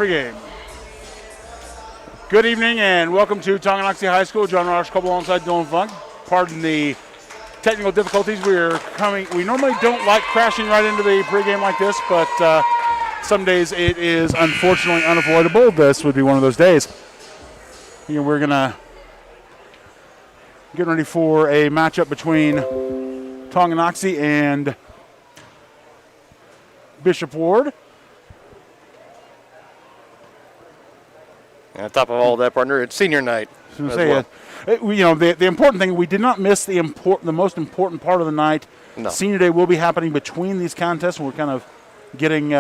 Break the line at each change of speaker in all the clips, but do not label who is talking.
Pregame. Good evening and welcome to Tonganoxie High School. John Rosh Coble alongside Dylan Funk. Pardon the technical difficulties. We normally don't like crashing right into the pregame like this, but some days it is unfortunately unavoidable. This would be one of those days. We're getting ready for a matchup between Tonganoxie and Bishop Ward.
And on top of all that, partner, it's senior night.
The important thing, we did not miss the most important part of the night.
No.
Senior Day will be happening between these contests, and we're kind of getting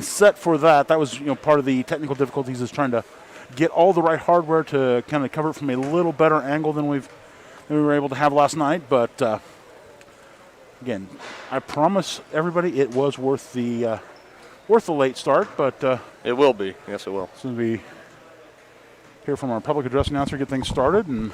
set for that. That was part of the technical difficulties, is trying to get all the right hardware to kind of cover it from a little better angle than we were able to have last night. But again, I promise everybody it was worth the late start. But
it will be. Yes, it will.
As soon as we hear from our public address announcer, get things started. And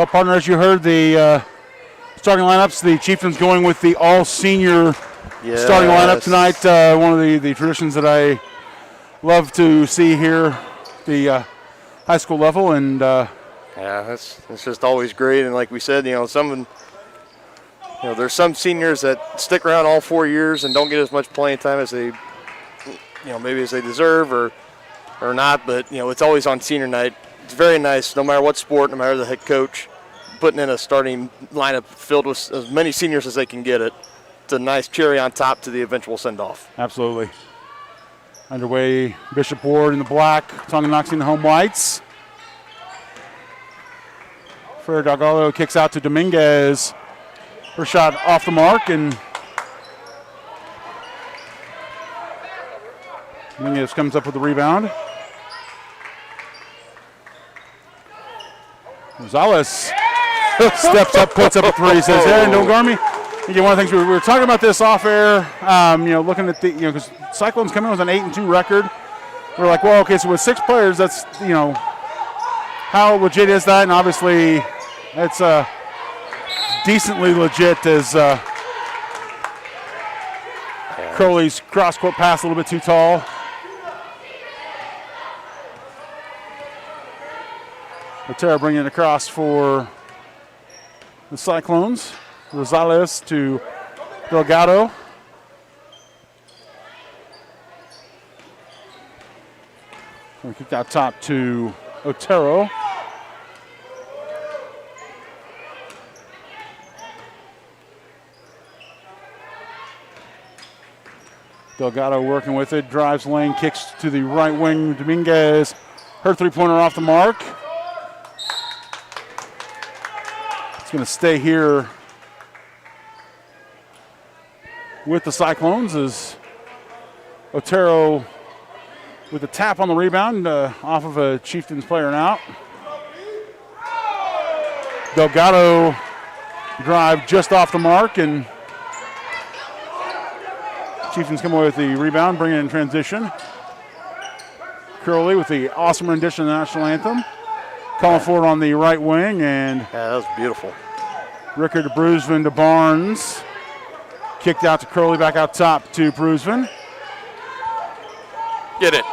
well, partner, as you heard, the starting lineups, the Chieftains going with the all-senior starting lineup tonight. One of the traditions that I love to see here the high school level. And
yeah, it's just always great. And like we said, there's some seniors that stick around all 4 years and don't get as much playing time as they, maybe as they deserve or not. But it's always on senior night. It's very nice, no matter what sport, no matter the head coach, putting in a starting lineup filled with as many seniors as they can get it. It's a nice cherry on top to the eventual send-off.
Absolutely. Underway, Bishop Ward in the black, Tonganoxie in the home whites. Fer Delgado kicks out to Dominguez. Her shot off the mark, and Dominguez comes up with the rebound. Rosales steps up, puts up a three, says, "Aaron, don't guard me." Again, one of the things we were talking about this off air, looking at the, because Cyclones come in with an 8-2 record. We're like, well, okay, so with 6 players, that's, how legit is that? And obviously, it's decently legit as Crowley's cross-court pass a little bit too tall. Otero bringing it across for the Cyclones. Rosales to Delgado. We kicked out top to Otero. Delgado working with it, drives lane, kicks to the right wing. Dominguez, her three-pointer off the mark. It's going to stay here with the Cyclones as Otero with a tap on the rebound off of a Chieftains player now. Delgado drive just off the mark, and Chieftains come away with the rebound, bring it in transition. Curley with the awesome rendition of the national anthem. Calling forward on the right wing, and
yeah, that was beautiful.
Rickard to Brusvin to Barnes. Kicked out to Curley, back out top to Brusvin.
Get it.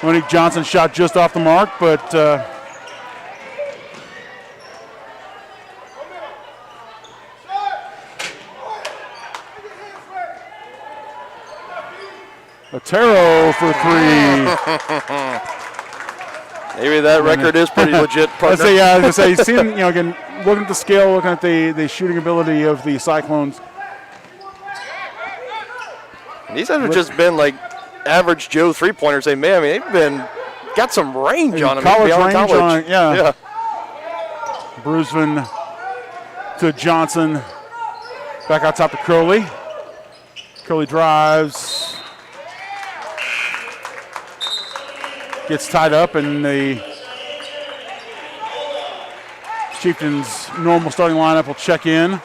Monique Johnson shot just off the mark, but Otero for three.
Maybe that record is pretty legit, partner.
I was going to say, seeing, again, looking at the scale, looking at the shooting ability of the Cyclones.
These have just been like average Joe three-pointers they made. I mean, they've got some range on them.
College range on it, yeah. Brusvin to Johnson. Back out top to Crowley. Crowley drives. Gets tied up, and the Chieftains' normal starting lineup will check in.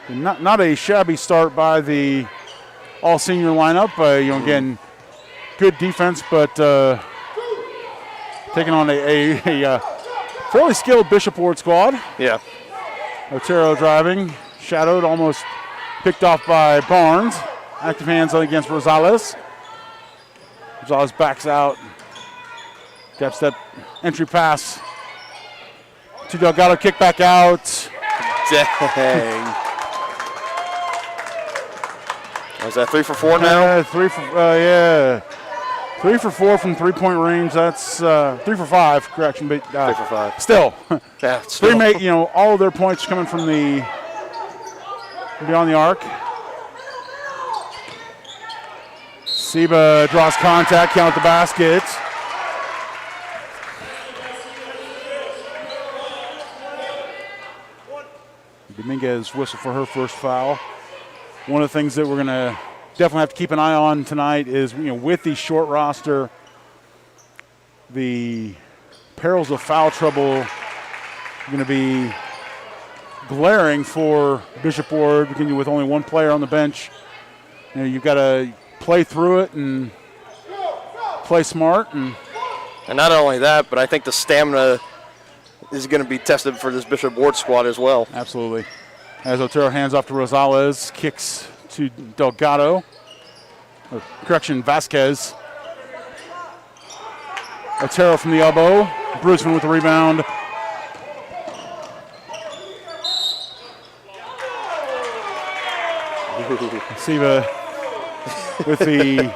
And not a shabby start by the all-senior lineup. Again, good defense, but taking on a fairly skilled Bishop Ward squad.
Yeah.
Otero driving, shadowed, almost picked off by Barnes. Active hands against Rosales. Rosales backs out. Step entry pass to Delgado, kick back out.
Dang. Was that 3 for 4 now?
3 for 4 from three-point range. That's 3 for 5. Correction, but
3 for 5.
Still,
Yeah,
three all of their points coming from the beyond the arc. Seba draws contact, count the basket. Dominguez whistle for her first foul. One of the things that we're going to definitely have to keep an eye on tonight is, with the short roster, the perils of foul trouble are going to be glaring for Bishop Ward, with only one player on the bench. You've got to play through it and play smart. And
not only that, but I think the stamina is going to be tested for this Bishop Ward squad as well.
Absolutely. As Otero hands off to Rosales, kicks to Delgado. Or, correction, Vasquez. Otero from the elbow. Bruceman with the rebound. Siva with the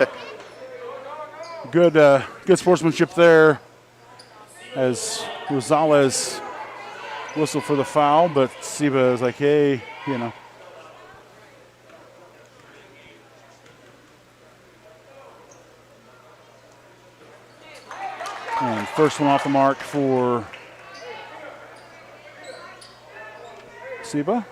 good sportsmanship there as Rosales whistled for the foul, but Siva is like, hey, you know. And first one off the mark for Siva.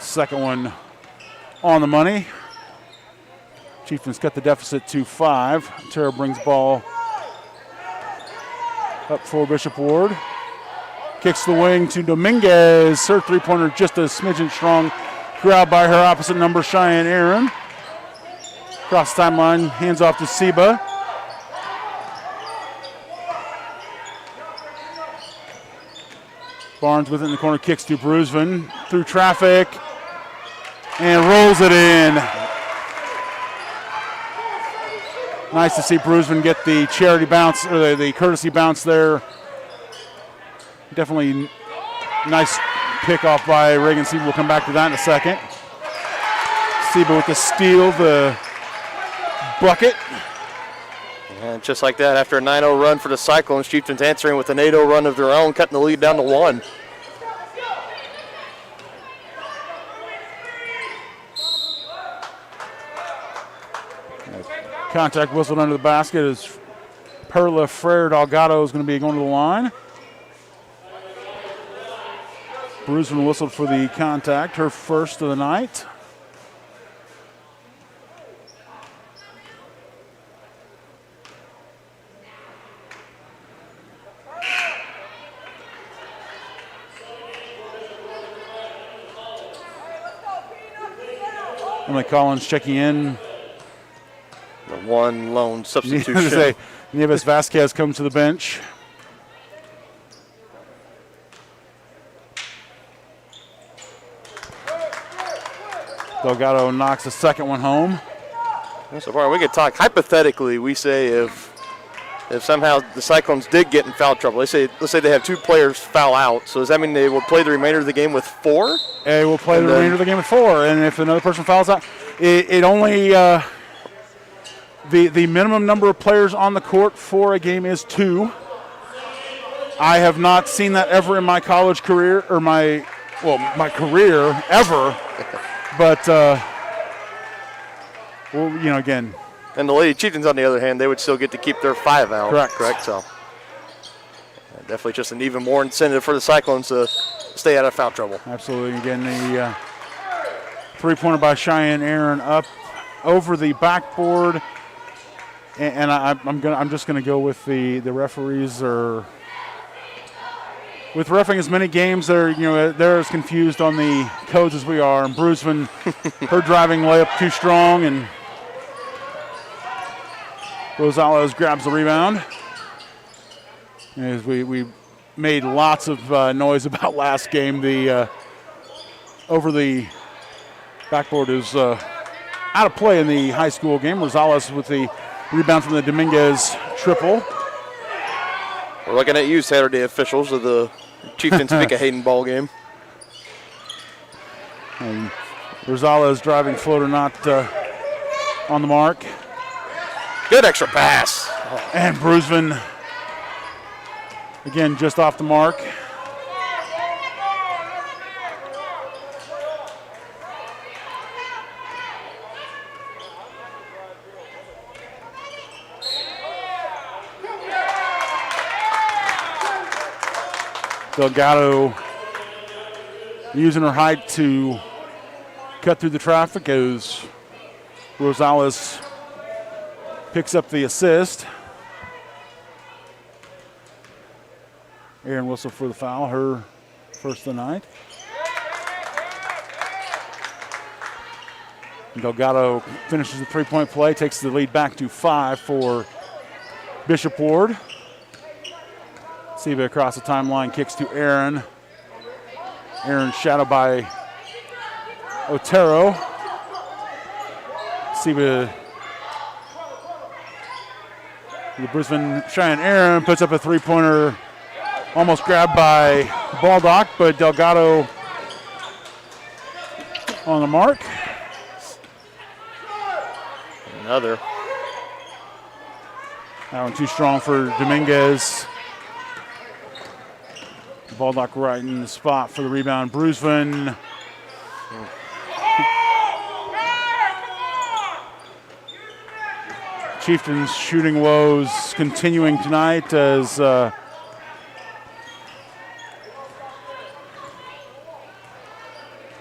Second one on the money. Chieftains cut the deficit to 5. Tara brings ball up for Bishop Ward. Kicks the wing to Dominguez. Her three-pointer just a smidgen strong. Grabbed by her opposite number, Cheyenne Aaron. Cross the timeline, hands off to Seba. Barnes with it in the corner, kicks to Bruceman. Through traffic. And rolls it in. Nice to see Bruceman get the charity bounce, or the courtesy bounce there. Definitely nice pickoff by Reagan Seba. We'll come back to that in a second. Seba with the steal, the bucket.
And just like that, after a 9-0 run for the Cyclones, Chieftains answering with an 8-0 run of their own, cutting the lead down to 1.
Contact whistled under the basket as Perla Frere Delgado is going to be going to the line. Bruceman whistled for the contact, her first of the night. Emily Collins checking in.
The one lone substitution.
Say, Nieves Vasquez comes to the bench. Delgado knocks the second one home.
So far, we could talk hypothetically. We say if somehow the Cyclones did get in foul trouble, let's say they have 2 players foul out. So does that mean they will play the remainder of the game with 4?
They will play the remainder of the game with 4, and if another person fouls out, it only the minimum number of players on the court for a game is 2. I have not seen that ever in my college career, or my career ever. But well, you know, again.
And the Lady Chieftains, on the other hand, they would still get to keep their 5 out. Correct. So definitely just an even more incentive for the Cyclones to stay out of foul trouble.
Absolutely. Again, the three-pointer by Cheyenne Aaron up over the backboard, and I'm just gonna go with the referees are. With refereeing as many games, they're as confused on the codes as we are. And Bruceman, her driving layup too strong, and Rosales grabs the rebound. As we made lots of noise about last game, the over the backboard is out of play in the high school game. Rosales with the rebound from the Dominguez triple.
We're looking at you, Saturday officials of the Chieftains pick a Hayden ball game.
And Rosales driving floater not on the mark.
Good extra pass.
And Bruceman again just off the mark. Delgado using her height to cut through the traffic as Rosales picks up the assist. Aaron whistle for the foul, her first of the night. Delgado finishes the three-point play, takes the lead back to 5 for Bishop Ward. Siba across the timeline, kicks to Aaron. Aaron shadowed by Otero. Siba, the Brisbane Cheyenne Aaron puts up a three-pointer, almost grabbed by Baldock, but Delgado on the mark.
Another.
That one too strong for Dominguez. Baldock right in the spot for the rebound. Brusvin. Chieftains shooting woes continuing tonight as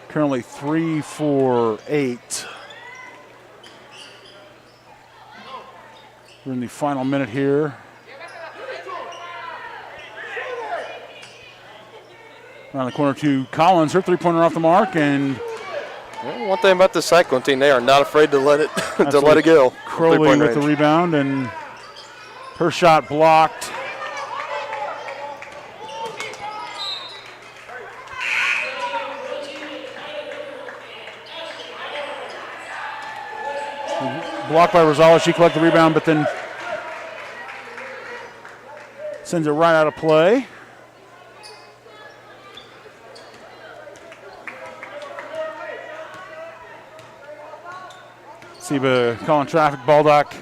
currently 3 for 8. We're in the final minute here. Around the corner to Collins, her three-pointer off the mark, and
one thing about the Cyclone team, they are not afraid to let it let it go.
Crowley with the rebound, and her shot blocked. Blocked by Rosales. She collected the rebound, but then sends it right out of play. Siba calling traffic. Baldock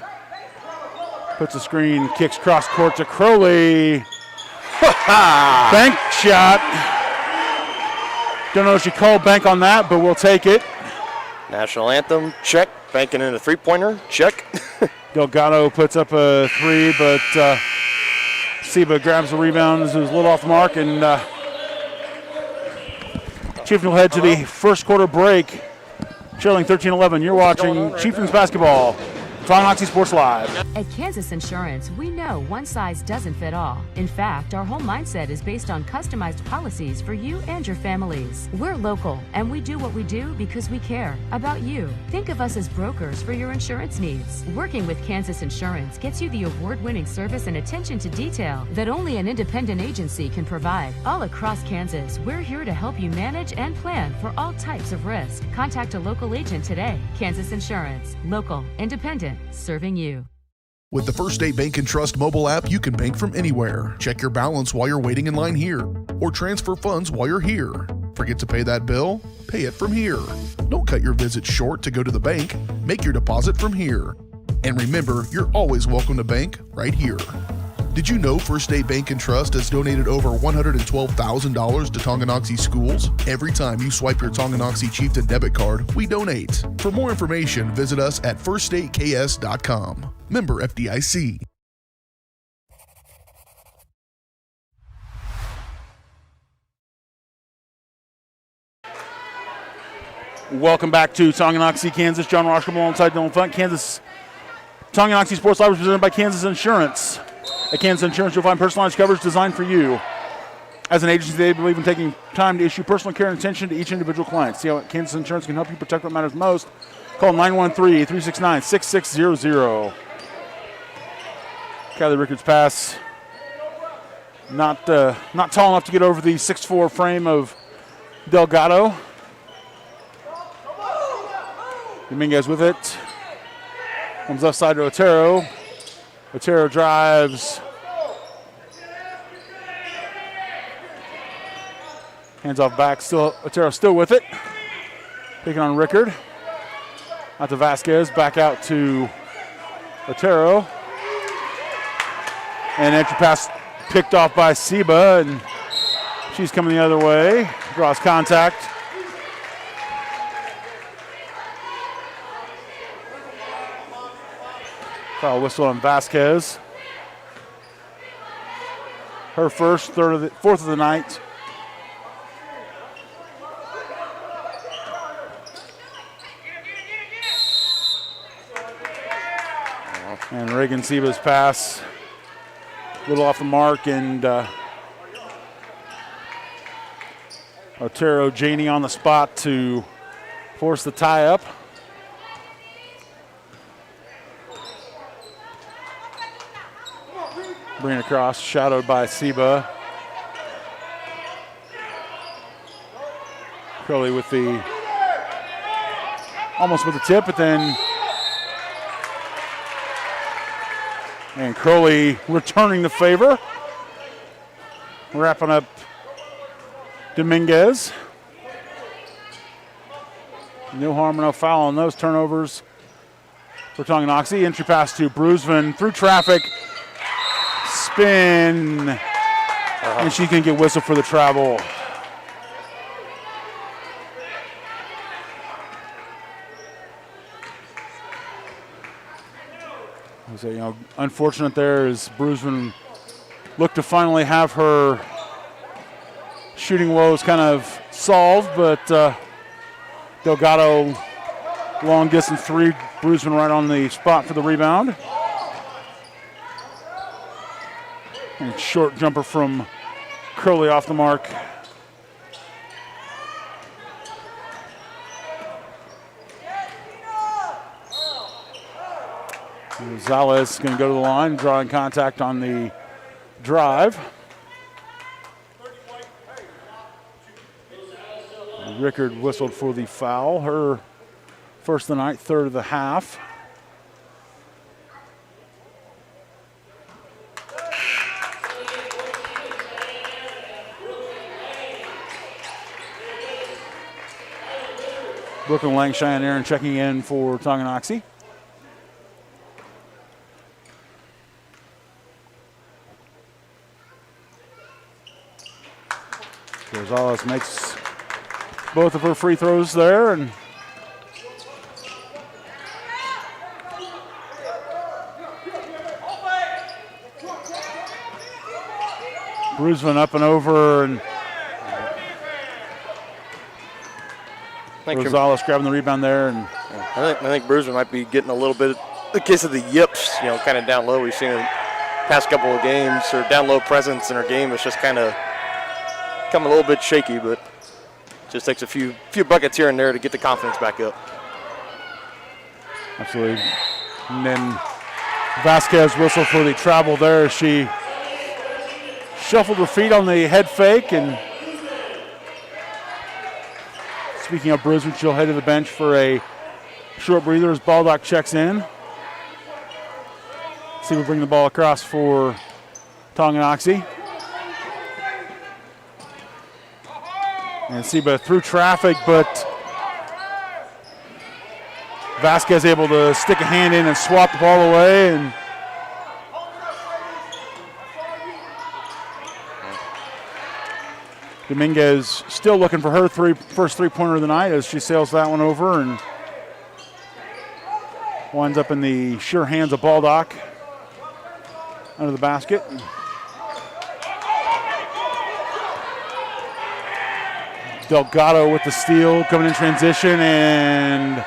puts a screen, kicks cross court to Crowley. Bank shot. Don't know if she called bank on that, but we'll take it.
National anthem, check. Banking in a three-pointer, check.
Delgado puts up a three, but Siba grabs the rebound. This is a little off the mark, and Chieftains will head to the first quarter break. Trailing 13-11. You're watching Chieftains basketball. Tonganoxie Sports Live.
At Kansas Insurance, we know one size doesn't fit all. In fact, our whole mindset is based on customized policies for you and your families. We're local, and we do what we do because we care about you. Think of us as brokers for your insurance needs. Working with Kansas Insurance gets you the award-winning service and attention to detail that only an independent agency can provide. All across Kansas, we're here to help you manage and plan for all types of risk. Contact a local agent today. Kansas Insurance. Local, independent, serving you.
With the First State Bank & Trust mobile app, you can bank from anywhere. Check your balance while you're waiting in line here, or transfer funds while you're here. Forget to pay that bill? Pay it from here. Don't cut your visit short to go to the bank. Make your deposit from here. And remember, you're always welcome to bank right here. Did you know First State Bank & Trust has donated over $112,000 to Tonganoxie schools? Every time you swipe your Tonganoxie Chieftain debit card, we donate. For more information, visit us at firststateks.com. Member FDIC.
Welcome back to Tonganoxie, Kansas. John Roshcombe alongside Dylan Funk. Tonganoxie Sports Live is presented by Kansas Insurance. At Kansas Insurance, you'll find personalized coverage designed for you. As an agency, they believe in taking time to issue personal care and attention to each individual client. See how Kansas Insurance can help you protect what matters most. Call 913-369-6600. Kylie Rickard's pass. Not tall enough to get over the 6'4" frame of Delgado. Dominguez with it. Comes left side to Otero. Otero drives. Hands off back. Otero still with it. Picking on Rickard. Out to Vasquez. Back out to Otero. And entry pass picked off by Siba. And she's coming the other way. Draws contact. Foul whistle on Vasquez. Her first, fourth of the night. And Reagan Siba's pass, a little off the mark, and Otero Janey on the spot to force the tie up. Bring it across, shadowed by Seba. Crowley with the, almost with the tip, but then, and Crowley returning the favor. Wrapping up Dominguez. No harm, no foul on those turnovers for Tonganoxie. Entry pass to Brusvin through traffic. Spin. And she can get whistled for the travel. So, unfortunate there as Brusvin looked to finally have her shooting woes kind of solved, but Delgado, long distance three, Brusvin right on the spot for the rebound. And short jumper from Crowley off the mark. Gonzalez going to go to the line, drawing contact on the drive. Rickard whistled for the foul. Her first of the night, third of the half. Brooklyn Langshy and Aaron checking in for Tonganoxie. Gonzalez makes both of her free throws there, and Brusvin up and over, and Gonzalez grabbing the rebound there. And
I think Brusvin might be getting a little bit the case of the yips, kind of down low. We've seen it past couple of games, her down low presence in her game is just kind of come a little bit shaky, but just takes a few buckets here and there to get the confidence back up.
Absolutely. And then Vasquez whistle for the travel there. She shuffled her feet on the head fake, and speaking of Brusvin, she'll head to the bench for a short breather as Baldock checks in. See, we bring the ball across for Tonganoxie. And Seba through traffic, but Vasquez able to stick a hand in and swat the ball away. And Dominguez still looking for her first three-pointer of the night as she sails that one over and winds up in the sure hands of Baldock under the basket. Delgado with the steal, coming in transition, and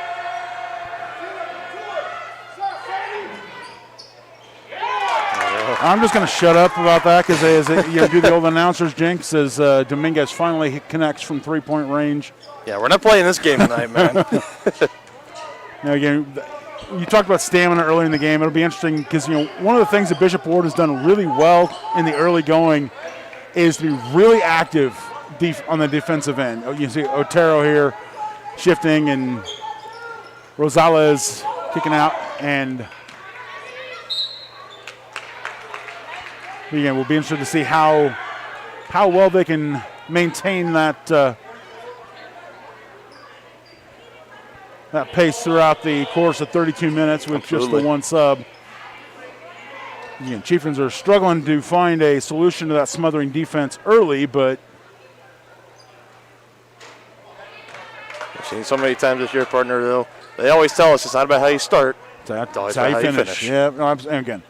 I'm just going to shut up about that because as do the old announcers jinx as Dominguez finally connects from three-point range.
Yeah, we're not playing this game tonight, man.
Now again, you talked about stamina early in the game. It'll be interesting because one of the things that Bishop Ward has done really well in the early going is to be really active on the defensive end. You see Otero here shifting and Rosales kicking out, and we'll be interested to see how well they can maintain that that pace throughout the course of 32 minutes with just the one sub. Chieftains are struggling to find a solution to that smothering defense early, but
I've seen so many times this year, partner, though. They always tell us it's not about how you start.
That's
always
how
about
you finish. Yeah, no, and again.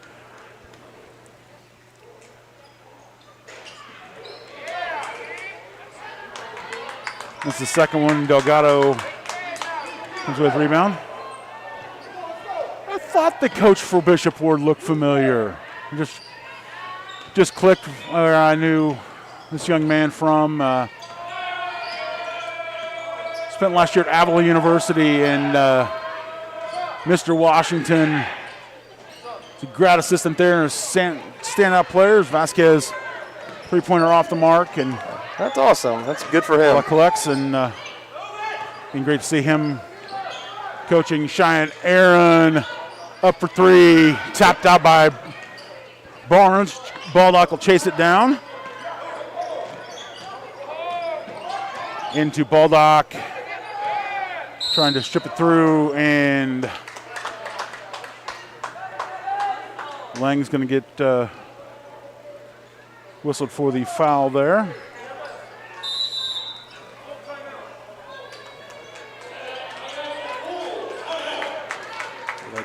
That's the second one. Delgado comes with rebound. I thought the coach for Bishop Ward looked familiar. Just clicked where I knew this young man from. Spent last year at Avila University, and Mr. Washington, the grad assistant there, and standout players. Vasquez, three-pointer off the mark, and
That's awesome. That's good for him.
collects, and been great to see him coaching Cheyenne Aaron up for three, tapped out by Barnes. Baldock will chase it down. Into Baldock, trying to strip it through, and Lang's going to get whistled for the foul there.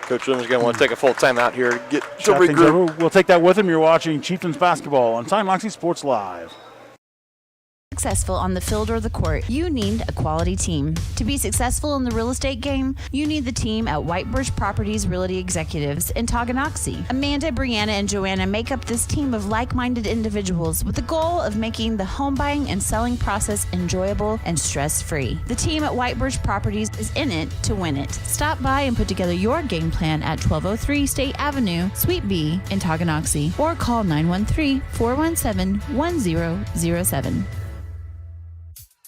Coach Williams is going to want to take a full timeout here to get to
Shot things
regroup.
over. We'll take that with him. You're watching Chieftains basketball on Tonganoxie Sports Live.
Successful on the field or the court, you need a quality team. To be successful in the real estate game, you need the team at White Birch Properties Realty Executives in Tonganoxie. Amanda, Brianna, and Joanna make up this team of like-minded individuals with the goal of making the home buying and selling process enjoyable and stress-free. The team at White Birch Properties is in it to win it. Stop by and put together your game plan at 1203 State Avenue, Suite B in Tonganoxie, or call 913-417-1007.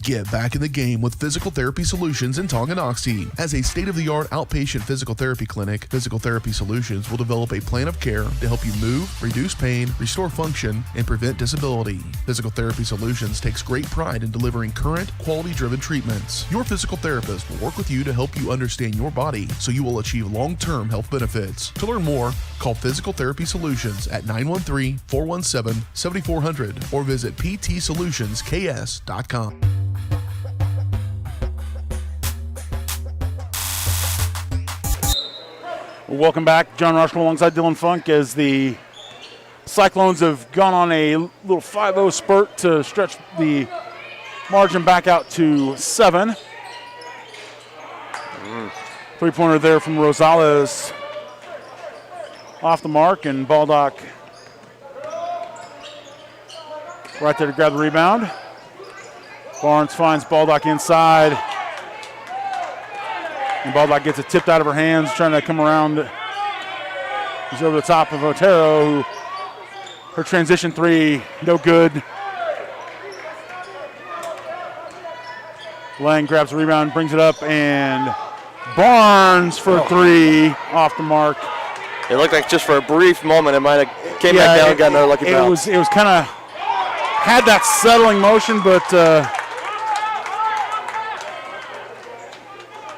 Get back in the game with Physical Therapy Solutions in Tonganoxie. As a state-of-the-art outpatient physical therapy clinic, Physical Therapy Solutions will develop a plan of care to help you move, reduce pain, restore function, and prevent disability. Physical Therapy Solutions takes great pride in delivering current, quality-driven treatments. Your physical therapist will work with you to help you understand your body so you will achieve long-term health benefits. To learn more, call Physical Therapy Solutions at 913-417-7400 or visit ptsolutionsks.com.
Welcome back. John Rushmore alongside Dylan Funk as the Cyclones have gone on a little 5-0 spurt to stretch the margin back out to 7. Three-pointer there from Rosales off the mark, and Baldock right there to grab the rebound. Barnes finds Baldock inside. And Baldock gets it tipped out of her hands, trying to come around. He's over the top of Otero, who her transition three, no good. Lang grabs the rebound, brings it up, and Barnes for three off the mark.
It looked like just for a brief moment it might have came back down and got another lucky bounce.
It was kind of had that settling motion, but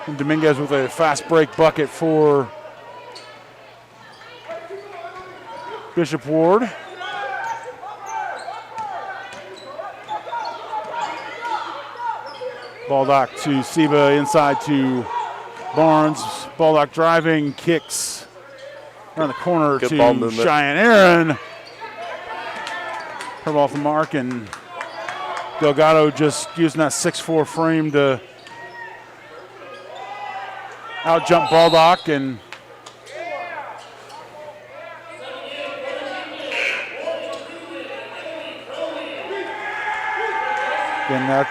and Dominguez with a fast break bucket for Bishop Ward. Baldock to Seba, inside to Barnes. Baldock driving, kicks around the corner
Good
to
ball movement.
Cheyenne Aaron. Curve off the mark, and Delgado just using that 6'4" frame to out-jump Baldock, and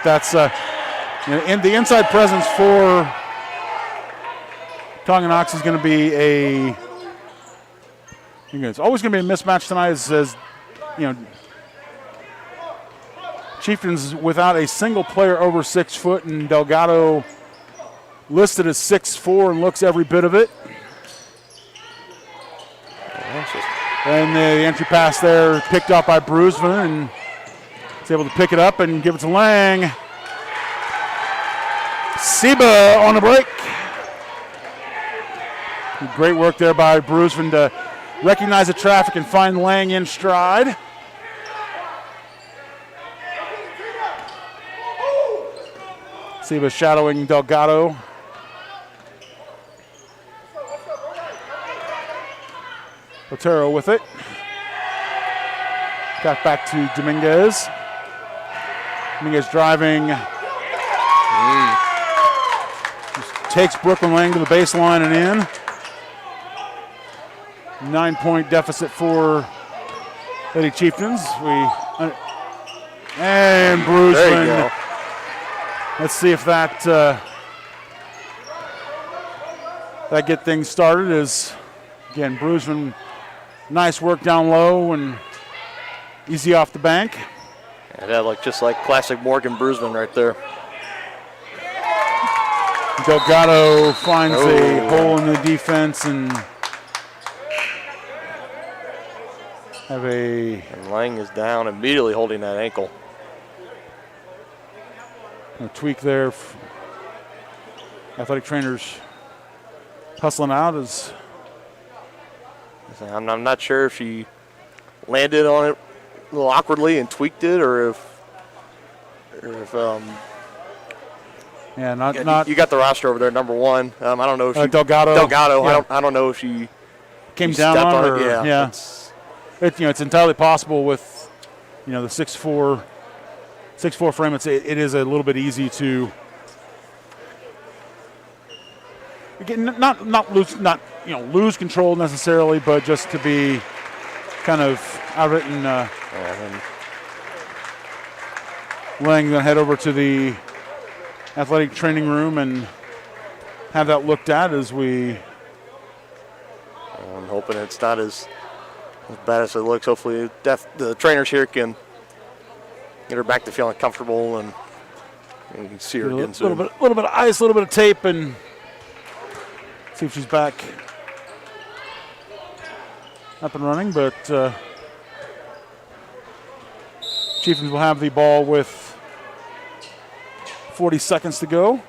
that's in the inside presence for Tonganoxie is going to be it's always going to be a mismatch tonight. As Chieftains without a single player over 6 foot, and Delgado listed as 6'4" and looks every bit of it. And the entry pass there picked up by Brusman, and is able to pick it up and give it to Lang. Seba on the break. Great work there by Brusman to recognize the traffic and find Lang in stride. Seba shadowing Delgado. Otero with it. Got back to Dominguez. Dominguez driving. Just takes Brooklyn Lang to the baseline and in. 9-point deficit for Lady Chieftains. And Brusman.
There you go.
Let's see if that get things started. As again, Brusman Nice work down low and easy off the bank.
And that looked just like classic Morgan Brusman right there.
Delgado finds a hole in the defense and
And Lang is down, immediately holding that ankle.
a tweak there. Athletic trainers hustling out as
I'm not sure if she landed on it a little awkwardly and tweaked it, or if you got the roster over there, number one. I don't know if she
Delgado.
Yeah. I don't know if she
came down on
it.
her.
Yeah.
It's entirely possible with the 6'4" frame. It is a little bit easy to again not lose control necessarily, but just to be kind of out of it. And Lang gonna head over to the athletic training room and have that looked at as we.
I'm hoping it's not as bad as it looks. Hopefully the trainers here can get her back to feeling comfortable and we can see her again soon.
A little bit of ice, a little bit of tape, and see if she's back up and running. But Chieftains will have the ball with 40 seconds to go.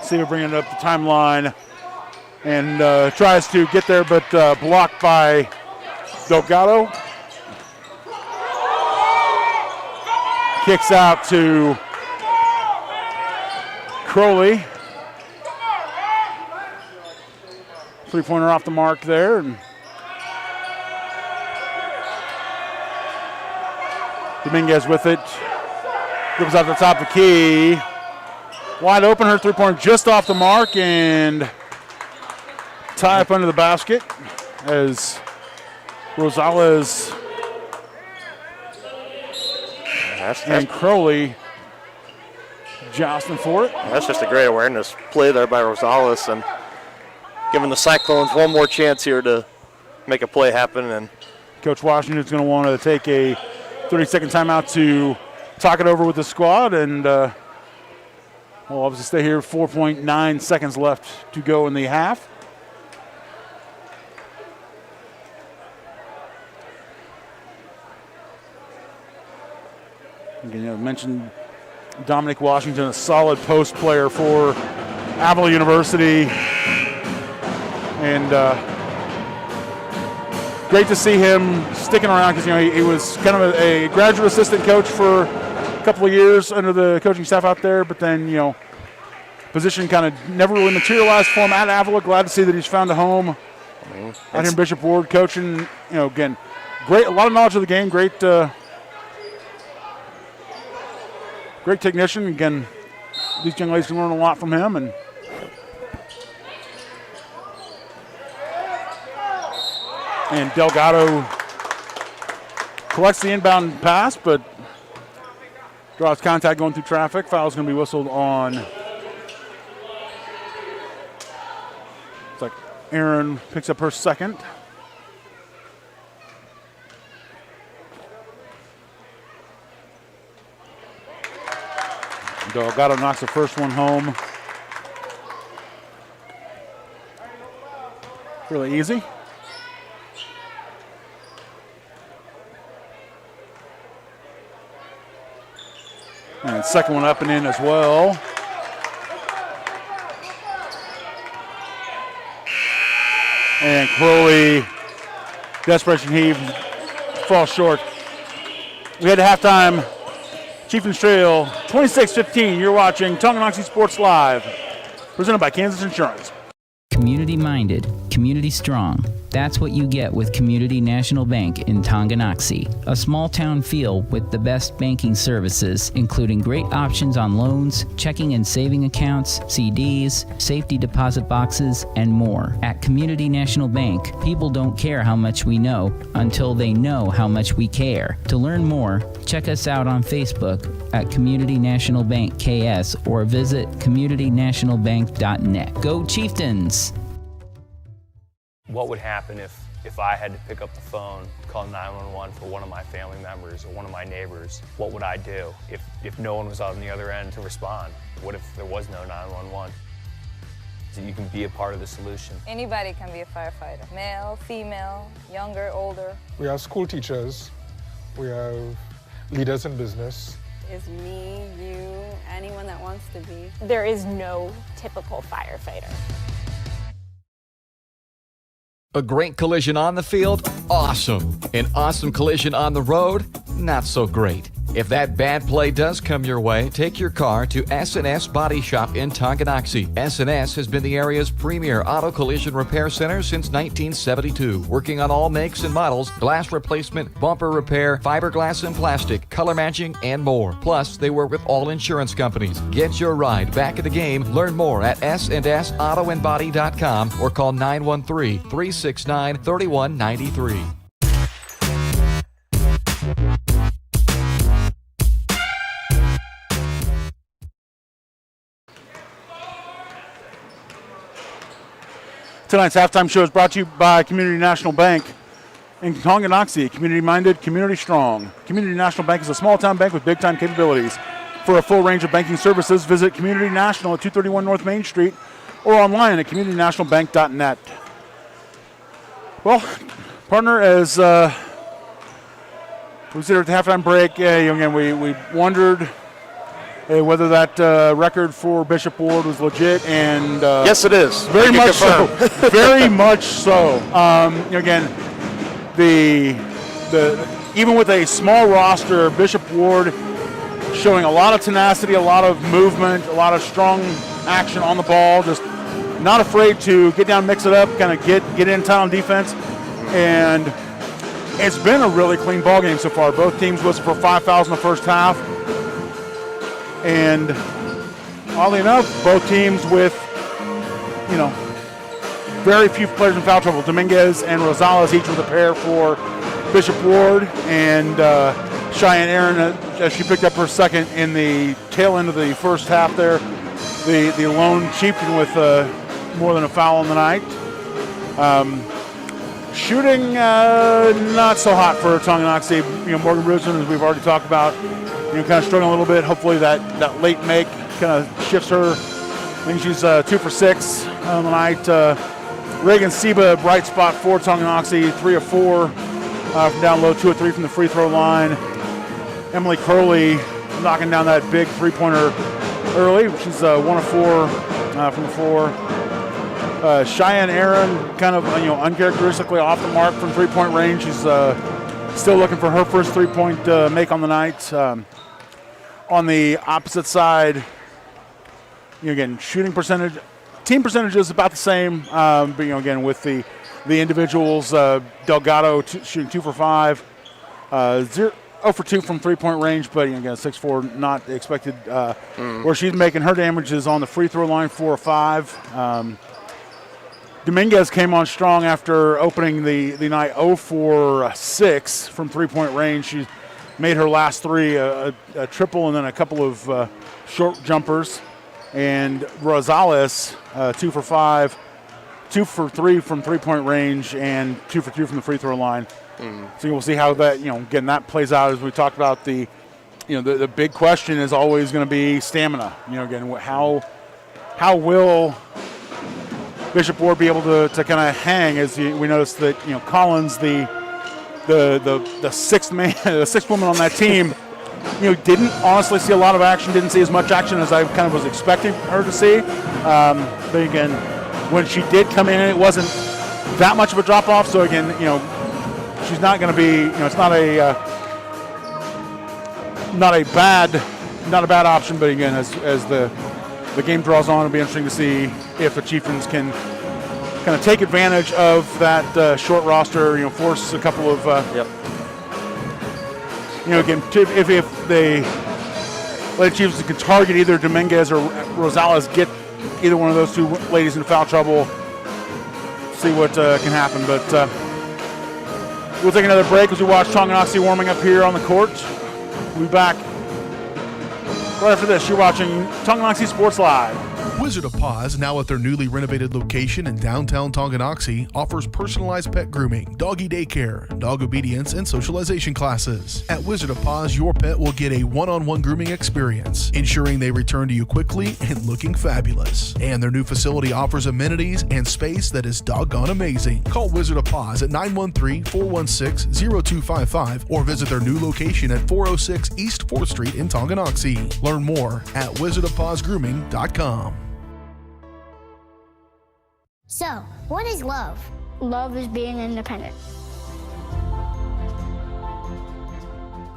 See her bringing it up the timeline and tries to get there, but blocked by Delgado. Kicks out to Crowley. Three-pointer off the mark there. And Dominguez with it. Goes out the top of the key. Wide open, her three-pointer just off the mark, and tie up under the basket as Rosales and Crowley jostling for it.
That's just a great awareness play there by Rosales and giving the Cyclones one more chance here to make a play happen. And
Coach Washington's going to want to take a 30-second timeout to talk it over with the squad, and we'll obviously stay here. 4.9 seconds left to go in the half. Again, I mentioned Dominic Washington, a solid post player for Avila University, and great to see him sticking around because he was kind of a graduate assistant coach for a couple of years under the coaching staff out there, but then position kind of never really materialized for him at Avila. Glad to see that he's found a home out here in Bishop Ward coaching. Again, great, a lot of knowledge of the game. Great technician. Again, these young ladies can learn a lot from him. And Delgado collects the inbound pass, but draws contact going through traffic. Foul's going to be whistled on. It's like Aaron picks up her second. Delgado knocks the first one home. Really easy. And second one up and in as well. And Crowley, desperation heave, falls short. We head to halftime. Chieftains trail 26-15. You're watching Tonganoxie Sports Live, presented by Kansas Insurance.
Community-minded, community-strong. That's what you get with Community National Bank in Tonganoxie. A small-town feel with the best banking services, including great options on loans, checking and saving accounts, CDs, safety deposit boxes, and more. At Community National Bank, people don't care how much we know until they know how much we care. To learn more, check us out on Facebook at Community National Bank KS or visit communitynationalbank.net. Go Chieftains!
What would happen if I had to pick up the phone, call 911 for one of my family members or one of my neighbors? What would I do if no one was on the other end to respond? What if there was no 911? So you can be a part of the solution.
Anybody can be a firefighter. Male, female, younger, older.
We have school teachers. We have leaders in business.
Is me, you, anyone that wants to be.
There is no typical firefighter.
A great collision on the field? Awesome. An awesome collision on the road? Not so great. If that bad play does come your way, take your car to S&S Body Shop in Tonganoxie. S&S has been the area's premier auto collision repair center since 1972, working on all makes and models, glass replacement, bumper repair, fiberglass and plastic, color matching, and more. Plus, they work with all insurance companies. Get your ride back in the game. Learn more at snsautoandbody.com or call 913-369-3193.
Tonight's halftime show is brought to you by Community National Bank in Tonganoxie. Community-minded, community strong. Community National Bank is a small-town bank with big-time capabilities. For a full range of banking services, visit Community National at 231 North Main Street or online at communitynationalbank.net. Well, partner, as we sit at the halftime break, again, we wondered whether that record for Bishop Ward was legit, and
yes, it is.
Very much so. Very much so. Again, the even with a small roster, Bishop Ward showing a lot of tenacity, a lot of movement, a lot of strong action on the ball. Just not afraid to get down, mix it up, kind of get in town defense, and it's been a really clean ball game so far. Both teams whistled for 5 fouls in the first half. And oddly enough, both teams with, very few players in foul trouble. Dominguez and Rosales each with a pair for Bishop Ward, and Cheyenne Aaron, as she picked up her second in the tail end of the first half there, the lone Chieftain with more than a foul on the night. Shooting not so hot for Tonganoxie. Morgan Bruson, as we've already talked about, kind of struggling a little bit. Hopefully that late make kind of shifts her. I think she's 2 for 6 on the night. Reagan Seba, bright spot for Tonganoxie, 3 of 4 from down low, 2 of 3 from the free throw line. Emily Curley knocking down that big three-pointer early. She's 1 of 4 from the floor. Cheyenne Aaron, kind of uncharacteristically off the mark from three-point range. She's still looking for her first three-point make on the night. On the opposite side, again, shooting percentage, team percentage is about the same. But again, with the individuals, Delgado shooting 2 for 5, 0 for 2 from three-point range, but again, 6'4", not expected. Where she's making her damages on the free throw line, 4 or 5. Dominguez came on strong after opening the night 0 for 6 from three-point range. She made her last 3 a triple and then a couple of short jumpers. And Rosales, 2 for 5, 2 for 3 from three-point range, and 2 for 2 from the free throw line. So we'll see how that, again, that plays out. As we talked about, the big question is always going to be stamina. Again, how will Bishop Ward be able to kind of hang? As we noticed that Collins, the sixth man, the sixth woman on that team, didn't honestly see a lot of action. Didn't see as much action as I kind of was expecting her to see. But again, when she did come in, it wasn't that much of a drop off. So again, she's not going to be. It's not a bad option. But again, as the game draws on, it'll be interesting to see if the Chieftains can kind of take advantage of that short roster, force a couple of, again, if they let the Chieftains can target either Dominguez or Rosales, get either one of those two ladies in foul trouble, see what can happen. But we'll take another break as we watch Tonganoxie warming up here on the court. We'll be back right after this. You're watching Tonganoxie Sports Live.
Wizard of Paws, now at their newly renovated location in downtown Tonganoxie, offers personalized pet grooming, doggy daycare, dog obedience, and socialization classes. At Wizard of Paws, your pet will get a one-on-one grooming experience, ensuring they return to you quickly and looking fabulous. And their new facility offers amenities and space that is doggone amazing. Call Wizard of Paws at 913-416-0255 or visit their new location at 406 East 4th Street in Tonganoxie. Learn more at wizardofpawsgrooming.com.
So, what is love? Love is being independent.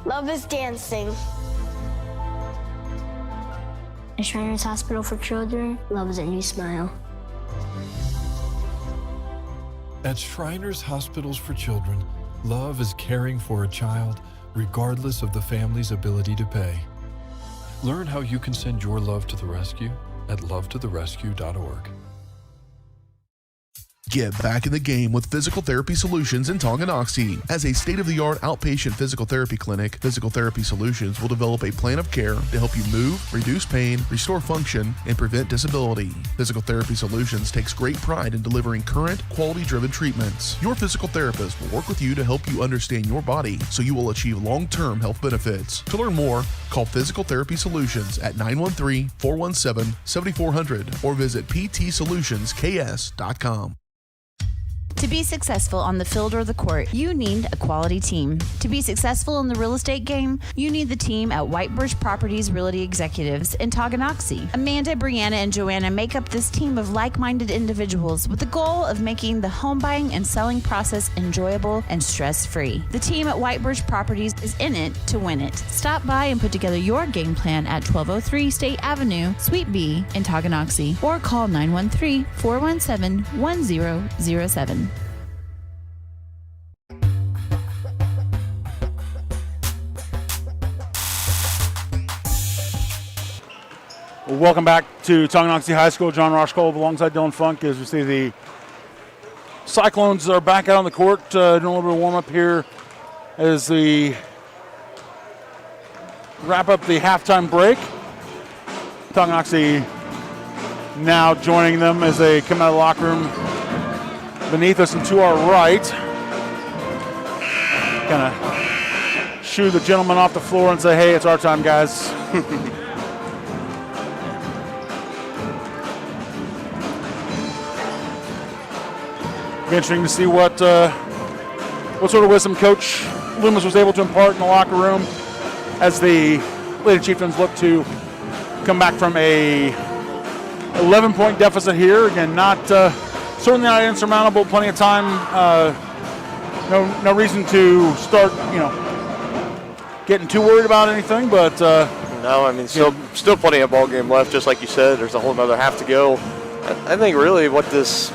Love is dancing. At Shriners Hospital for Children, love is a new smile.
At Shriners Hospitals for Children, love is caring for a child regardless of the family's ability to pay. Learn how you can send your love to the rescue at lovetotherescue.org.
Get back in the game with Physical Therapy Solutions in Tonganoxie. As a state-of-the-art outpatient physical therapy clinic, Physical Therapy Solutions will develop a plan of care to help you move, reduce pain, restore function, and prevent disability. Physical Therapy Solutions takes great pride in delivering current, quality-driven treatments. Your physical therapist will work with you to help you understand your body so you will achieve long-term health benefits. To learn more, call Physical Therapy Solutions at 913-417-7400 or visit ptsolutions.ks.com.
To be successful on the field or the court, you need a quality team. To be successful in the real estate game, you need the team at White Birch Properties Realty Executives in Tonganoxie. Amanda, Brianna, and Joanna make up this team of like-minded individuals with the goal of making the home buying and selling process enjoyable and stress-free. The team at White Birch Properties is in it to win it. Stop by and put together your game plan at 1203 State Avenue, Suite B in Tonganoxie, or call 913-417-1007.
Welcome back to Tonganoxie High School. John Roshkov alongside Dylan Funk as we see the Cyclones are back out on the court doing a little bit of warm-up here as we wrap up the halftime break. Tonganoxie now joining them as they come out of the locker room beneath us and to our right. Kind of shoo the gentleman off the floor and say, hey, it's our time, guys. Be interesting to see what sort of wisdom Coach Loomis was able to impart in the locker room as the Lady Chieftains look to come back from a 11-point deficit here. Again, not certainly not insurmountable. Plenty of time. No reason to start getting too worried about anything. But
no, I mean still plenty of ball game left. Just like you said, there's a whole another half to go. I think really what this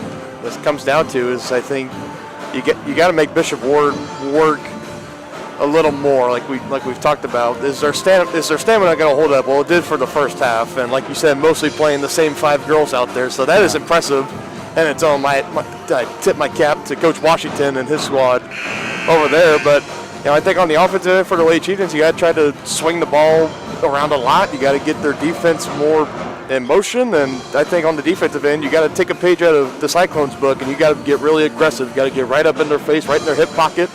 comes down to is I think you got to make Bishop Ward work a little more, like we've talked about. Is their stamina going to hold up? Well, it did for the first half, and like you said, mostly playing the same 5 girls out there, so that is impressive. And it's on I tip my cap to Coach Washington and his squad over there. But I think on the offensive end for the Lady Chieftains, you got to try to swing the ball around a lot. You got to get their defense more in motion, and I think on the defensive end, you got to take a page out of the Cyclones book, and you got to get really aggressive. You got to get right up in their face, right in their hip pocket,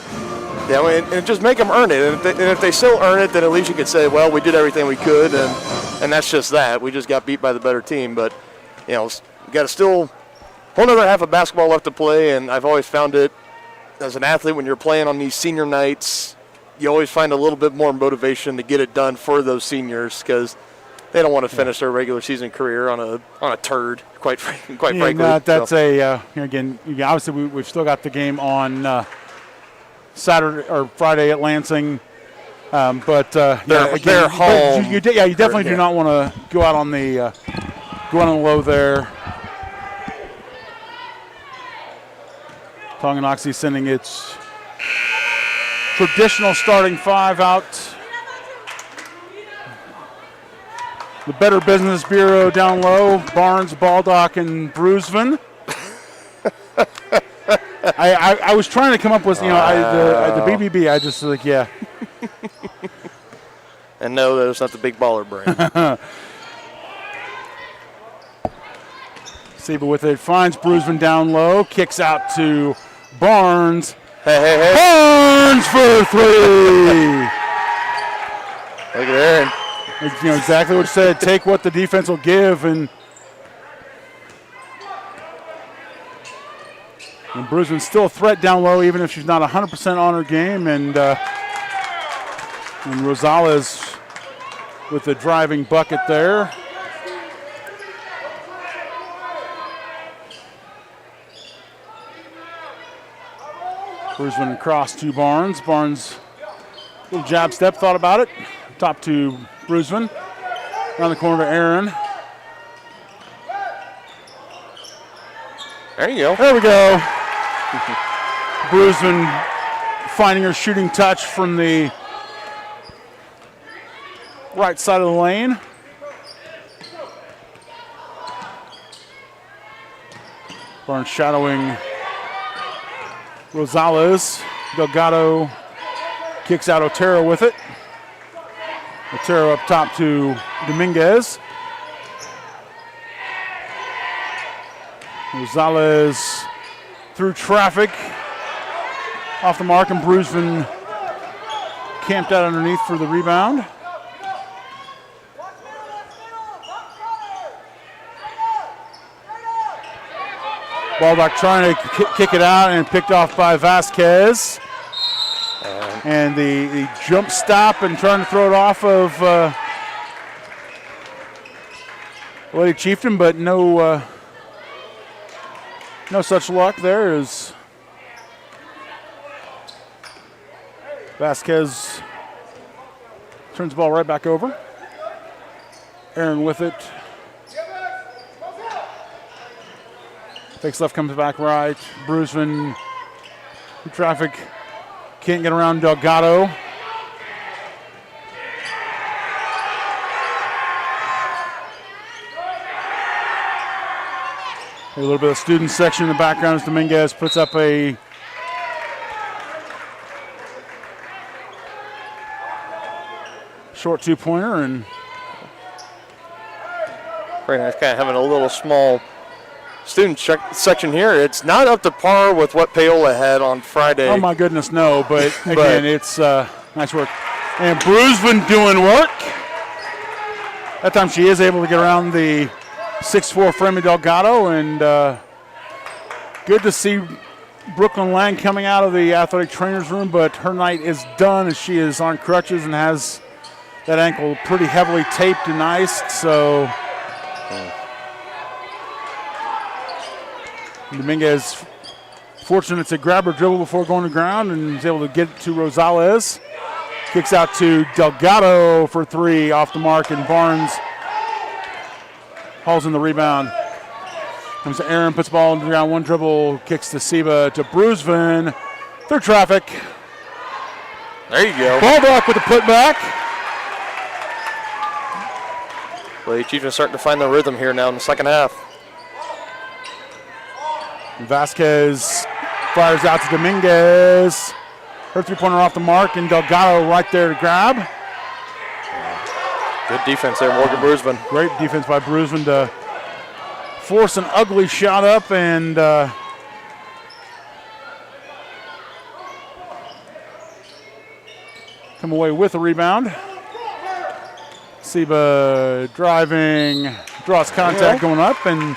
and just make them earn it. And if they still earn it, then at least you could say, well, we did everything we could, and that's just that. We just got beat by the better team. But you got to still whole other half of basketball left to play, and I've always found it as an athlete when you're playing on these senior nights, you always find a little bit more motivation to get it done for those seniors because they don't want to finish their regular season career on a turd, quite frankly.
No, that's again. Obviously, we've still got the game on Saturday or Friday at Lansing, but
they're home.
You definitely do not want to go out on the low there. Tonganoxie sending its traditional starting 5 out. The Better Business Bureau down low, Barnes, Baldock, and Bruisman. I was trying to come up with, the BBB. I just
And no, that was not the big baller brain.
Seba with it, finds Bruisman down low, kicks out to Barnes.
Hey.
Barnes for 3.
Look at Aaron.
You know exactly what you said. Take what the defense will give, and Bruisman's still a threat down low, even if she's not 100% on her game. And Rosales with the driving bucket there. Bruisman across to Barnes. Barnes, little jab step, thought about it. Top to Bruisman. Around the corner to Aaron.
There you go.
There we go. Bruisman finding her shooting touch from the right side of the lane. Barnes shadowing Rosales. Delgado kicks out Otero with it. Otero up top to Dominguez. Rosales through traffic. Off the mark, and Bruisman camped out underneath for the rebound. Baldock trying to kick it out and picked off by Vasquez. And the jump stop and trying to throw it off of Lady Chieftain, but no such luck there as Vasquez turns the ball right back over. Aaron with it. Fakes left, comes back right. Bruisman through traffic. Can't get around Delgado. A little bit of student section in the background as Dominguez puts up a short two-pointer. And
very nice, kind of having a little small student section here. It's not up to par with what Paola had on Friday.
Oh my goodness, no, but again, it's nice work. And Bruisman doing work. That time she is able to get around the 6'4" Fremmy Delgado, and good to see Brooklyn Lang coming out of the athletic trainer's room, but her night is done as she is on crutches and has that ankle pretty heavily taped and iced, so Dominguez fortunate to grab her dribble before going to ground and is able to get it to Rosales. Kicks out to Delgado for 3 off the mark, and Barnes hauls in the rebound. Comes to Aaron, puts the ball into the ground, one dribble, kicks to Seba to Bruisman. Through traffic.
There you go.
Baldock with the putback.
Lady Chieftains starting to find the rhythm here now in the second half.
Vasquez fires out to Dominguez. Her three-pointer off the mark, and Delgado right there to grab.
Good defense there, Morgan Bruisman.
Great defense by Bruisman to force an ugly shot up and come away with a rebound. Seba driving, draws contact going up, and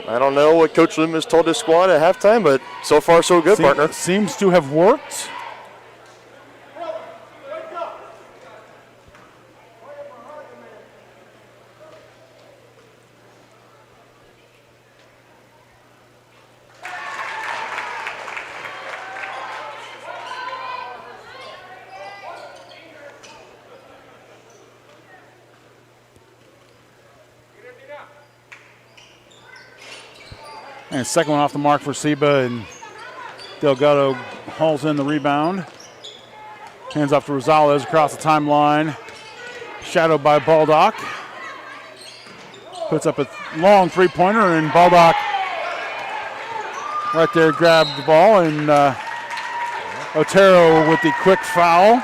I don't know what Coach Loomis told his squad at halftime, but so far so good, partner.
Seems to have worked. And second one off the mark for Seba, and Delgado hauls in the rebound. Hands off to Rosales across the timeline. Shadowed by Baldock. Puts up a long three-pointer, and Baldock right there grabbed the ball, and Otero with the quick foul.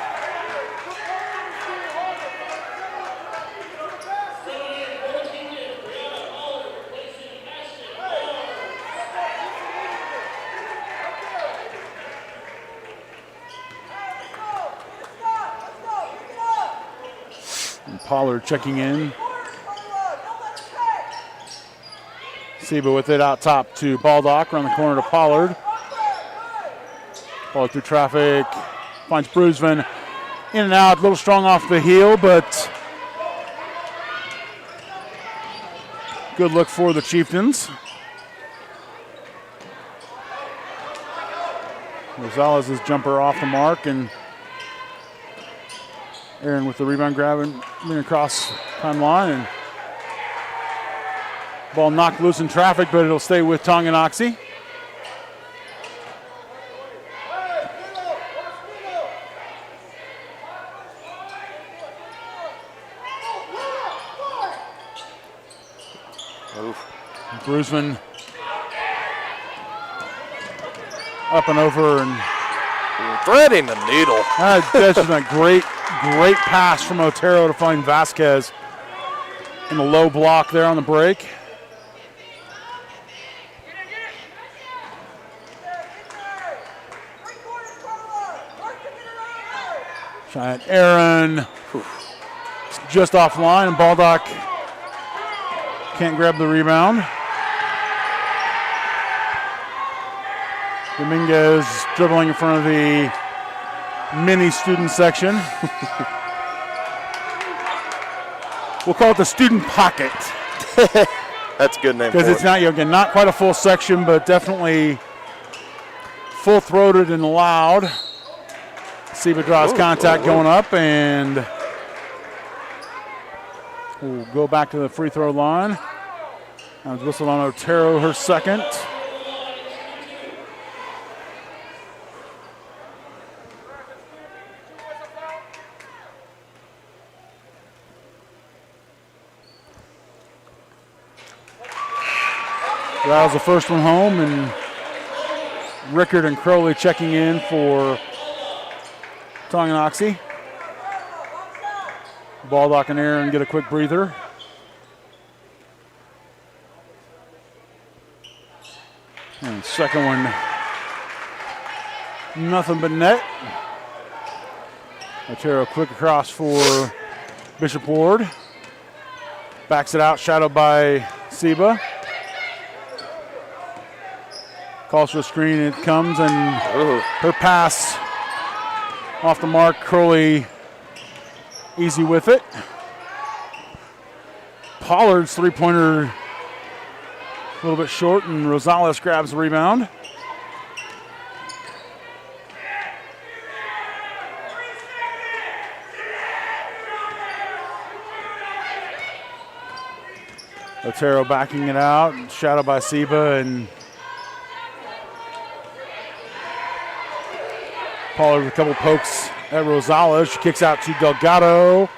Pollard checking in. Seba with it out top to Baldock, around the corner to Pollard. Pollard through traffic, finds Brusman. In and out, a little strong off the heel, but good look for the Chieftains. Rosales' jumper off the mark, and Aaron with the rebound grabbing across timeline, and ball knocked loose in traffic, but it'll stay with Tonganoxie. Brusman up and over and
threading the needle.
That's just a great pass from Otero to find Vasquez in the low block there on the break. Shot at Aaron. Just offline, and Baldock can't grab the rebound. Dominguez dribbling in front of the mini student section. We'll call it the student pocket.
That's a good name for it.
Because it's not, again, not quite a full section, but definitely full-throated and loud. Seba draws contact going up, and we'll go back to the free throw line. Now it's whistled on Otero, her second. That was the first one home, and Rickard and Crowley checking in for Tonganoxie. Baldock and Aaron get a quick breather. And second one, nothing but net. Otero quick across for Bishop Ward. Backs it out, shadowed by Seba. Calls for a screen, it comes, and her pass off the mark. Crowley easy with it. Pollard's three-pointer a little bit short, and Rosales grabs the rebound. Otero backing it out, shadowed by Seba, and Pollard with a couple pokes at Rosales. She kicks out to Delgado.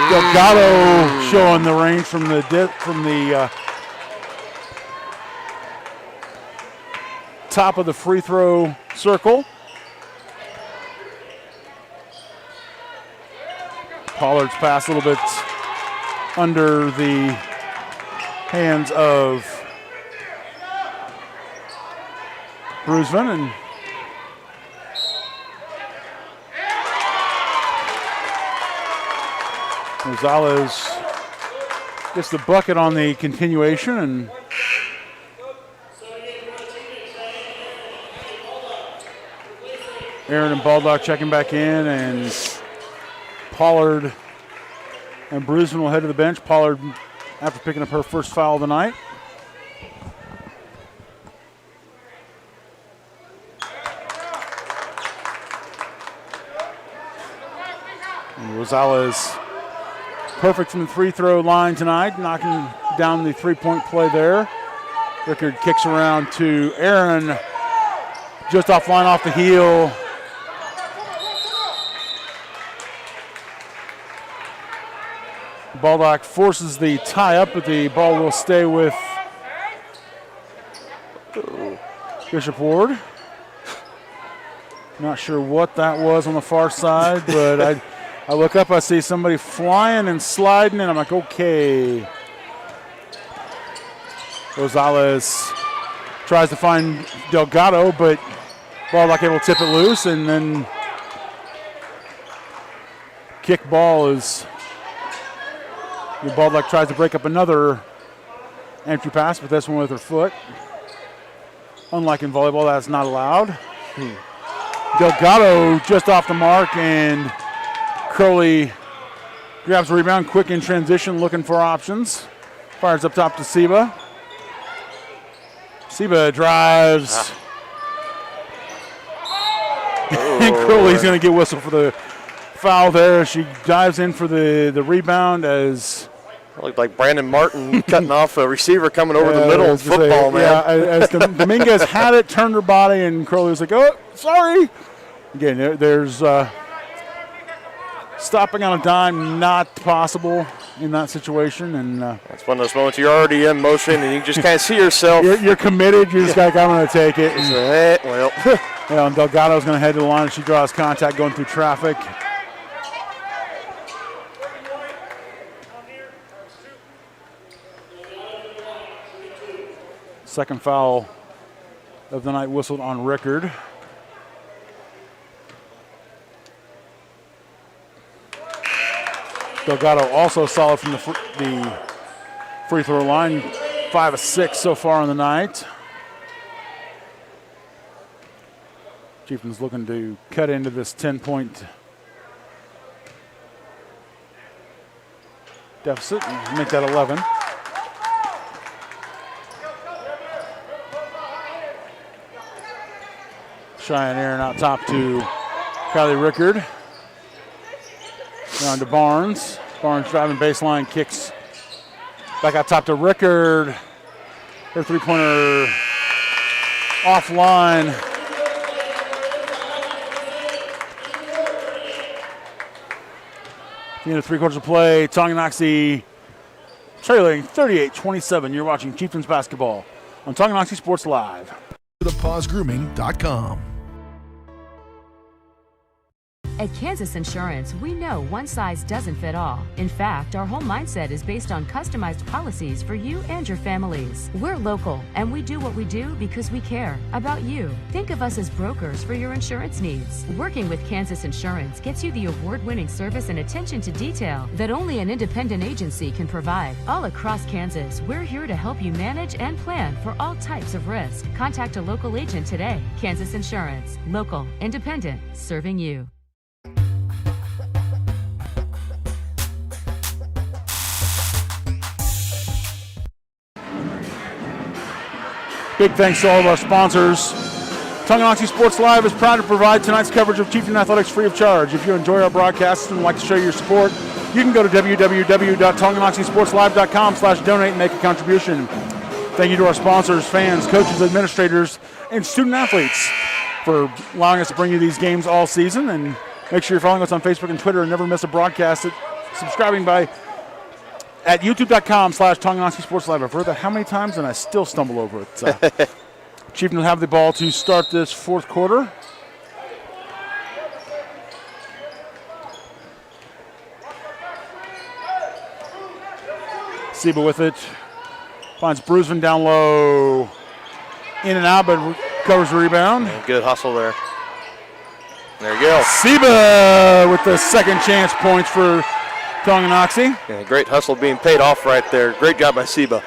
Delgado showing the range from the top of the free throw circle. Pollard's pass a little bit under the hands of Brusman, and Rosales gets the bucket on the continuation, and Aaron and Baldock checking back in, and Pollard and Brusman will head to the bench. Pollard after picking up her first foul of the night. And Rosales perfect from the free throw line tonight, knocking down the three-point play there. Rickard kicks around to Aaron, just offline off the heel. Baldock forces the tie up, but the ball will stay with Bishop Ward. Not sure what that was on the far side, but I look up, I see somebody flying and sliding, and I'm like, okay. Rosales tries to find Delgado, but Baldock able to tip it loose, and then kick ball is Baldock tries to break up another entry pass, but this one with her foot. Unlike in volleyball, that's not allowed. Delgado just off the mark, and Crowley grabs the rebound, quick in transition, looking for options. Fires up top to Seba. Seba drives. And Crowley's going to get whistled for the foul there. She dives in for the rebound as...
Looked like Brandon Martin cutting off a receiver coming over the middle of football, man.
Yeah, as Dominguez had it, turned her body, and Crowley was like, oh, sorry. Again, there's stopping on a dime not possible in that situation. And
that's one of those moments you're already in motion, and you just kind of see yourself.
You're committed. You're just like, I'm going to take it. And Delgado's going to head to the line. She draws contact going through traffic. Second foul of the night whistled on Rickard. Delgado also solid from the free throw line. 5 of 6 so far on the night. Chieftains looking to cut into this 10-point deficit and make that 11. Cheyenne Aaron out top to Kylie Rickard. Down to Barnes. Barnes driving baseline, kicks back out top to Rickard. Her three-pointer offline. The end of 3 quarters of play. Tonganoxie trailing 38-27. You're watching Chieftains basketball on Tonganoxie Sports Live.
thepausegrooming.com.
At Kansas Insurance, we know one size doesn't fit all. In fact, our whole mindset is based on customized policies for you and your families. We're local, and we do what we do because we care about you. Think of us as brokers for your insurance needs. Working with Kansas Insurance gets you the award-winning service and attention to detail that only an independent agency can provide. All across Kansas, we're here to help you manage and plan for all types of risk. Contact a local agent today. Kansas Insurance. Local, independent, serving you.
Big thanks to all of our sponsors. Tonganoxie Sports Live is proud to provide tonight's coverage of Chieftain Athletics free of charge. If you enjoy our broadcasts and would like to show your support, you can go to www.tonganoxiesportslive.com/donate and make a contribution. Thank you to our sponsors, fans, coaches, administrators, and student athletes for allowing us to bring you these games all season. And make sure you're following us on Facebook and Twitter and never miss a broadcast. Subscribing at youtube.com/Tonganoxie Sports Live. I've heard that how many times and I still stumble over it. Chieftain will have the ball to start this fourth quarter. Seba with it. Finds Bruisman down low. In and out, but covers the rebound.
Yeah, good hustle there. There you go.
Seba with the second chance points for Tonganoxie.
Yeah, great hustle being paid off right there. Great job by Seba.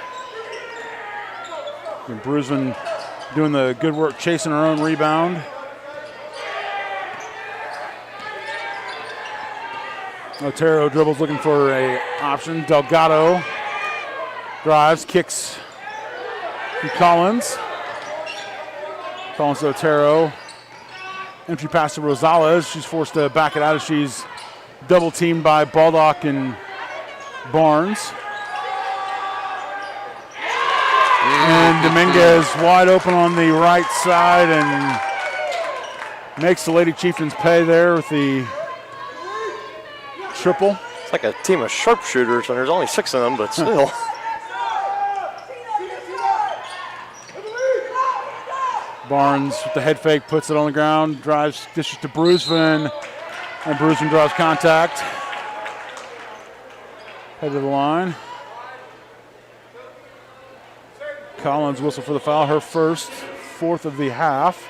And Bruisman doing the good work chasing her own rebound. Otero dribbles looking for a option. Delgado drives, kicks to Collins. Collins to Otero. Entry pass to Rosales. She's forced to back it out as she's double teamed by Baldock and Barnes. And Dominguez wide open on the right side and makes the Lady Chieftains pay there with the triple.
It's like a team of sharpshooters, and there's only 6 of them, but still.
Barnes with the head fake puts it on the ground, drives, dishes to Bruisman, and Bruisman draws contact. Head to the line. Collins whistle for the foul, her first, fourth of the half.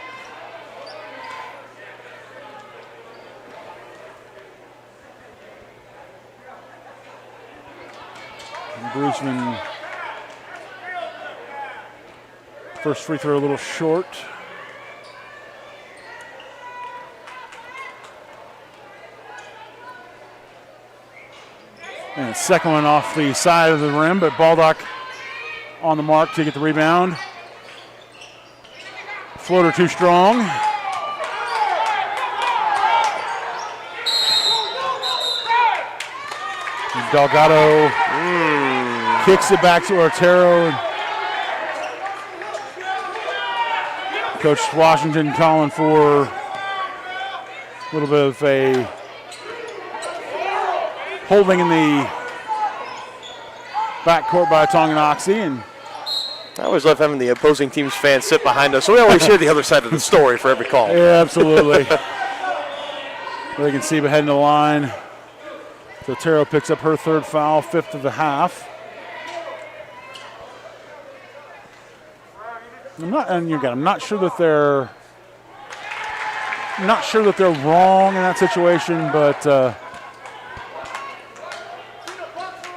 Bruceman, first free throw a little short. And second one off the side of the rim, but Baldock on the mark to get the rebound. Floater too strong. Delgado kicks it back to Otero. Coach Washington calling for a little bit of a holding in the backcourt by Tonganoxie. And
I always love having the opposing team's fans sit behind us, so we always hear the other side of the story for every call.
Yeah, absolutely. They can see behind the line. So Otero picks up her third foul, fifth of the half. I'm not sure that they're wrong in that situation, but no,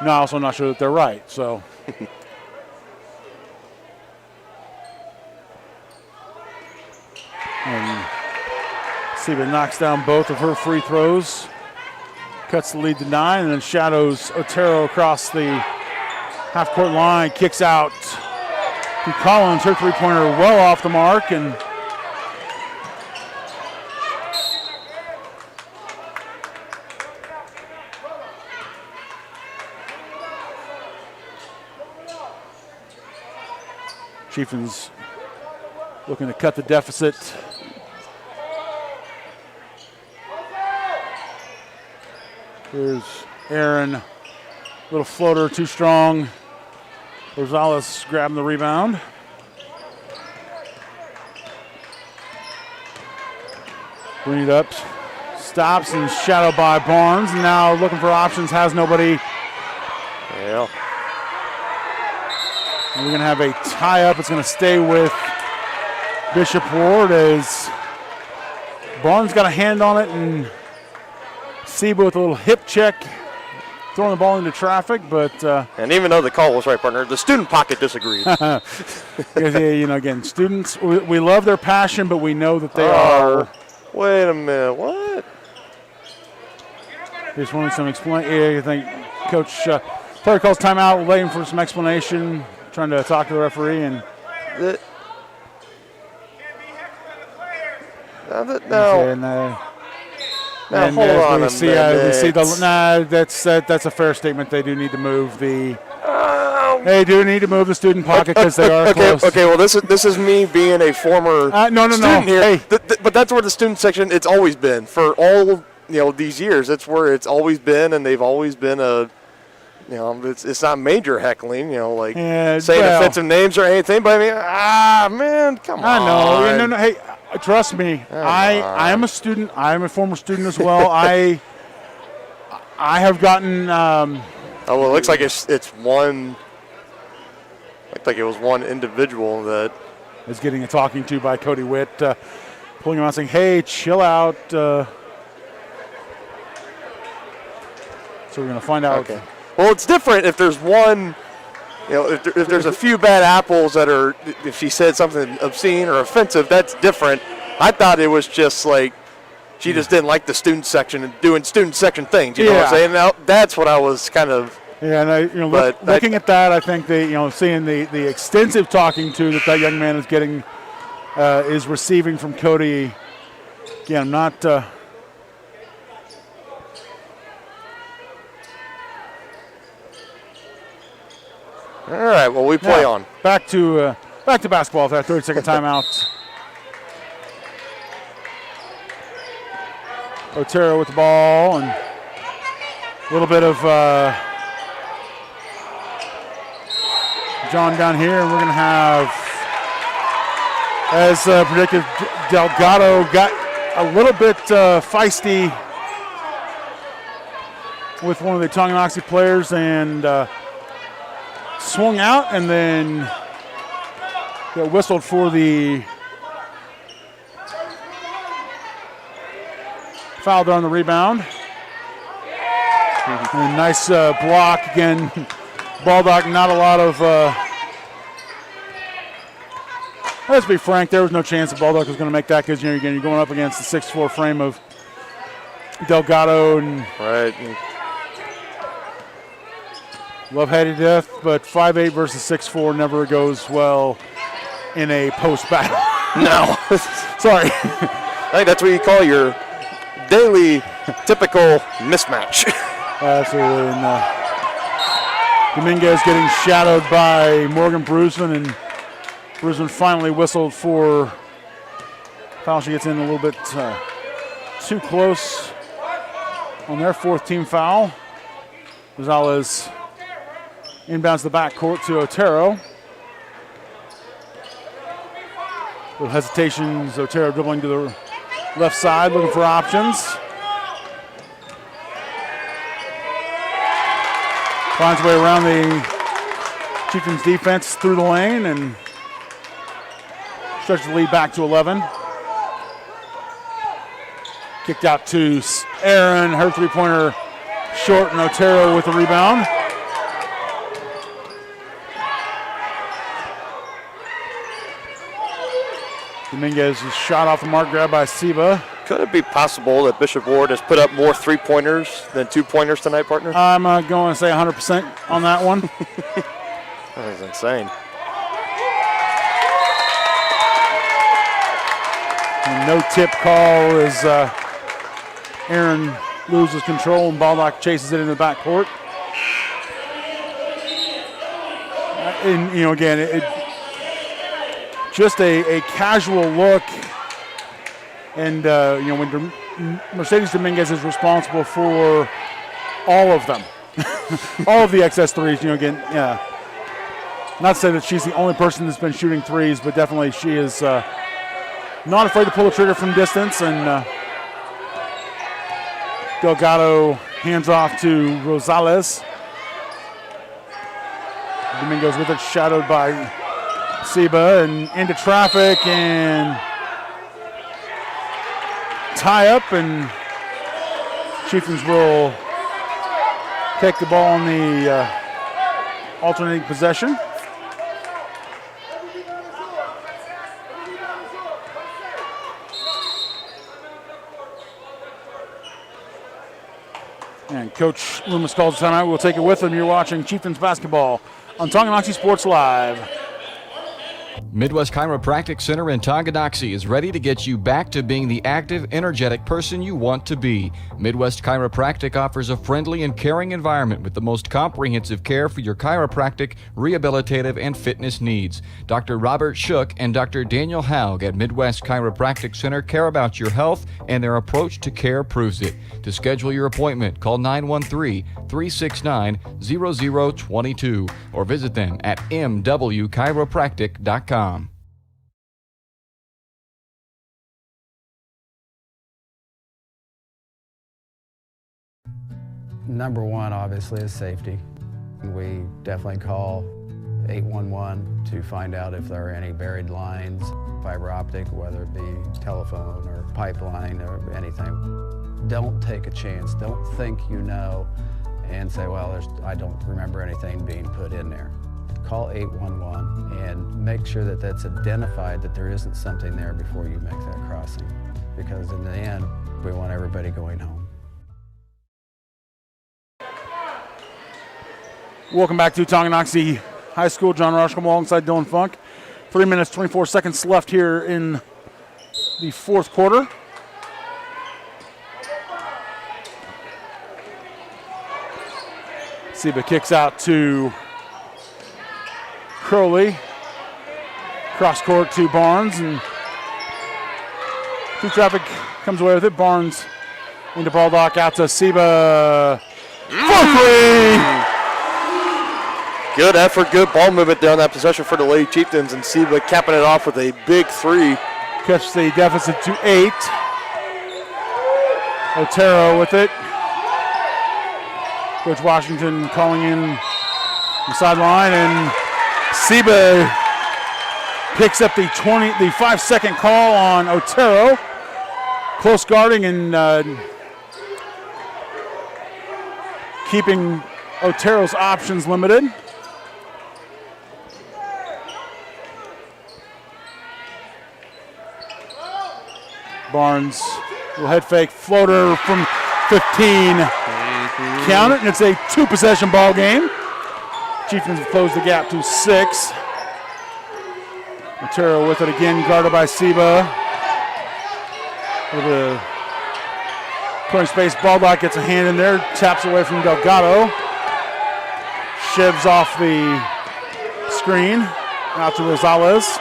I'm also not sure that they're right. So. And Seba knocks down both of her free throws, cuts the lead to 9, and then shadows Otero across the half-court line, kicks out to Collins. Her three-pointer well off the mark, and Chieftains looking to cut the deficit. Here's Aaron, little floater, too strong. Rosales grabbing the rebound. Bring it up, stops and shadowed by Barnes. Now looking for options, has nobody.
Yeah.
And we're gonna have a tie-up. It's gonna stay with Bishop Ward as Barnes got a hand on it, and Seba with a little hip check, throwing the ball into traffic, but
and even though the call was right, partner, the student pocket disagreed.
Again, students, we love their passion, but we know that they are.
Wait a minute, what?
Just wanted some I think Coach Terry calls timeout, waiting for some explanation, trying to talk to the referee, and
Now hold on a minute.
That's a fair statement. They do need to move the. They do need to move the student pocket because they are close.
Okay. Well, this is me being a former student here.
Hey.
But that's where the student section. It's always been for all these years. That's where it's always been, and they've always been a. It's not major heckling. Saying offensive names or anything. But I mean, man, come on.
I know. No. Hey. Trust me, I am a student. I am a former student as well. I have gotten.
Well, it looks like it's one. Looked like it was one individual that
is getting a talking to by Cody Witt, pulling him out, saying, "Hey, chill out." So we're gonna find out.
Okay. Well, it's different if there's one. If there's a few bad apples that are, if she said something obscene or offensive, that's different. I thought it was just like she just didn't like the student section and doing student section things. You know what I'm saying? Now, that's what I was kind of.
Yeah, and looking at that, I think seeing the extensive talking to that young man is getting, is receiving from Cody. Again, I'm not.
All right, well, we play on.
Back to basketball after that 30-second timeout. Otero with the ball, and a little bit of John down here, and we're going to have, as predicted, Delgado got a little bit feisty with one of the Tonganoxie players, and swung out and then got whistled for the foul there on the rebound. And nice block again. Baldock, not a lot of. Let's be frank, there was no chance that Baldock was going to make that because you're going up against the 6'4" frame of Delgado and
right.
Love Hattie to death, but 5'8" versus 6'4" never goes well in a post battle.
No.
Sorry.
I think that's what you call your daily typical mismatch.
Absolutely. And Dominguez getting shadowed by Morgan Brusman, and Brusman finally whistled for foul. She gets in a little bit too close on their fourth team foul. Rosales inbounds the backcourt to Otero. Little hesitations, Otero dribbling to the left side, looking for options. Finds a way around the Chieftains defense through the lane and stretches the lead back to 11. Kicked out to Aaron, her three-pointer short, and Otero with the rebound. Dominguez is shot off the mark, grabbed by Seba.
Could it be possible that Bishop Ward has put up more three-pointers than two-pointers tonight, partner?
I'm going to say 100% on that one.
That is insane.
And no tip call as Aaron loses control and Baldock chases it into the backcourt. And, again, just a casual look. And, when Mercedes Dominguez is responsible for all of them, all of the excess threes, again, not to say that she's the only person that's been shooting threes, but definitely she is not afraid to pull the trigger from distance. And Delgado hands off to Rosales. Dominguez with it, shadowed by Seba, and into traffic and tie up, and Chieftains will take the ball on the alternating possession. And Coach Loomis calls a timeout. We'll take it with him. You're watching Chieftains basketball on Tonganoxie Sports Live.
Midwest Chiropractic Center in Tonganoxie is ready to get you back to being the active, energetic person you want to be. Midwest Chiropractic offers a friendly and caring environment with the most comprehensive care for your chiropractic, rehabilitative, and fitness needs. Dr. Robert Shook and Dr. Daniel Haug at Midwest Chiropractic Center care about your health, and their approach to care proves it. To schedule your appointment, call 913-369-0022 or visit them at mwchiropractic.com.
Number one, obviously, is safety. We definitely call 811 to find out if there are any buried lines, fiber optic, whether it be telephone or pipeline or anything. Don't take a chance. Don't think you know and say, well, I don't remember anything being put in there. Call 811 and make sure that that's identified, that there isn't something there before you make that crossing. Because in the end, we want everybody going home.
Welcome back to Tonganoxie High School. John Rushcombe alongside Dylan Funk. 3 minutes, 24 seconds left here in the fourth quarter. Seba kicks out to Crowley. Cross court to Barnes, and through traffic comes away with it. Barnes into Baldock, out to Seba for three.
Good effort, good ball movement down that possession for the Lady Chieftains, and Seba capping it off with a big three.
Cuts the deficit to 8. Otero with it. Coach Washington calling in the sideline, and Seba picks up the 5-second call on Otero. Close guarding and keeping Otero's options limited. Barnes, little head fake, floater from 15. Count it, and it's a 2-possession ball game. Chieftains have closed the gap to 6. Otero with it again, guarded by Seba. With a clearing space, Baldock gets a hand in there, taps away from Delgado. Shivs off the screen, out to Rosales.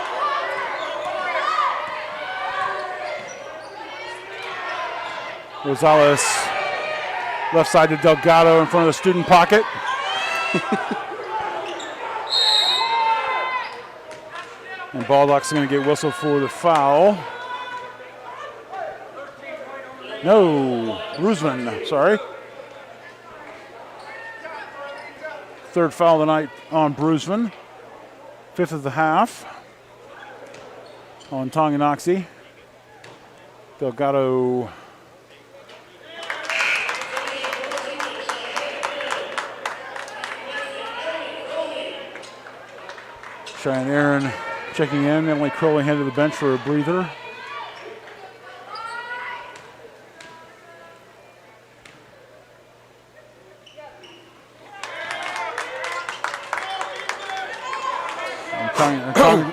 Rosales, left side to Delgado in front of the student pocket. And Baldock's going to get whistled for the foul. No, Brusman, sorry. Third foul of the night on Brusman. 5th of the half on Tonganoxie. Delgado Cheyenne Aaron checking in. Emily Crowley headed to the bench for a breather.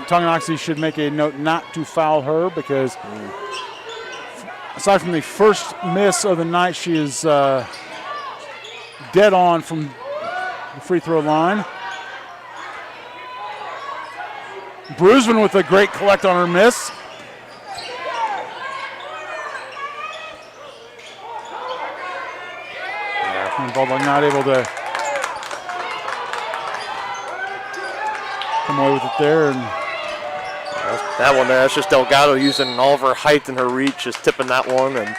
Tonganoxie should make a note not to foul her because aside from the first miss of the night, she is dead on from the free throw line. Brusman with a great collect on her miss. And Baldock not able to come away with it there. And
that one there, that's just Delgado using all of her height and her reach, just tipping that one and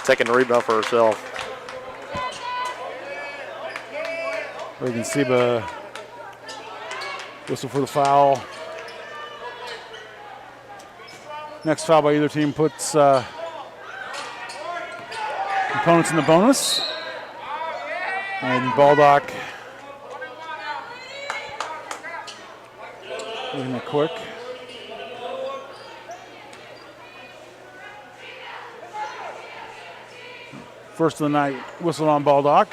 taking the rebound for herself.
Reagan Seba whistle for the foul. Next foul by either team puts opponents in the bonus. And Baldock looking it quick. First of the night whistled on Baldock.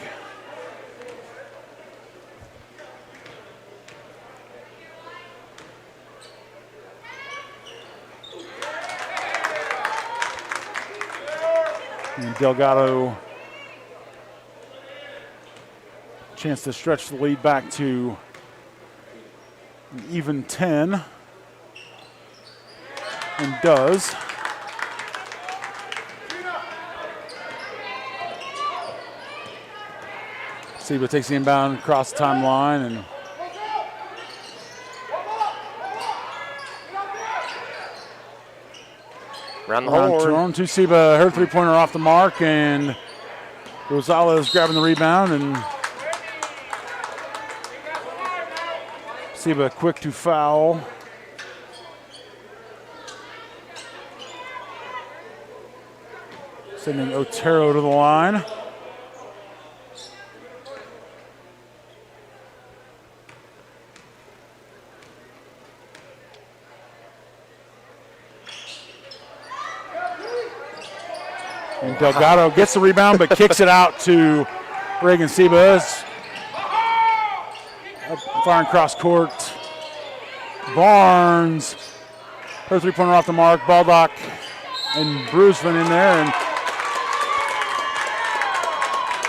And Delgado, chance to stretch the lead back to an even 10, and does. Seba takes the inbound across the timeline and
around the horn.
To Seba, her three-pointer off the mark, and Rosales grabbing the rebound, and Seba quick to foul. Sending Otero to the line. And Delgado gets the rebound but kicks it out to Reagan Seba. Firing cross court. Barnes, her three-pointer off the mark. Baldock and Brusman in there. And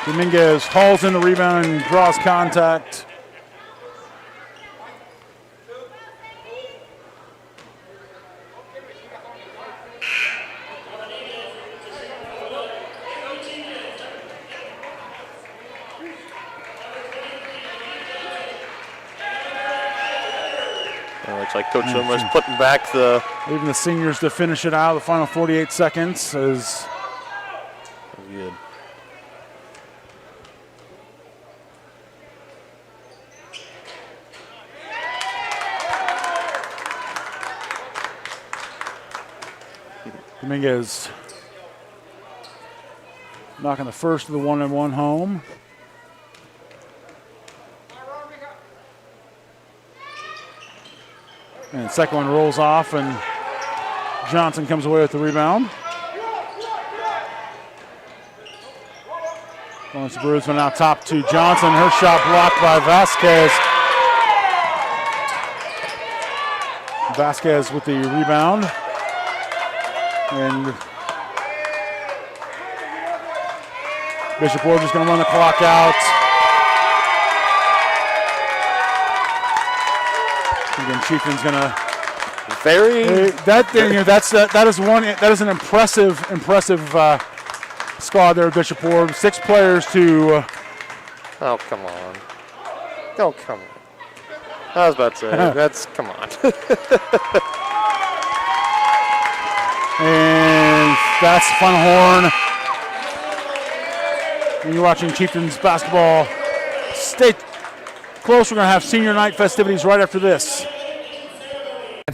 Dominguez hauls in the rebound and draws contact.
Looks like Coach Lynn was putting back
leaving the seniors to finish it out. The final 48 seconds is
good.
Dominguez knocking the first of the 1-and-1 home. And the second one rolls off, and Johnson comes away with the rebound. Lawrence Bruisman out top to Johnson. Her shot blocked by Vasquez. Vasquez with the rebound. And Bishop Ward is going to run the clock out. Again, Chieftains going to that is an impressive squad there, Bishop Ward. 6 players to.
Oh, come on. Oh, come on. I was about to say, that's, come on.
And that's the final horn. And you're watching Chieftains basketball. Stay close. We're going to have senior night festivities right after this.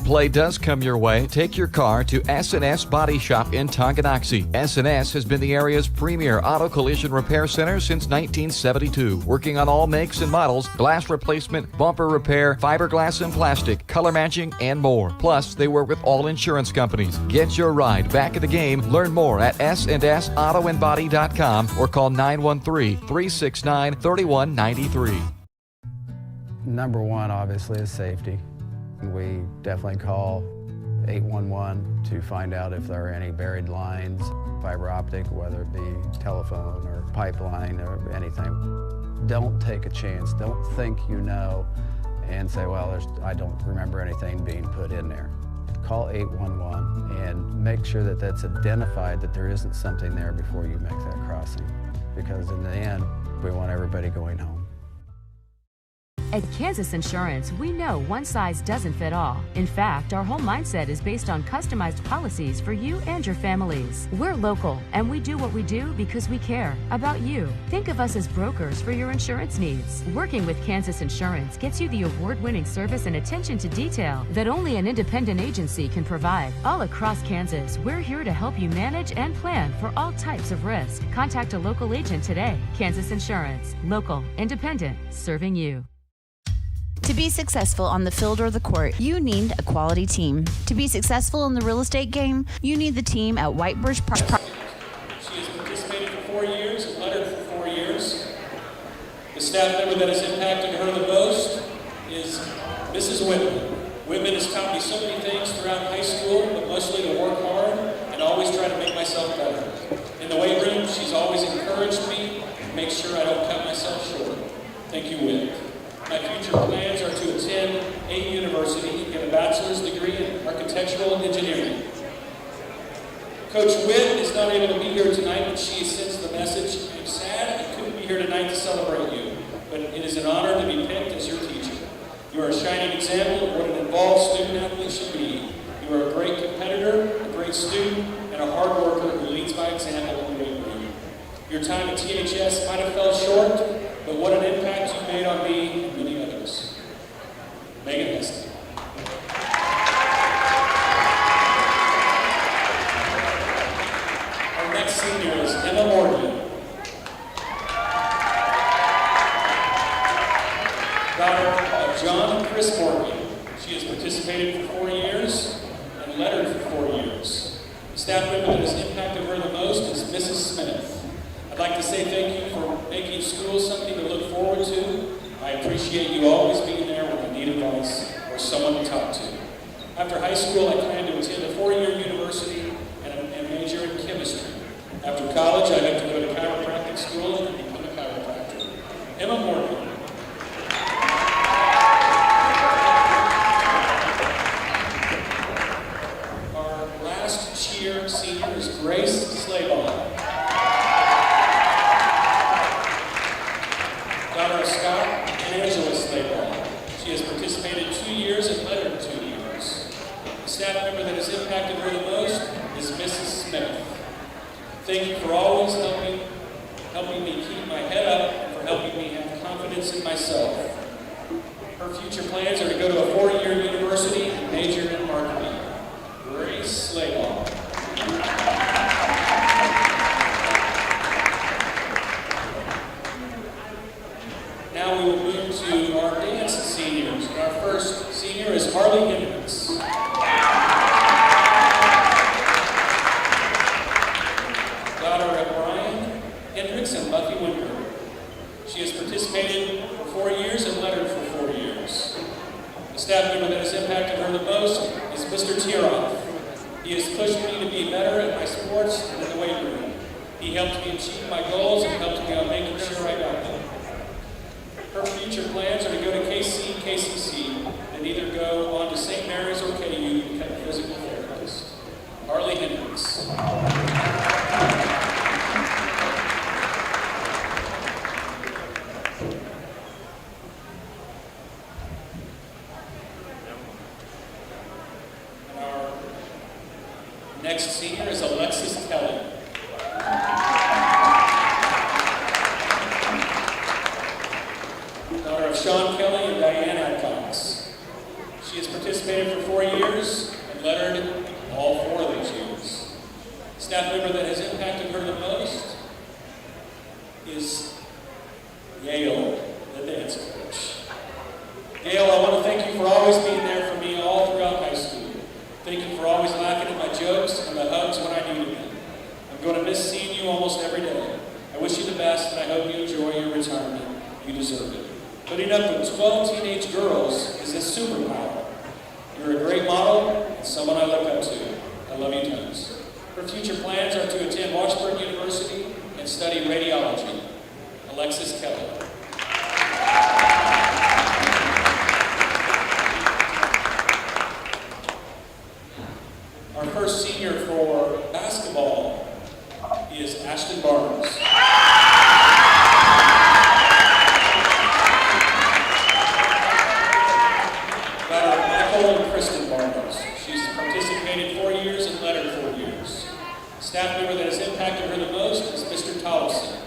Play does come your way, take your car to S&S Body Shop in Tonganoxie. S&S has been the area's premier auto collision repair center since 1972, working on all makes and models, glass replacement, bumper repair, fiberglass and plastic, color matching, and more. Plus, they work with all insurance companies. Get your ride back in the game. Learn more at snsautoandbody.com or call 913-369-3193.
Number one, obviously, is safety. We definitely call 811 to find out if there are any buried lines, fiber optic, whether it be telephone or pipeline or anything. Don't take a chance. Don't think you know and say, well, I don't remember anything being put in there. Call 811 and make sure that that's identified, that there isn't something there before you make that crossing. Because in the end, we want everybody going home.
At Kansas Insurance, we know one size doesn't fit all. In fact, our whole mindset is based on customized policies for you and your families. We're local, and we do what we do because we care about you. Think of us as brokers for your insurance needs. Working with Kansas Insurance gets you the award-winning service and attention to detail that only an independent agency can provide. All across Kansas, we're here to help you manage and plan for all types of risk. Contact a local agent today. Kansas Insurance. Local, independent, serving you.
To be successful on the field or the court, you need a quality team. To be successful in the real estate game, you need the team at White Birch Properties.
She has participated for 4 years and lettered for 4 years. The staff member that has impacted her the most is Mrs. Whitman. Whitman has taught me so many things throughout high school, but mostly to work hard and always try to make myself better. In the weight room, she's always encouraged me and make sure I don't cut myself short. Thank you, Whit. My future plans are to attend a university and get a bachelor's degree in architectural engineering. Coach Witt is not able to be here tonight, but she sends the message, I'm sad I couldn't be here tonight to celebrate you, but it is an honor to be picked as your teacher. You are a shining example of what an involved student athlete should be. You are a great competitor, a great student, and a hard worker who leads by example in the weight room. Your time at THS might have fell short, but what an impact you made on me and many others. Megan Heston. Our next senior is Emma Morgan. Daughter of John and Chris Morgan. She has participated for 4 years and lettered for 4 years. The staff member that has impacted her the most is Mrs. Smith. I'd like to say thank you for making school something to look forward to. I appreciate you always being there when I need advice or someone to talk to. After high school, I plan to attend a 4-year university and major in chemistry. After college, I hope to go to chiropractic school and become a chiropractor. Emma Morgan. Our last cheer senior is Grace Slayball. Daughter of Scott and Angela Slayball. She has participated 2 years and lettered 2 years. The staff member that has impacted her the most is Mrs. Smith. Thank you for always helping me keep my head up and for helping me have confidence in myself. Her future plans are to go to a 4-year university and major in marketing. Grace Slayball. Now we will move to our dance seniors. And our first senior is Harley Hendricks. Daughter of Brian Hendricks Hendricks and Buffy Winter. She has participated for 4 years and lettered for 4 years. The staff member that has impacted her the most is Mr. Tiroff. He has pushed me to be better at my sports and in the weight room. He helped me achieve my goals and helped me on making sure I got them. Her future plans are to go to KC, KCC, and either go on to St. Mary's or KU to become a physical therapist. Harley Hendricks. Our next senior is Alexis Kelly. Daughter of Sean Kelly and Diane Adcox. She has participated for 4 years and lettered all 4 of these years. The staff member that has impacted her the most is Gail, the dance coach. Gail, I want to thank you for always being there for me all throughout high school. Thank you for always laughing at my jokes and the hugs when I needed them. I'm going to miss seeing you almost every day. I wish you the best, and I hope you enjoy your retirement. You deserve it. Putting up with 12 teenage girls is a superpower. You're a great model and someone I look up to. I love you tons. Her future plans are to attend Washburn University and study radiology. Alexis Kelly. Our first senior for basketball is Ashton Barnes. Daughter of Michael and Kristen Barnes. She's participated 4 years and lettered 4 years. Staff member that has impacted her the most is Mr. Tollison.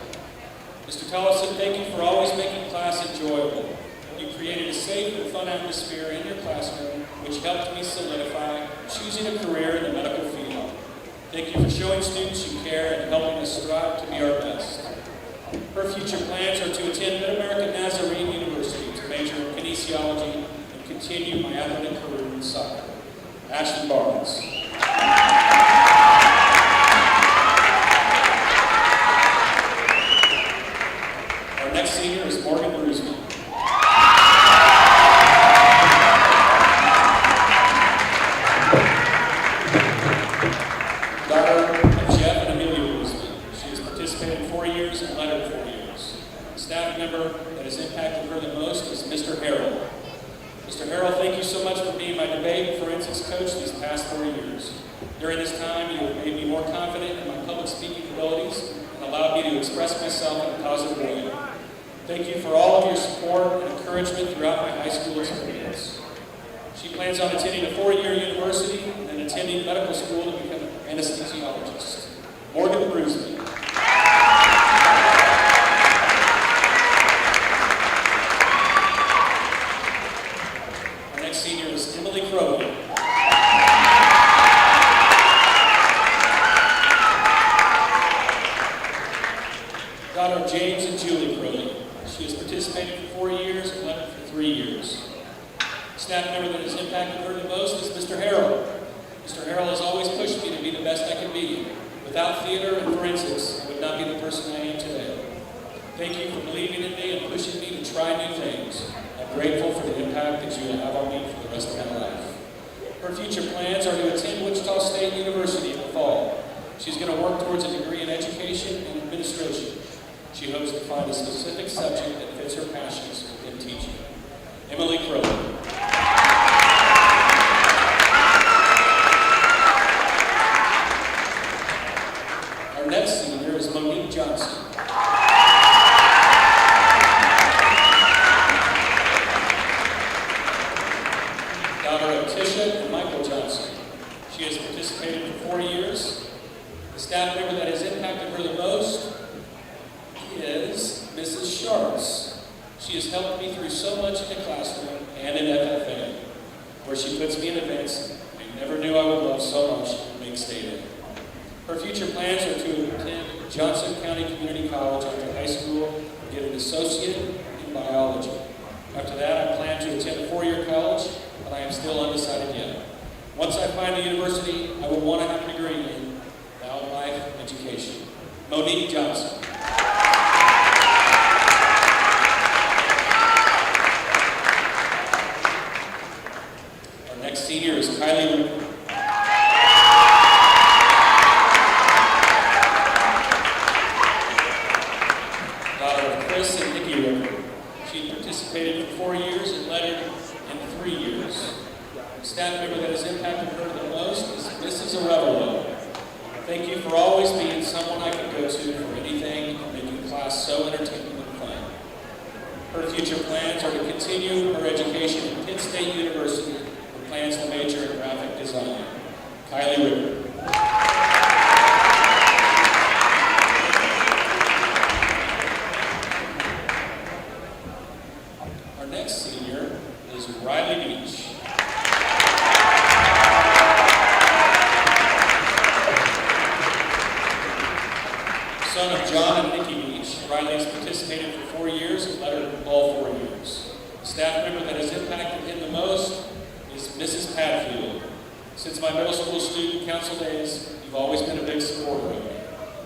Mr. Tollison, thank you for always making class enjoyable. You created a safe and fun atmosphere in your classroom, which helped me solidify choosing a career in the medical field. Thank you for showing students you care and helping us strive to be our best. Her future plans are to attend Mid-American Nazarene University to major in kinesiology and continue my athletic career in soccer. Ashton Barnes. Our next senior is Morgan Bruisman. Daughter of Jeff and Amelia Bruisman. She has participated in 4 years and lettered 4 years. The staff member that has impacted her the most is Mr. Harrell. Mr. Harrell, thank you so much for being my debate and forensics coach these past 4 years. During this time, you have made me more confident in my public speaking abilities and allowed me to express myself in a positive way. Thank you for all of your support and encouragement throughout my high school experience. She plans on attending a 4-year university and then attending medical school to become an anesthesiologist. Morgan Bruisman. Our next senior is Emily Crowley. Daughter of James and Julie Crowley. She has participated for 4 years and left for 3 years. Staff member that has impacted her the most is Mr. Harrell. Mr. Harrell has always pushed me to be the best I can be. Without theater and forensics, I would not be the person I am today. Thank you for believing in me and pushing me to try new things. I'm grateful for the impact that you will have on me for the rest of my life. Her future plans are to attend Wichita State University in the fall. She's going to work towards a degree in education and administration. She hopes to find a specific subject that fits her passions in teaching. Emily Crowley. Our next senior is Monique Johnson. Daughter of Tisha and Michael Johnson. She has participated for 4 years. The staff member that has impacted her the most is Mrs. Sharps. She has helped me through so much in the classroom and in FFA, where she puts me in events I never knew I would love so much and make state in. Her future plans are to attend Johnson County Community College after high school and get an associate in biology. After that, I plan to attend a 4-year college, but I am still undecided yet. Once I find a university I would want to have a degree in, life education. Monique Johnson. Chris and Nikki Ricker. She participated for 4 years and lettered in 3 years. The staff member that has impacted her the most is Mrs. Arevalo. Thank you for always being someone I can go to for anything and making class so entertaining and fun. Her future plans are to continue her education at Pitt State University with plans to major in graphic design. Kylie Ricker. Our next senior is Riley Beach. Son of John and Nikki Beach, Riley has participated for 4 years and lettered all 4 years. The staff member that has impacted him the most is Mrs. Padfield. Since my middle school student council days, you've always been a big supporter of me.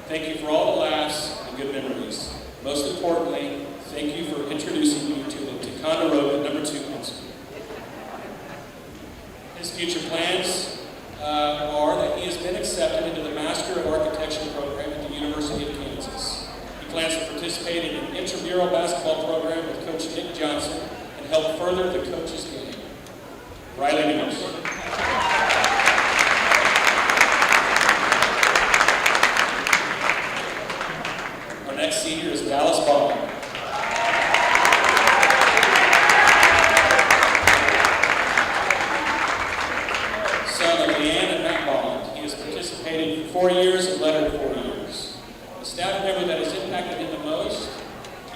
Thank you for all the laughs and good memories. Most importantly, thank you for introducing me to the Ticonderoga No. 2 principal. His future plans are that he has been accepted into the Master of Architecture program at the University of Kansas. He plans to participate in an intramural basketball program with Coach Nick Johnson and help further the coach's game. Riley Beach. Our next senior is Dallas Bond. Son of Leanne and Matt Bond. He has participated for 4 years and lettered 4 years. The staff member that has impacted him the most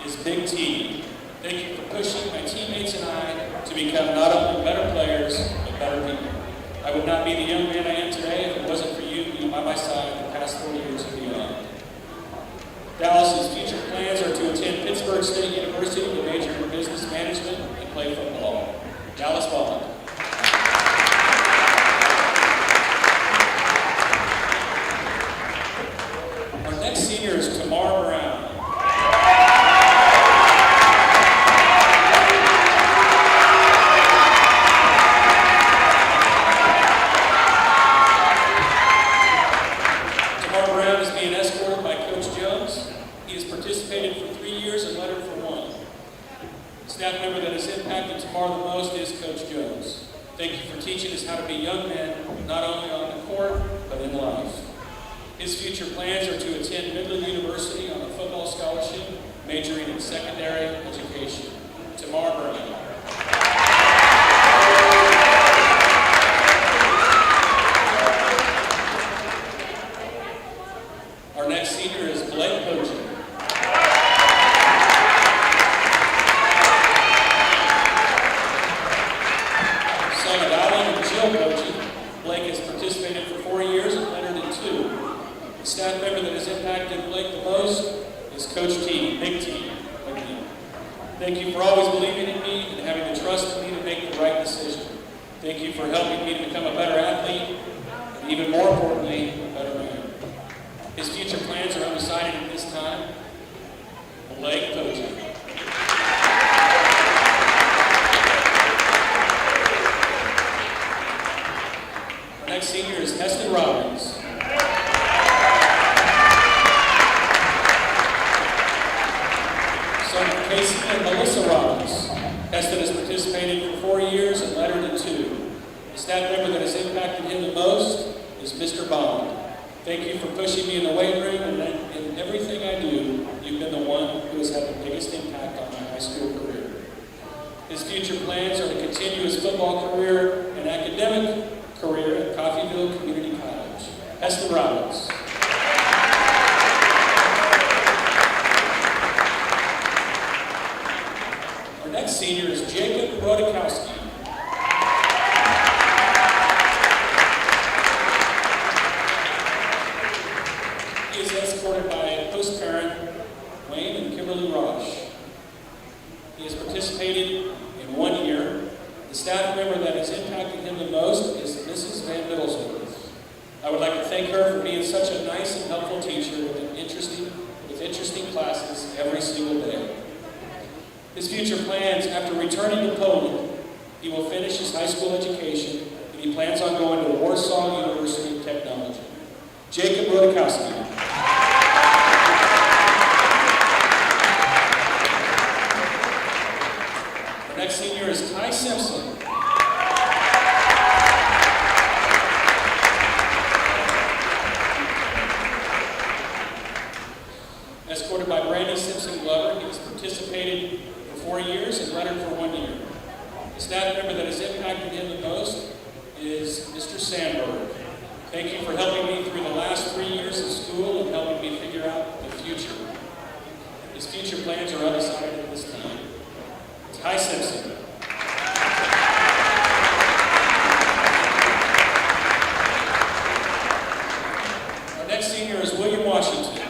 is Big T. Thank you for pushing my teammates and I to become not only better players, but better people. I would not be the young man I am today if it wasn't for you being by my side the past 4 years and beyond. Dallas's future plans are to attend Pittsburgh State University to major in business management and play football. Dallas Bond. Our next senior is Tamar Brown. Tamar Brown is being escorted by Coach Jones. He has participated for 3 years and lettered for 1. The staff member that has impacted Tamar the most is Coach Jones. Thank you for teaching us how to be young men, not only on the court, but in life. His future plans are to attend Midland University on a football scholarship, majoring in secondary education. Tamar Brown. Our next senior is Blake Poggi. Son of Alan and Jill Poggi, Blake has participated for 4 years and lettered in 2. The staff member that has impacted Blake the most is Coach T, Big T, again. Thank you for always believing in me and having the trust in me to make the right decision. Thank you for helping me to become a better athlete, and even more importantly, a better man. His future plans are undecided at this time. Blake Poggi. Our next senior is Heston Robbins. Son of Casey and Melissa Robbins. Heston has participated for 4 years and lettered in 2. The staff member that has impacted him the most is Mr. Bond. Thank you for pushing me in the weight room and in everything I do. You've been the one who has had the biggest impact on my high school career. His future plans are to continue his football career and academic career at Coffeyville Community College. Heston Robbins. Our next senior is Jacob Rodakowski. He is escorted by a host parent, Wayne and Kimberly Rosh. He has participated in 1 year. The staff member that has impacted him the most is Mrs. Van Middlesworth. I would like to thank her for being such a nice and helpful teacher with interesting classes every single day. His future plans after returning to Poland, he will finish his high school education and he plans on going to Warsaw University of Technology. Jacob Rodakowski. escorted by Brandy Simpson-Glover. He has participated for 4 years and Leonard for 1 year. The staff member that has impacted him the most is Mr. Sandberg. Thank you for helping me through the last 3 years of school and helping me figure out the future. His future plans are undecided at this time. Ty Simpson. Our next senior is William Washington.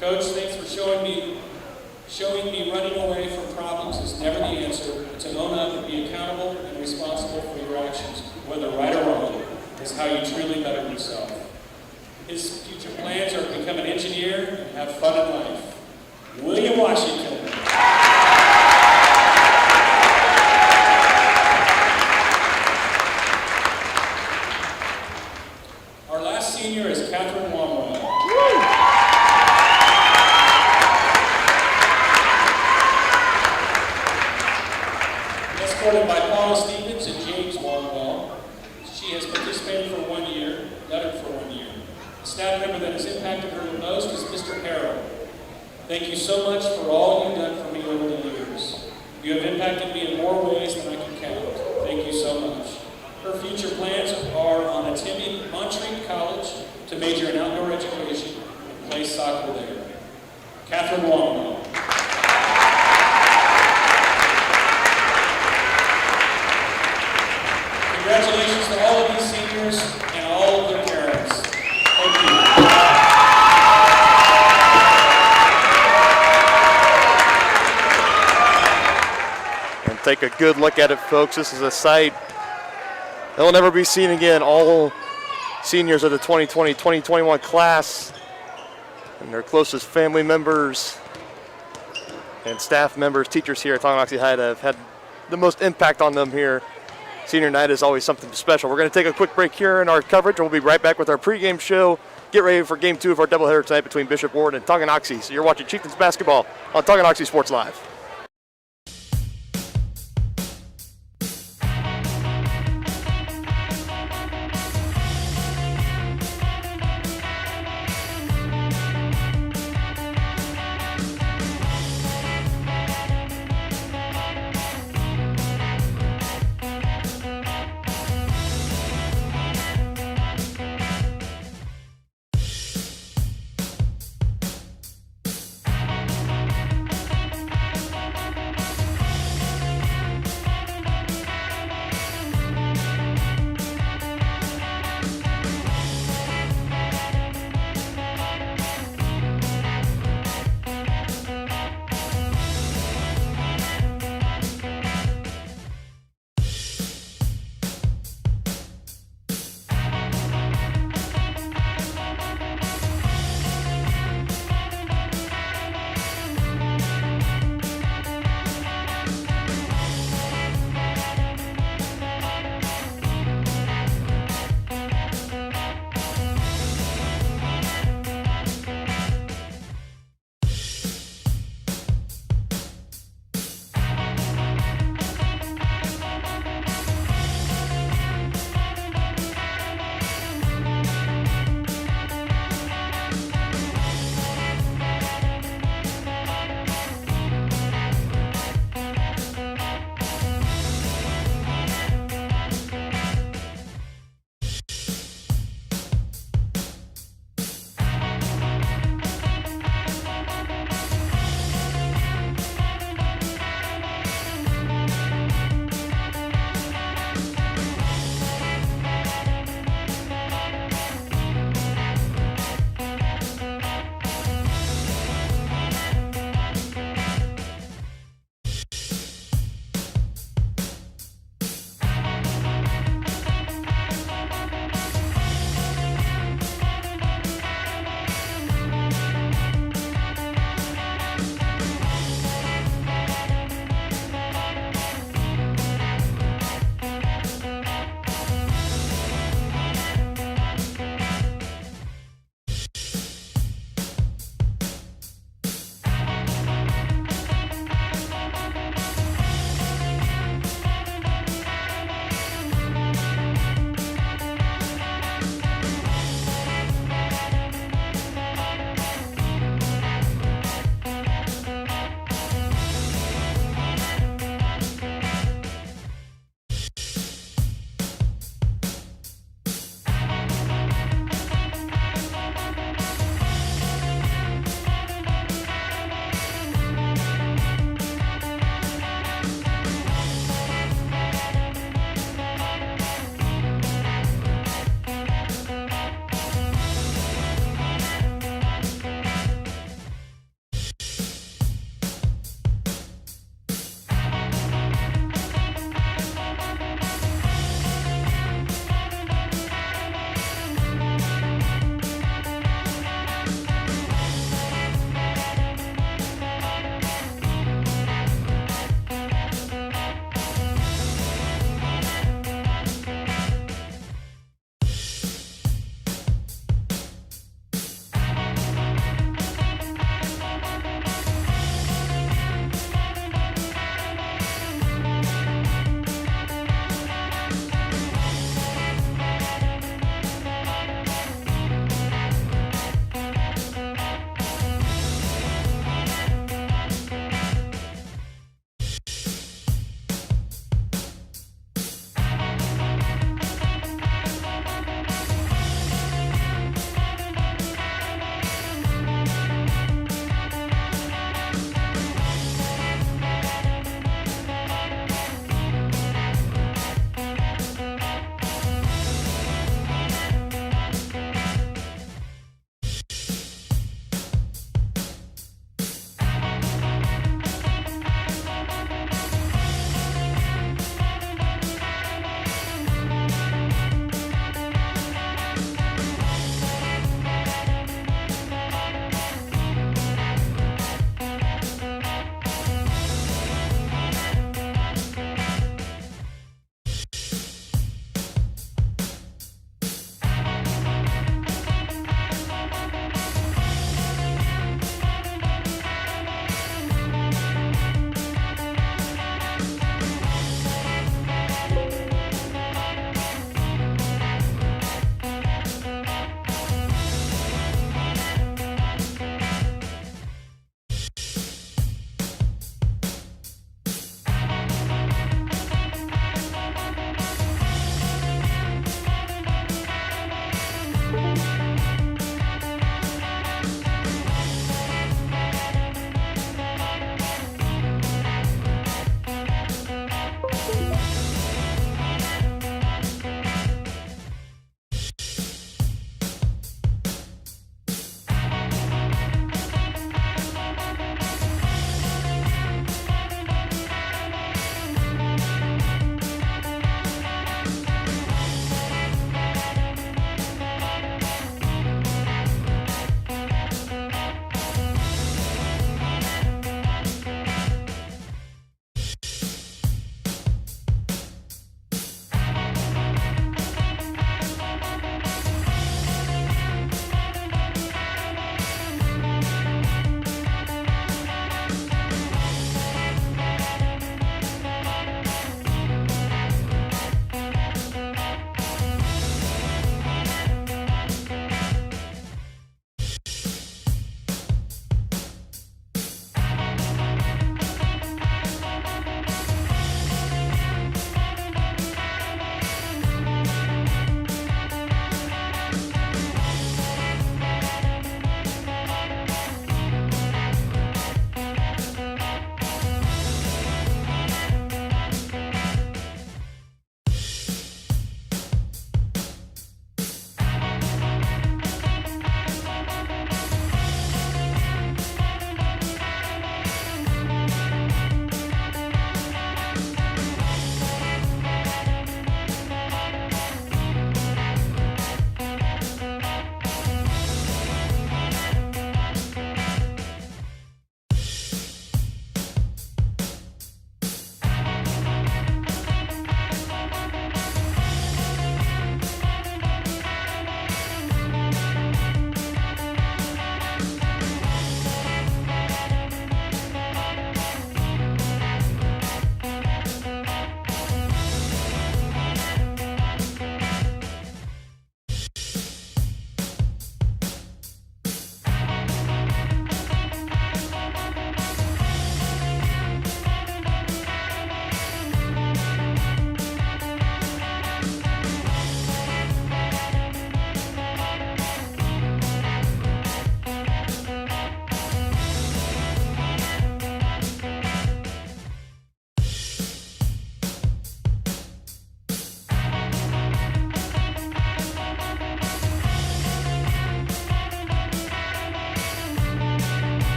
Coach, thanks for showing me running away from problems is never the answer. To own up and be accountable and responsible for your actions, whether right or wrong, is how you truly better yourself. His future plans are to become an engineer and have fun in life. William Washington. Our last senior is Catherine Longwell. Escorted by Paula Stevens and James Longwell. She has participated for 1 year, lettered for 1 year. The staff member that has impacted her the most is Mr. Harrell. Thank you so much for all you've done for me over the years. You have impacted me in more ways than I can count. Thank you so much. Her future plans are on attending Montreat College to major in outdoor education and play soccer there. Catherine Longwell. Congratulations to all of these seniors and all of their parents. Thank you.
And take a good look at it, folks. This is a sight that will never be seen again. All seniors of the 2020-2021 class and their closest family members and staff members, teachers here at Tonganoxie High have had the most impact on them here. Senior night is always something special. We're going to take a quick break here in our coverage. We'll be right back with our pregame show. Get ready for Game 2 of our doubleheader tonight between Bishop Ward and Tonganoxie. So you're watching Chieftains basketball on Tonganoxie Sports Live.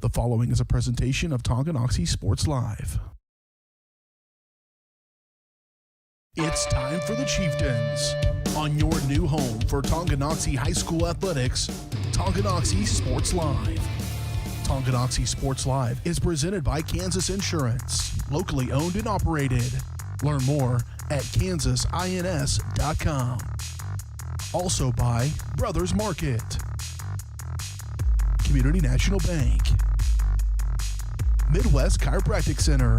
The following is a presentation of Tonganoxie Sports Live. It's time for the Chieftains. On your new home for Tonganoxie High School athletics, Tonganoxie Sports Live. Tonganoxie Sports Live is presented by Kansas Insurance, locally owned and operated. Learn more at kansasins.com. Also by Brothers Market, Community National Bank, Midwest Chiropractic Center,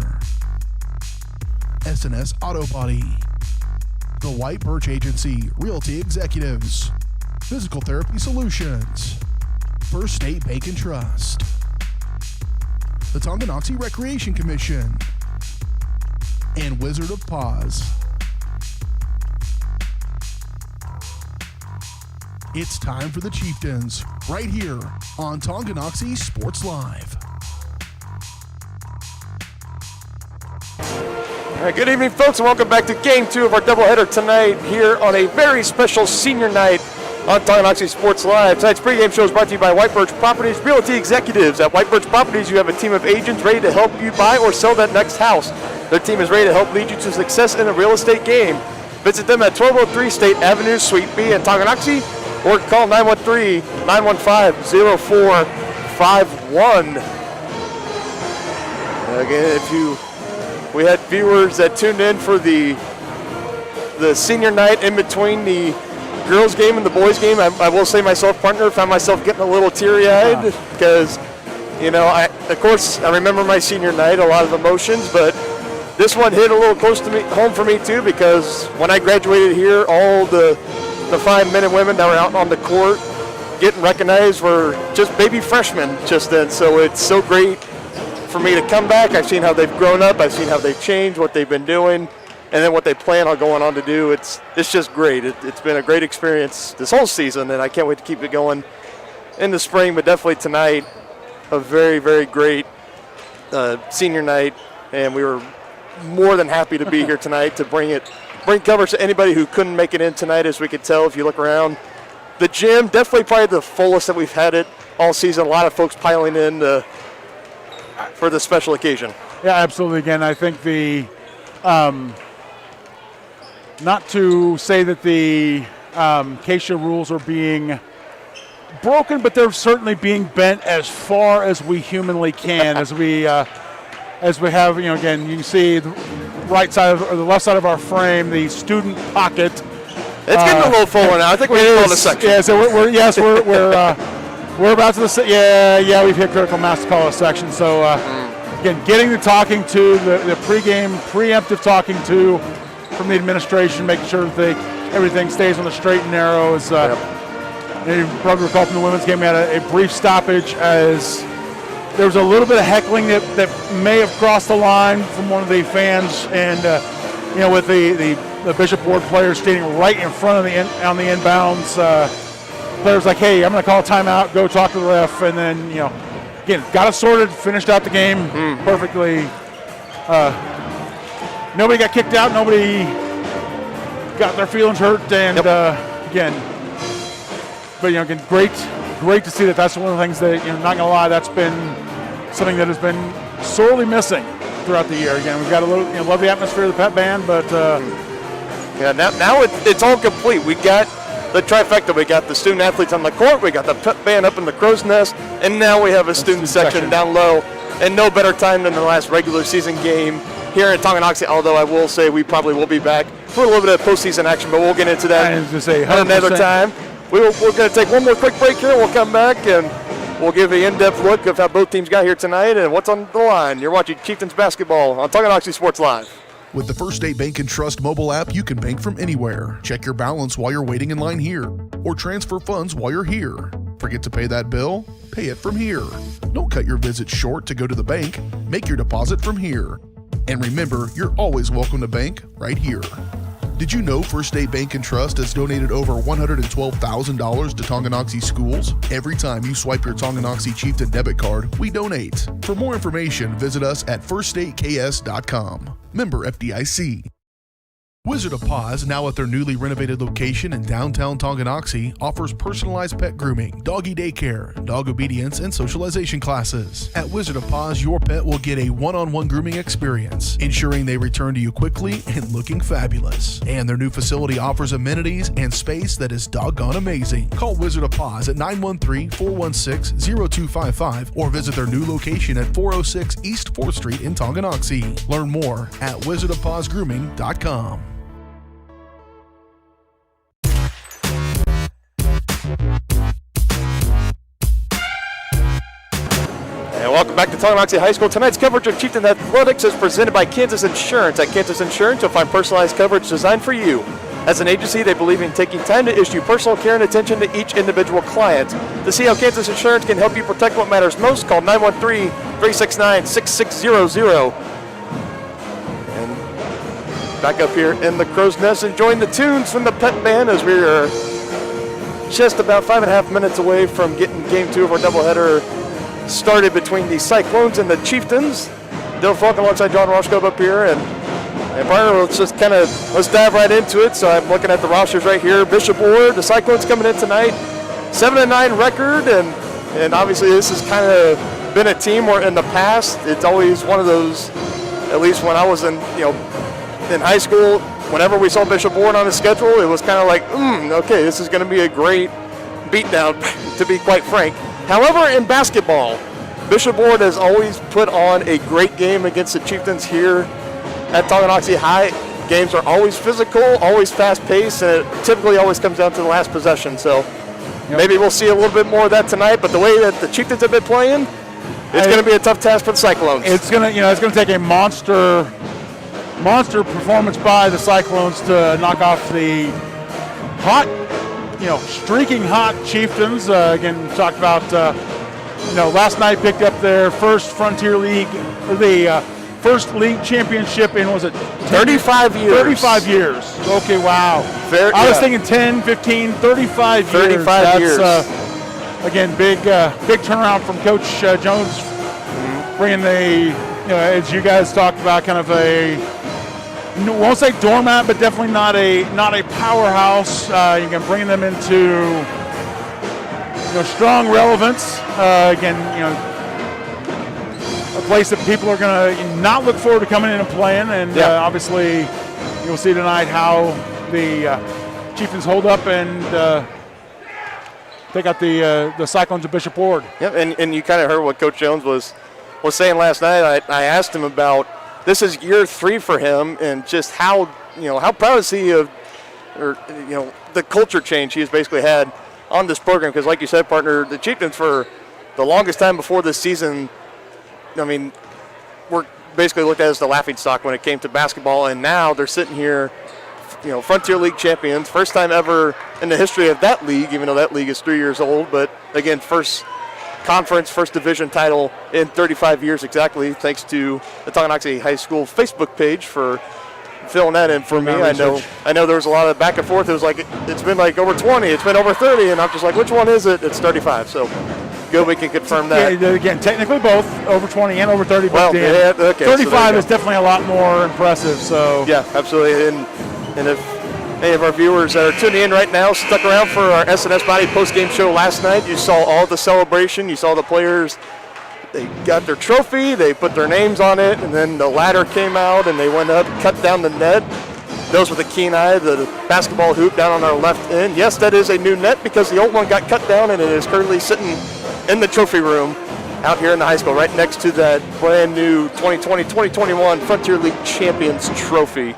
SNS Auto Body, The White Birch Agency Realty Executives, Physical Therapy Solutions, First State Bank and Trust, the Tonganoxie Recreation Commission, and Wizard of Paws. It's time for the Chieftains, right here on Tonganoxie Sports Live.
All right, good evening, folks, and welcome back to Game 2 of our doubleheader tonight here on a very special senior night on Tonganoxie Sports Live. Tonight's pregame show is brought to you by White Birch Properties Realty Executives. At White Birch Properties, you have a team of agents ready to help you buy or sell that next house. Their team is ready to help lead you to success in the real estate game. Visit them at 1203 State Avenue, Suite B in Tonganoxie, or call 913-915-0451. Again, we had viewers that tuned in for the senior night in between the girls game and the boys game. I will say myself, partner, found myself getting a little teary-eyed because, of course, I remember my senior night, a lot of emotions, but this one hit a little close to me, home for me too, because when I graduated here, all the fine men and women that were out on the court getting recognized were just baby freshmen just then. So it's so great for me to come back. I've seen how they've grown up. I've seen how they've changed, what they've been doing, and then what they plan on going on to do. It's just great. It's been a great experience this whole season, and I can't wait to keep it going in the spring, but definitely tonight, a very, very great senior night, and we were more than happy to be here tonight to bring coverage to anybody who couldn't make it in tonight. As we could tell if you look around the gym, definitely probably the fullest that we've had it all season. A lot of folks piling in for this special occasion.
Yeah, absolutely. Again, I think not to say that the Acacia rules are being broken, but they're certainly being bent as far as we humanly can. as we have, again, you can see the right side or the left side of our frame, the student pocket.
It's getting a little fuller now. I think we're in the section.
Yeah, so we're about to the we've hit critical mass to call a section. So again, getting the talking to, the pregame preemptive talking to from the administration, making sure that everything stays on the straight and narrow. As you probably recall from the women's game, we had a brief stoppage as there was a little bit of heckling that may have crossed the line from one of the fans, and with the Bishop Ward players standing right in front of on the inbounds, players like, hey, I'm going to call a timeout, go talk to the ref, and then again got it sorted, finished out the game perfectly. Nobody got kicked out, nobody got their feelings hurt, and again, great to see that. That's one of the things that, not gonna lie, that's been something that has been sorely missing throughout the year. Again, we've got a little, love the atmosphere of the pep band, but
now it's all complete. We got the trifecta. We got the student athletes on the court, we got the pep band up in the crow's nest, and now we have a student section down low. And no better time than the last regular season game here in Tonganoxie, although I will say we probably will be back for a little bit of postseason action, but we'll get into that another time. We're going to take one more quick break here. We'll come back and we'll give an in-depth look of how both teams got here tonight and what's on the line. You're watching Chieftains basketball on Tonganoxie Sports Live.
With the First State Bank and Trust mobile app, you can bank from anywhere. Check your balance while you're waiting in line here, or transfer funds while you're here. Forget to pay that bill? Pay it from here. Don't cut your visit short to go to the bank. Make your deposit from here. And remember, you're always welcome to bank right here. Did you know First State Bank and Trust has donated over $112,000 to Tonganoxie schools? Every time you swipe your Tonganoxie Chieftain debit card, we donate. For more information, visit us at firststateks.com. Member FDIC. Wizard of Paws, now at their newly renovated location in downtown Tonganoxie, offers personalized pet grooming, doggy daycare, dog obedience, and socialization classes. At Wizard of Paws, your pet will get a one-on-one grooming experience, ensuring they return to you quickly and looking fabulous. And their new facility offers amenities and space that is doggone amazing. Call Wizard of Paws at 913-416-0255 or visit their new location at 406 East 4th Street in Tonganoxie. Learn more at wizardofpawsgrooming.com.
And welcome back to Tonganoxie High School. Tonight's coverage of Chieftain Athletics is presented by Kansas Insurance. At Kansas Insurance, you'll find personalized coverage designed for you. As an agency, they believe in taking time to issue personal care and attention to each individual client. To see how Kansas Insurance can help you protect what matters most, call 913-369-6600. And back up here in the Crow's Nest, enjoying the tunes from the pep band as we are just about 5.5 minutes away from getting game 2 of our doubleheader started between the Cyclones and the Chieftains. Dylan Falk alongside John Roshkov up here, and And partner, let's dive right into it. So I'm looking at the rosters right here. Bishop Ward, the Cyclones coming in tonight, 7-9 record, and obviously this has kind of been a team where in the past it's always one of those. At least when I was in high school, whenever we saw Bishop Ward on the schedule, it was kind of like, okay, this is going to be a great beatdown, to be quite frank. However, in basketball, Bishop Ward has always put on a great game against the Chieftains here at Tonganoxie High. Games are always physical, always fast-paced, and it typically always comes down to the last possession. So maybe we'll see a little bit more of that tonight. But the way that the Chieftains have been playing, it's going to be a tough task for the Cyclones.
It's going to take a monster performance by the Cyclones to knock off the hot, streaking hot Chieftains. Again, we talked about, last night picked up their first Frontier League, the first league championship in, was it
35 years?
35 years. Okay, wow. I was thinking 10, 15, 35 years.
35 years.
Again, big turnaround from Coach Jones, bringing as you guys talked about, kind of won't say doormat, but definitely not a powerhouse. Bringing them into strong relevance. A place that people are going to not look forward to coming in and playing, and obviously you'll see tonight how the Chieftains hold up and take out the Cyclones of Bishop Ward.
Yep, and you kind of heard what Coach Jones was saying last night. I asked him about, this is year 3 for him, and just how proud is he of, the culture change he has basically had on this program. Because like you said, partner, the Chieftains for the longest time before this season, we're basically looked at as the laughingstock when it came to basketball, and now they're sitting here, Frontier League champions, first time ever in the history of that league, even though that league is 3 years old, but again, first conference, first division title in 35 years exactly, thanks to the Tonganoxie High School Facebook page for filling that in for me. I know there was a lot of back and forth. It was like, it's been like over 20, it's been over 30, and I'm just like, which one is it? It's 35, so good, we can confirm that.
Yeah, again, technically both, over 20 and over 30,
well,
but
okay,
35 is definitely a lot more impressive. So
yeah, absolutely. And if any of our viewers that are tuning in right now stuck around for our SNS Body post-game show last night, you saw all the celebration. You saw the players, they got their trophy, they put their names on it, and then the ladder came out and they went up, cut down the net. Those with a keen eye, the basketball hoop down on our left end. Yes, that is a new net because the old one got cut down and it is currently sitting in the trophy room out here in the high school, right next to that brand new 2020-2021 Frontier League Champions trophy.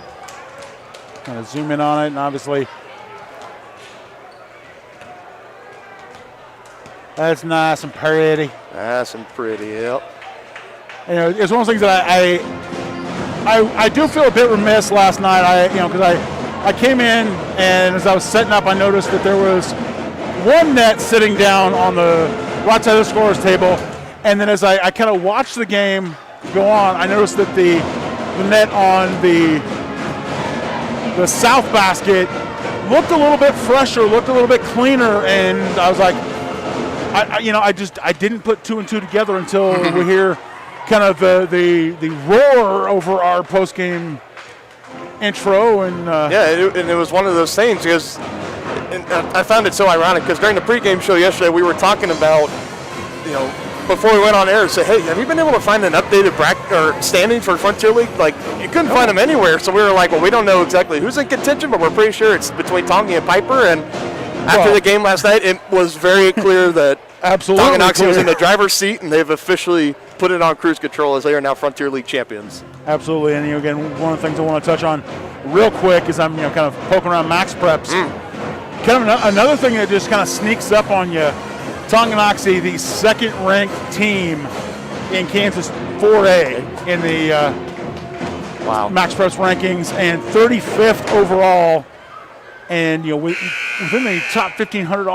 Kind of zoom in on it, and obviously that's nice and pretty.
Nice and pretty, yep.
It's one of those things that I do feel a bit remiss last night. Because I came in, and as I was setting up, I noticed that there was one net sitting down on the right side of the scorer's table, and then as I kind of watched the game go on, I noticed that the net on the south basket looked a little bit fresher, looked a little bit cleaner, and I was like, I didn't put 2 and 2 together until we hear kind of the roar over our post-game intro, and
and it was one of those things because I found it so ironic because during the pregame show yesterday we were talking about, before we went on air, say, hey, have you been able to find an updated bracket or standing for Frontier League? Like, you couldn't find them anywhere, so we were like, well, we don't know exactly who's in contention, but we're pretty sure it's between Tongi and Piper. And after the game last night, it was very clear that Tonganoxie was in the driver's seat, and they've officially put it on cruise control as they are now Frontier League champions.
Absolutely, and again, one of the things I want to touch on real quick is I'm kind of poking around Max Preps. Kind of another thing that just kind of sneaks up on you. Tonganoxie, the second-ranked team in Kansas 4A in the Max Preps rankings, and 35th overall, and within the top 1,500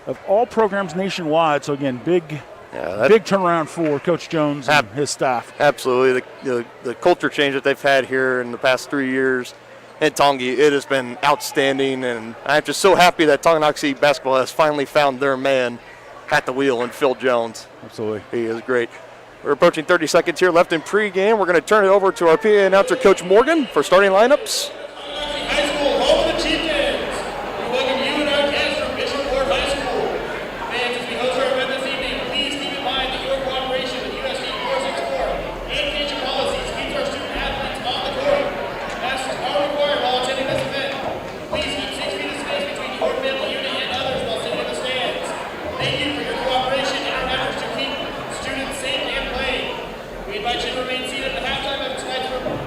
of all programs nationwide. So again, big turnaround for Coach Jones and his staff.
Absolutely, the culture change that they've had here in the past 3 years. And Tongi, it has been outstanding, and I'm just so happy that Tonganoxie basketball has finally found their man at the wheel in Phil Jones.
Absolutely.
He is great. We're approaching 30 seconds here left in pregame. We're going to turn it over to our PA announcer, Coach Morgan, for starting lineups.
High School, home of the Chieftains. We welcome you and our guests from Bishop Ward High School. Fans, as we host our event this evening, please keep in mind that your cooperation with USD 464 and education policies keeps our student athletes on the court. Masks are required while attending this event. Please keep 6 feet of space between your family unit and others while sitting in the stands. Thank you for your cooperation in our efforts to keep students safe and playing. We invite you to remain seated at the halftime of tonight's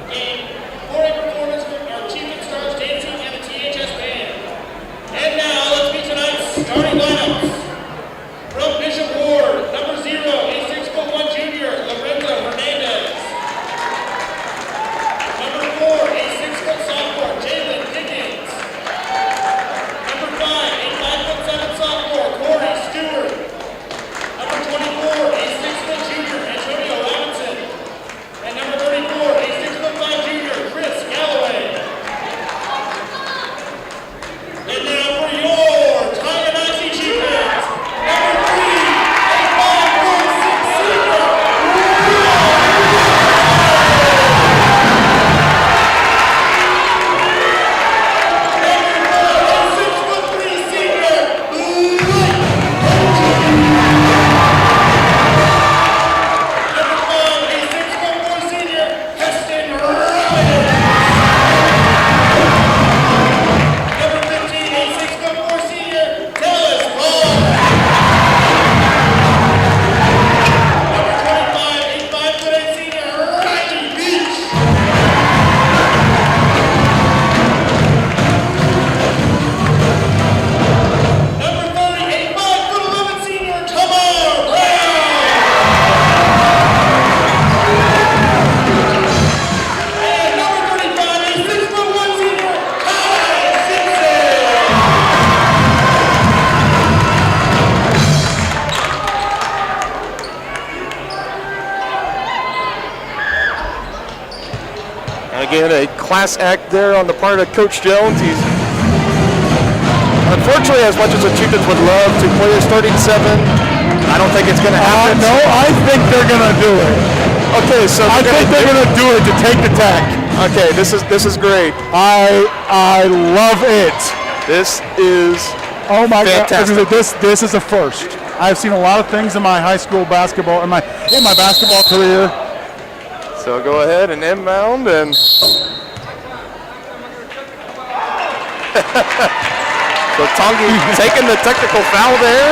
game for a performance from our Chieftain Stars Dancing and the THS Band. And now, let's meet tonight's starting lineups. From Bishop Ward, number 0, a 6'1" junior, Lorenzo Hernandez. Number 4, a 6' sophomore, Jalen Pickens. Number 5, a 5'7" sophomore, Corey Stewart. Number 24, a 6' junior, Antonio Robinson. And number 34, a 6'5" junior, Chris Galloway. And now for your Tonganoxie Chieftains, number 3, a 5'6" senior, number 4, a 6'3" senior, number 5, a 6'4" senior, Heston Ryan. Number 15, a 6'4" senior, Dallas Ball. Number 25, a 5'8" senior, Riley Beach. Number 30, a 5'11" senior, Tamar Brown. And number 35, a 6'1" senior, Kai Simpson.
And again, a class act there on the part of Coach Jones. He's unfortunately, as much as the Chieftains would love to play a starting 7, I don't think it's going to happen.
No, I think they're going to do it.
Okay, so
I think they're going to do it to take the tech.
Okay, this is great.
I love it.
This is
fantastic.
fantastic.
This is a first. I've seen a lot of things in my high school basketball, in my basketball career.
So go ahead and inbound and so Tongi taking the technical foul there,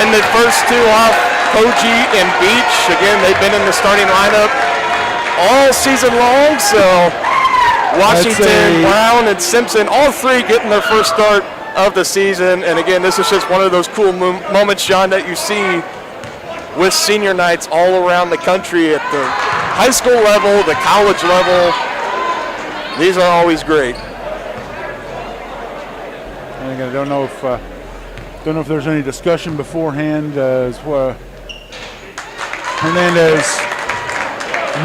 and the first two off Koji and Beach. Again, they've been in the starting lineup all season long, so Washington, Brown, and Simpson, all three getting their first start of the season. And again, this is just one of those cool moments, John, that you see with senior nights all around the country at the high school level, the college level. These are always great.
I don't know if there's any discussion beforehand as well. Hernandez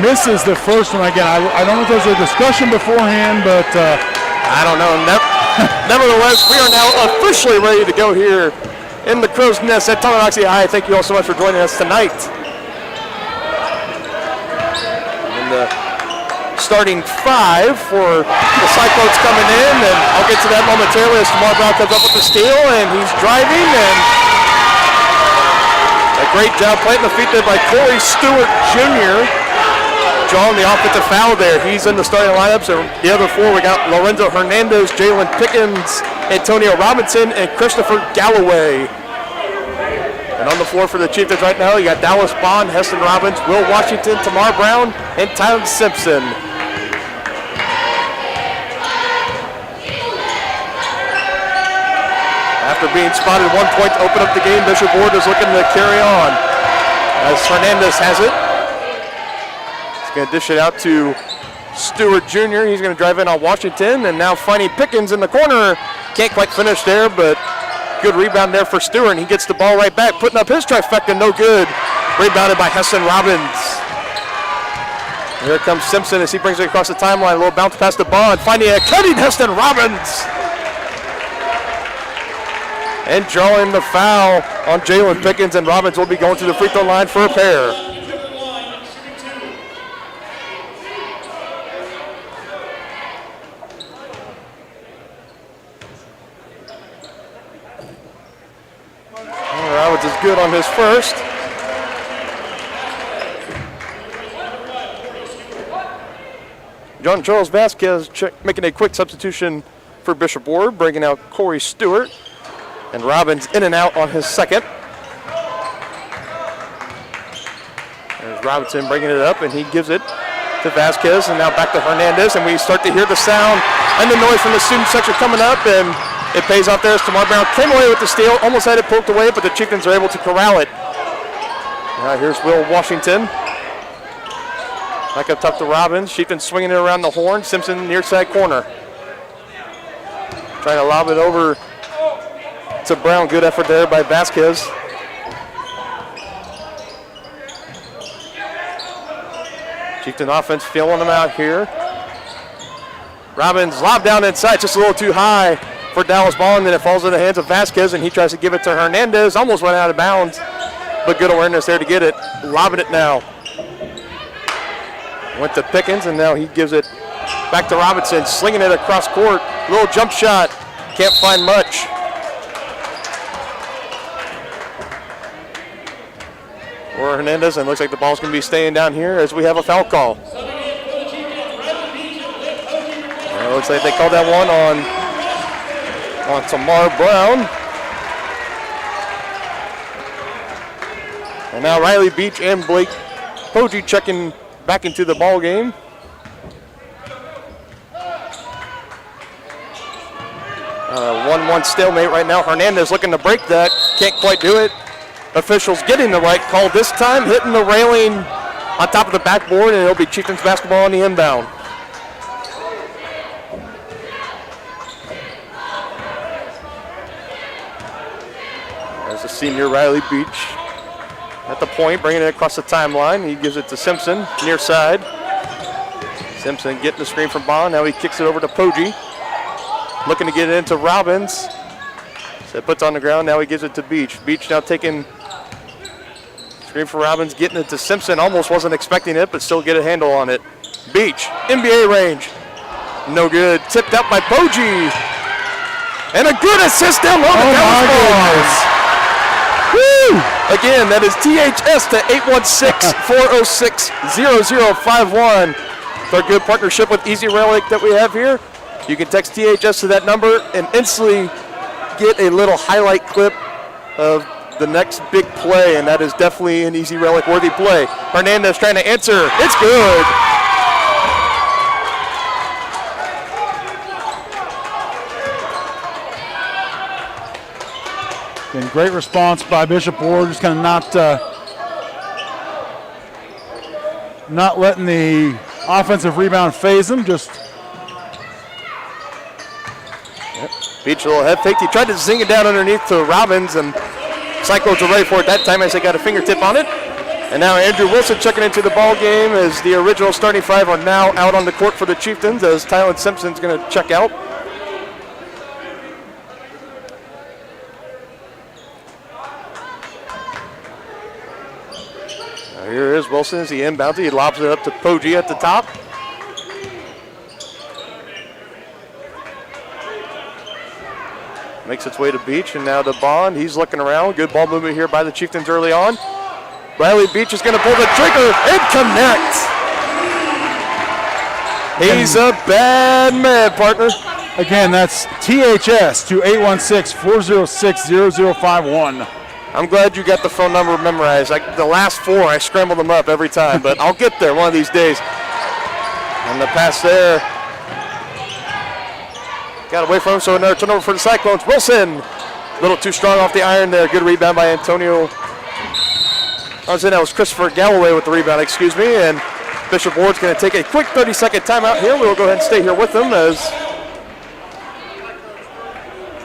misses the first one again. I don't know if there's a discussion beforehand, but
I don't know. Nevertheless, we are now officially ready to go here in the Crow's Nest at Tonganoxie High. Thank you all so much for joining us tonight. And the starting 5 for the Cyclones coming in, and I'll get to that momentarily as Tamar Brown comes up with the steal, and he's driving, and a great job planting the feet there by Corey Stewart Jr. Drawing the offensive foul there. He's in the starting lineups, and the other 4, we got Lorenzo Hernandez, Jalen Pickens, Antonio Robinson, and Christopher Galloway. And on the floor for the Chieftains right now, you got Dallas Bond, Heston Robbins, Will Washington, Tamar Brown, and Tyler Simpson. After being spotted 1 point to open up the game, Bishop Ward is looking to carry on as Hernandez has it. He's going to dish it out to Stewart Jr. He's going to drive in on Washington, and now finding Pickens in the corner. Can't quite finish there, but good rebound there for Stewart, and he gets the ball right back, putting up his trifecta, no good. Rebounded by Heston Robbins. Here comes Simpson as he brings it across the timeline. A little bounce past the Bond, finding a cutting Heston Robbins. And drawing the foul on Jalen Pickens, and Robbins will be going to the free throw line for a pair. Robbins is good on his first. John Charles Vasquez making a quick substitution for Bishop Ward, bringing out Corey Stewart. And Robbins in and out on his second. There's Robinson bringing it up, and he gives it to Vasquez, and now back to Hernandez, and we start to hear the sound and the noise from the student section coming up, and it pays off there as Tamar Brown came away with the steal, almost had it poked away, but the Chieftains are able to corral it. Now here's Will Washington. Back up top to Robbins. Chieftains swinging it around the horn. Simpson near side corner. Trying to lob it over to Brown. Good effort there by Vasquez. Chieftain offense feeling them out here. Robbins lob down inside, just a little too high for Dallas Ball, and then it falls in the hands of Vasquez, and he tries to give it to Hernandez. Almost went out of bounds, but good awareness there to get it. Lobbing it now. Went to Pickens, and now he gives it back to Robinson, slinging it across court. Little jump shot, can't find much. Or Hernandez, and looks like the ball's going to be staying down here as we have a foul call. And it looks like they called that one on Tamar Brown. And now Riley Beach and Blake Poggi checking back into the ball game. Uh, 1-1 stalemate right now. Hernandez looking to break that. Can't quite do it. Officials getting the right call this time, hitting the railing on top of the backboard, and it'll be Chieftains basketball on the inbound. There's the senior Riley Beach at the point, bringing it across the timeline. He gives it to Simpson, near side. Simpson getting the screen from Bond. Now he kicks it over to Poggi. Looking to get it into Robbins. So it puts on the ground. Now he gives it to Beach. Beach now taking screen for Robbins, getting it to Simpson. Almost wasn't expecting it, but still get a handle on it. Beach, NBA range. No good. Tipped out by Poggi. And a good assist down low. Oh my goodness. Woo! Again, that is THS to 816-406-0051. It's our good partnership with Easy Relic that we have here. You can text THS to that number and instantly get a little highlight clip of the next big play, and that is definitely an Easy Relic worthy play. Hernandez trying to answer. It's good.
And great response by Bishop Ward, just kind of not letting the offensive rebound phase him. Just
Beach a little head fake. He tried to zing it down underneath to Robbins, and Cyclones are ready for it that time as they got a fingertip on it. And now Andrew Wilson checking into the ball game as the original starting five are now out on the court for the Chieftains as Tylen Simpson's going to check out. Here is Wilson as he inbounds it. He lobs it up to Poggi at the top. Makes its way to Beach and now to Bond. He's looking around. Good ball movement here by the Chieftains early on. Riley Beach is going to pull the trigger and connect. He's a bad man, partner.
Again, that's THS to 816-406-0051.
I'm glad you got the phone number memorized. The last four, I scrambled them up every time, but I'll get there one of these days. And the pass there. Got away from him, so another turnover for the Cyclones. Wilson, a little too strong off the iron there. Good rebound by Antonio. I was saying that was Christopher Galloway with the rebound, excuse me. And Bishop Ward's going to take a quick 30-second timeout here. We'll go ahead and stay here with them as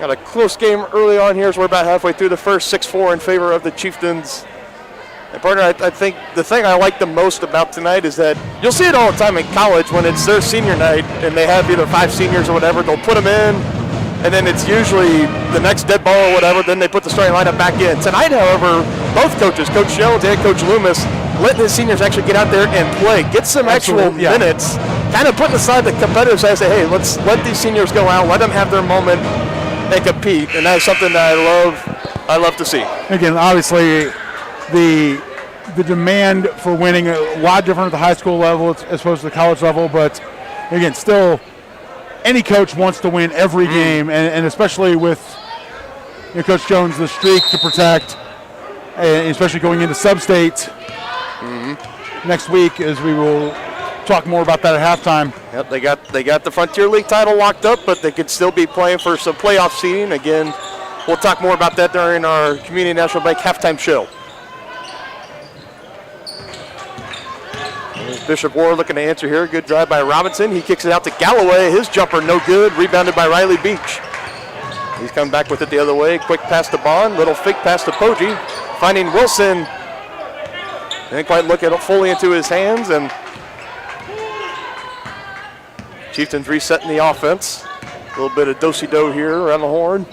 got a close game early on here as we're about halfway through the first. 6-4 in favor of the Chieftains. And partner, I think the thing I like the most about tonight is that you'll see it all the time in college when it's their senior night and they have either 5 seniors or whatever. They'll put them in and then it's usually the next dead ball or whatever, then they put the starting lineup back in. Tonight, however, both coaches, Coach Jones and Coach Loomis, letting his seniors actually get out there and play, get some actual minutes, kind of putting aside the competitive side and say, hey, let's let these seniors go out, let them have their moment and compete, and that is something that I love to see.
Again, obviously, the demand for winning a lot different at the high school level as opposed to the college level, but again, still, any coach wants to win every game, and especially with Coach Jones, the streak to protect, and especially going into sub-state next week, as we will talk more about that at halftime.
Yep, they got the Frontier League title locked up, but they could still be playing for some playoff seeding. Again, we'll talk more about that during our Community National Bank halftime show. There's Bishop Ward looking to answer here. Good drive by Robinson. He kicks it out to Galloway. His jumper no good. Rebounded by Riley Beach. He's coming back with it the other way. Quick pass to Bond. Little fake pass to Poggi. Finding Wilson. Didn't quite look it fully into his hands, and Chieftains resetting the offense. A little bit of do-si-do here around the horn.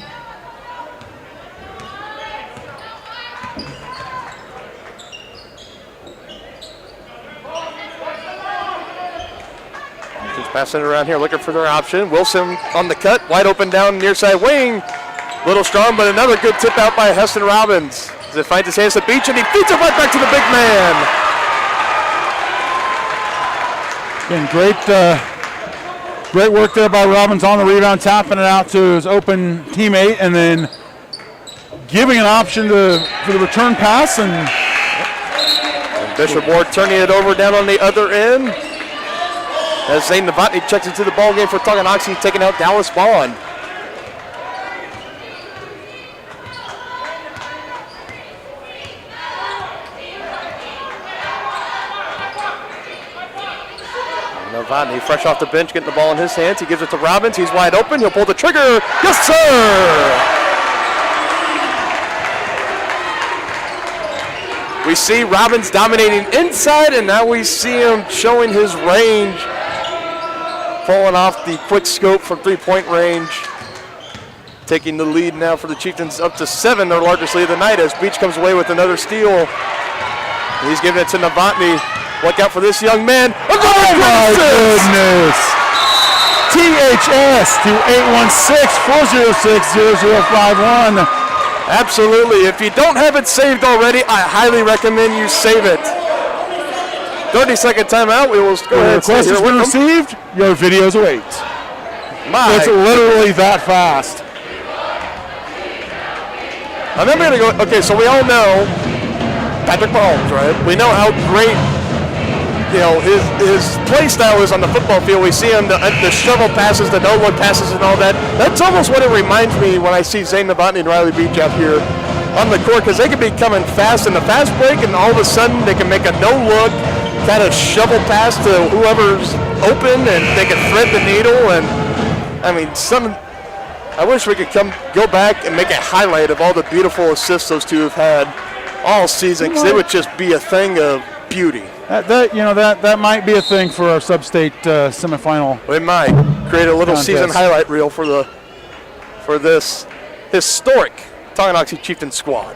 Just passing it around here, looking for their option. Wilson on the cut, wide open down near side wing. Little strong, but another good tip out by Heston Robbins. As it finds his hands to Beach, and he feeds it right back to the big man.
Again, great work there by Robbins on the rebound, tapping it out to his open teammate, and then giving an option for the return pass. And
Bishop Ward turning it over down on the other end. As Zane Novotny checks into the ball game for Tonganoxie, taking out Dallas Bond. Novotny fresh off the bench, getting the ball in his hands. He gives it to Robbins. He's wide open. He'll pull the trigger. Yes, sir! We see Robbins dominating inside, and now we see him showing his range. Pulling off the quick scope from three-point range. Taking the lead now for the Chieftains up to 7, their largest lead of the night, as Beach comes away with another steal. He's giving it to Novotny. Look out for this young man.
Oh my goodness! THS to 816-406-0051.
Absolutely. If you don't have it saved already, I highly recommend you save it. 30-second timeout. We will go ahead and
request has been received. Your videos await. It's literally that fast.
I'm never going to go. Okay, so we all know Patrick Mahomes, right? We know how great, his play style is on the football field. We see him, the shovel passes, the no-look passes, and all that. That's almost what it reminds me when I see Zane Novotny and Riley Beach out here on the court, because they can be coming fast in the fast break, and all of a sudden they can make a no-look kind of shovel pass to whoever's open, and they can thread the needle. And I mean, I wish we could go back and make a highlight of all the beautiful assists those two have had all season, because it would just be a thing of beauty.
That might be a thing for our sub-state semifinal.
We might create a little season highlight reel for this historic Tonganoxie Chieftain squad.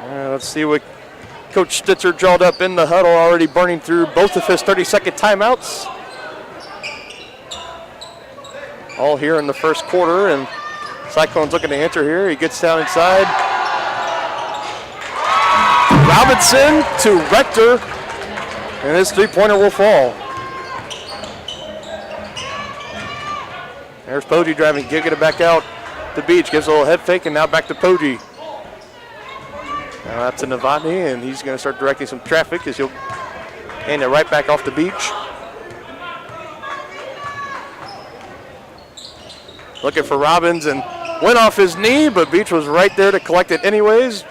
Let's see what Coach Stitzer drawed up in the huddle, already burning through both of his 30-second timeouts. All here in the first quarter, and Cyclones looking to enter here. He gets down inside. Robinson to Rector, and his three-pointer will fall. There's Poggi driving, kicking it back out to Beach. Gives a little head fake, and now back to Poggi. Now out to Novotny, and he's going to start directing some traffic as he'll hand it right back off the Beach. Looking for Robbins, and went off his knee, but Beach was right there to collect it anyways.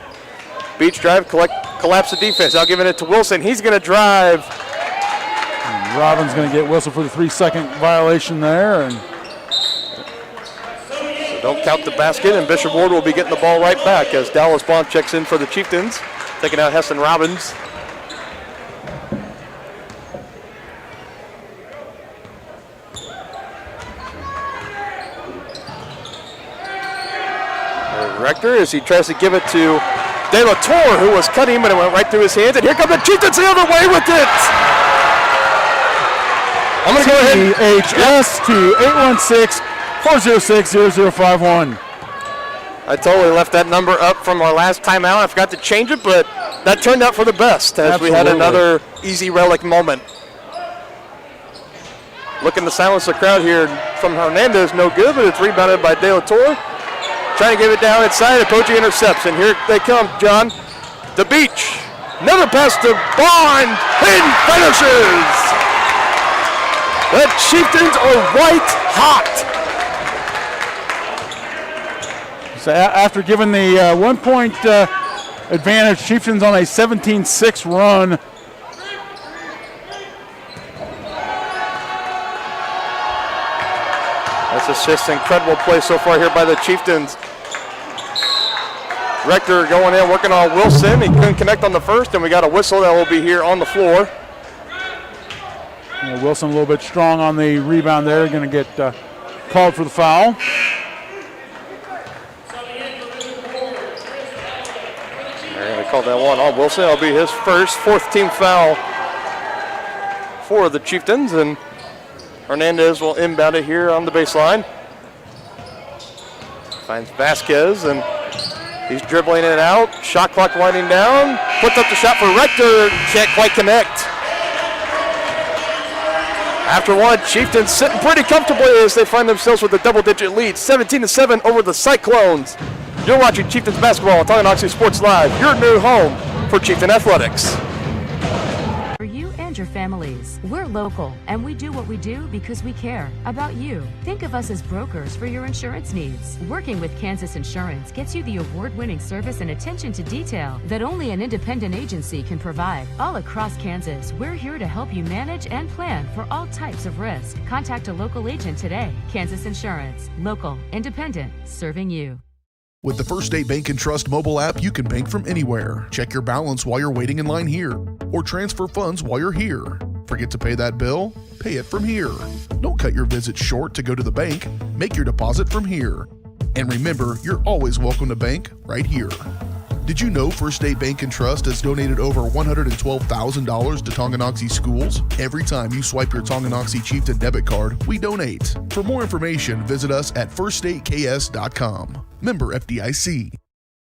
Beach drive, collapse the defense. Now giving it to Wilson. He's going to drive.
And Robbins going to get Wilson for the 3-second violation there. And
so don't count the basket, and Bishop Ward will be getting the ball right back as Dallas Bond checks in for the Chieftains, taking out Heston Robbins. Rector as he tries to give it to De La Torre, who was cutting him, and it went right through his hands. And here come the Chieftains the other way with it. I'm going to go ahead.
THS to 816-406-0051.
I totally left that number up from our last timeout. I forgot to change it, but that turned out for the best as we had another easy relic moment. Looking to silence the crowd here from Hernandez, no good, but it's rebounded by De La Torre. Trying to give it down inside, and Poggi intercepts, and here they come, John. The Beach, another pass to Bond, and finishes! The Chieftains are white hot.
So after giving the 1 point advantage, Chieftains on a 17-6 run.
That's just incredible play so far here by the Chieftains. Rector going in, working on Wilson. He couldn't connect on the first, and we got a whistle that will be here on the floor.
Wilson a little bit strong on the rebound there. Going to get called for the foul.
They called that one on Wilson. That'll be his first, fourth team foul for the Chieftains, and Hernandez will inbound it here on the baseline. Finds Vasquez, and he's dribbling it out. Shot clock winding down. Puts up the shot for Rector. Can't quite connect. After one, Chieftains sitting pretty comfortably as they find themselves with a double-digit lead, 17-7 over the Cyclones. You're watching Chieftains basketball on Tonganoxie Sports Live, your new home for Chieftain athletics.
For you and your families, we're local, and we do what we do because we care about you. Think of us as brokers for your insurance needs. Working with Kansas Insurance gets you the award-winning service and attention to detail that only an independent agency can provide. All across Kansas, we're here to help you manage and plan for all types of risk. Contact a local agent today. Kansas Insurance, local, independent, serving you.
With the First State Bank and Trust mobile app, you can bank from anywhere. Check your balance while you're waiting in line here, or transfer funds while you're here. Forget to pay that bill? Pay it from here. Don't cut your visit short to go to the bank. Make your deposit from here. And remember, you're always welcome to bank right here. Did you know First State Bank and Trust has donated over $112,000 to Tonganoxie schools? Every time you swipe your Tonganoxie Chieftain debit card, we donate. For more information, visit us at firststateks.com. Member FDIC.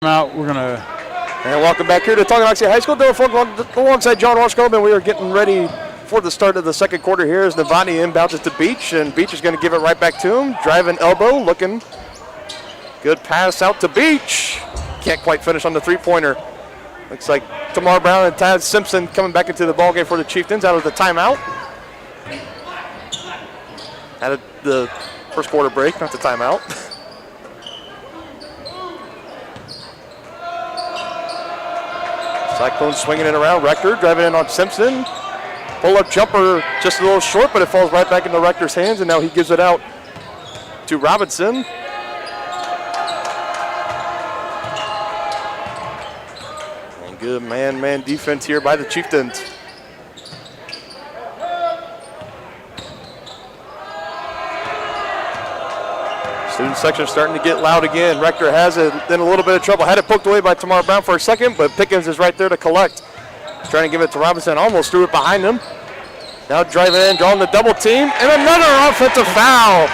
Out, we're gonna.
And welcome back here to Tonganoxie High School. Alongside John Washcombe, and we are getting ready for the start of the second quarter here as Navani inbounds it to Beach, and Beach is going to give it right back to him. Driving elbow, looking good pass out to Beach. Can't quite finish on the three-pointer. Looks like Tamar Brown and Tad Simpson coming back into the ballgame for the Chieftains out of the timeout. Out of the first quarter break, not the timeout. Cyclones swinging it around. Rector driving in on Simpson. Pull-up jumper just a little short, but it falls right back into Rector's hands, and now he gives it out to Robinson. And good man-man defense here by the Chieftains. Student section starting to get loud again. Rector has it, then a little bit of trouble. Had it poked away by Tamar Brown for a second, but Pickens is right there to collect. Trying to give it to Robinson, almost threw it behind him. Now driving in, drawing the double team, and another offensive foul.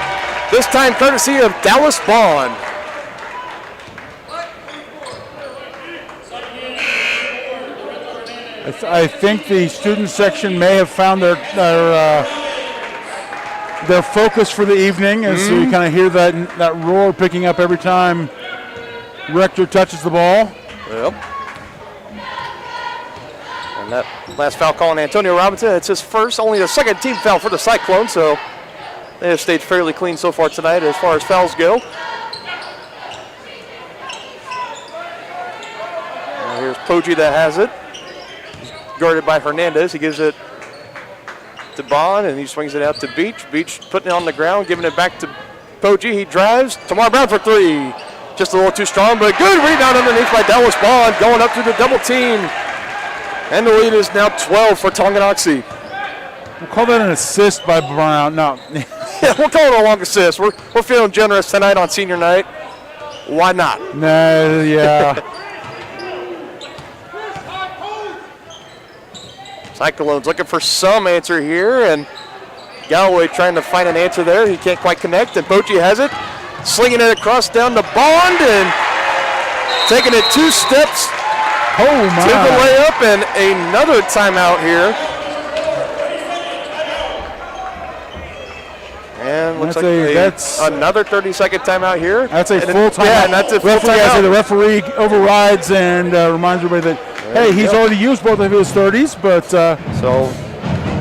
This time courtesy of Dallas Bond.
I think the student section may have found their focus for the evening, as you kind of hear that roar picking up every time Rector touches the ball.
Yep. And that last foul call on Antonio Robinson, it's his first, only the second team foul for the Cyclones, so they have stayed fairly clean so far tonight as far as fouls go. And here's Poggi that has it. Guarded by Hernandez. He gives it to Bond, and he swings it out to Beach. Beach putting it on the ground, giving it back to Poggi. He drives. Tamar Brown for three. Just a little too strong, but a good rebound underneath by Dallas Bond, going up to the double team. And the lead is now 12 for Tonganoxie.
We'll call that an assist by Brown. No.
Yeah, we'll call it a long assist. We're feeling generous tonight on senior night. Why not?
Nah, yeah.
Cyclones looking for some answer here, and Galloway trying to find an answer there. He can't quite connect, and Pochi has it. Slinging it across down to Bond, and taking it 2 steps
to
the layup, and another timeout here. And looks that's another 30-second timeout here.
That's a full timeout.
Yeah, and that's a full
timeout.
timeout.
The referee overrides and reminds everybody that, hey, he's already used both of his 30s, but
so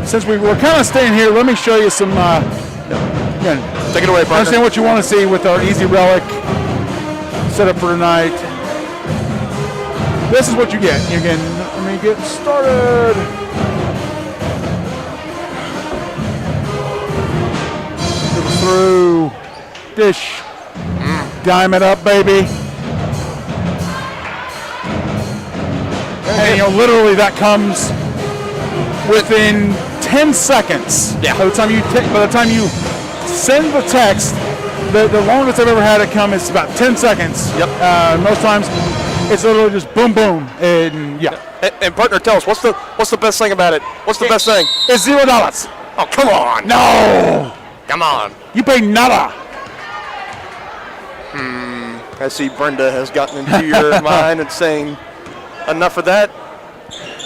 since we're kind of staying here, let me show you some. Again,
take it away, partner.
Understand what you want to see with our Easy Relic setup for tonight. This is what you get. You can, let me get started. Through dish, dime it up, baby. And literally that comes within 10 seconds.
Yeah.
By the time you send the text, the longest I've ever had it come is about 10 seconds.
Yep.
Most times it's literally just boom, boom, and yeah.
And partner, tell us what's the best thing about it? What's the best thing?
It's $0.
Oh, come on.
No.
Come on.
You pay nada.
I see Brenda has gotten into your mind and saying, enough of that.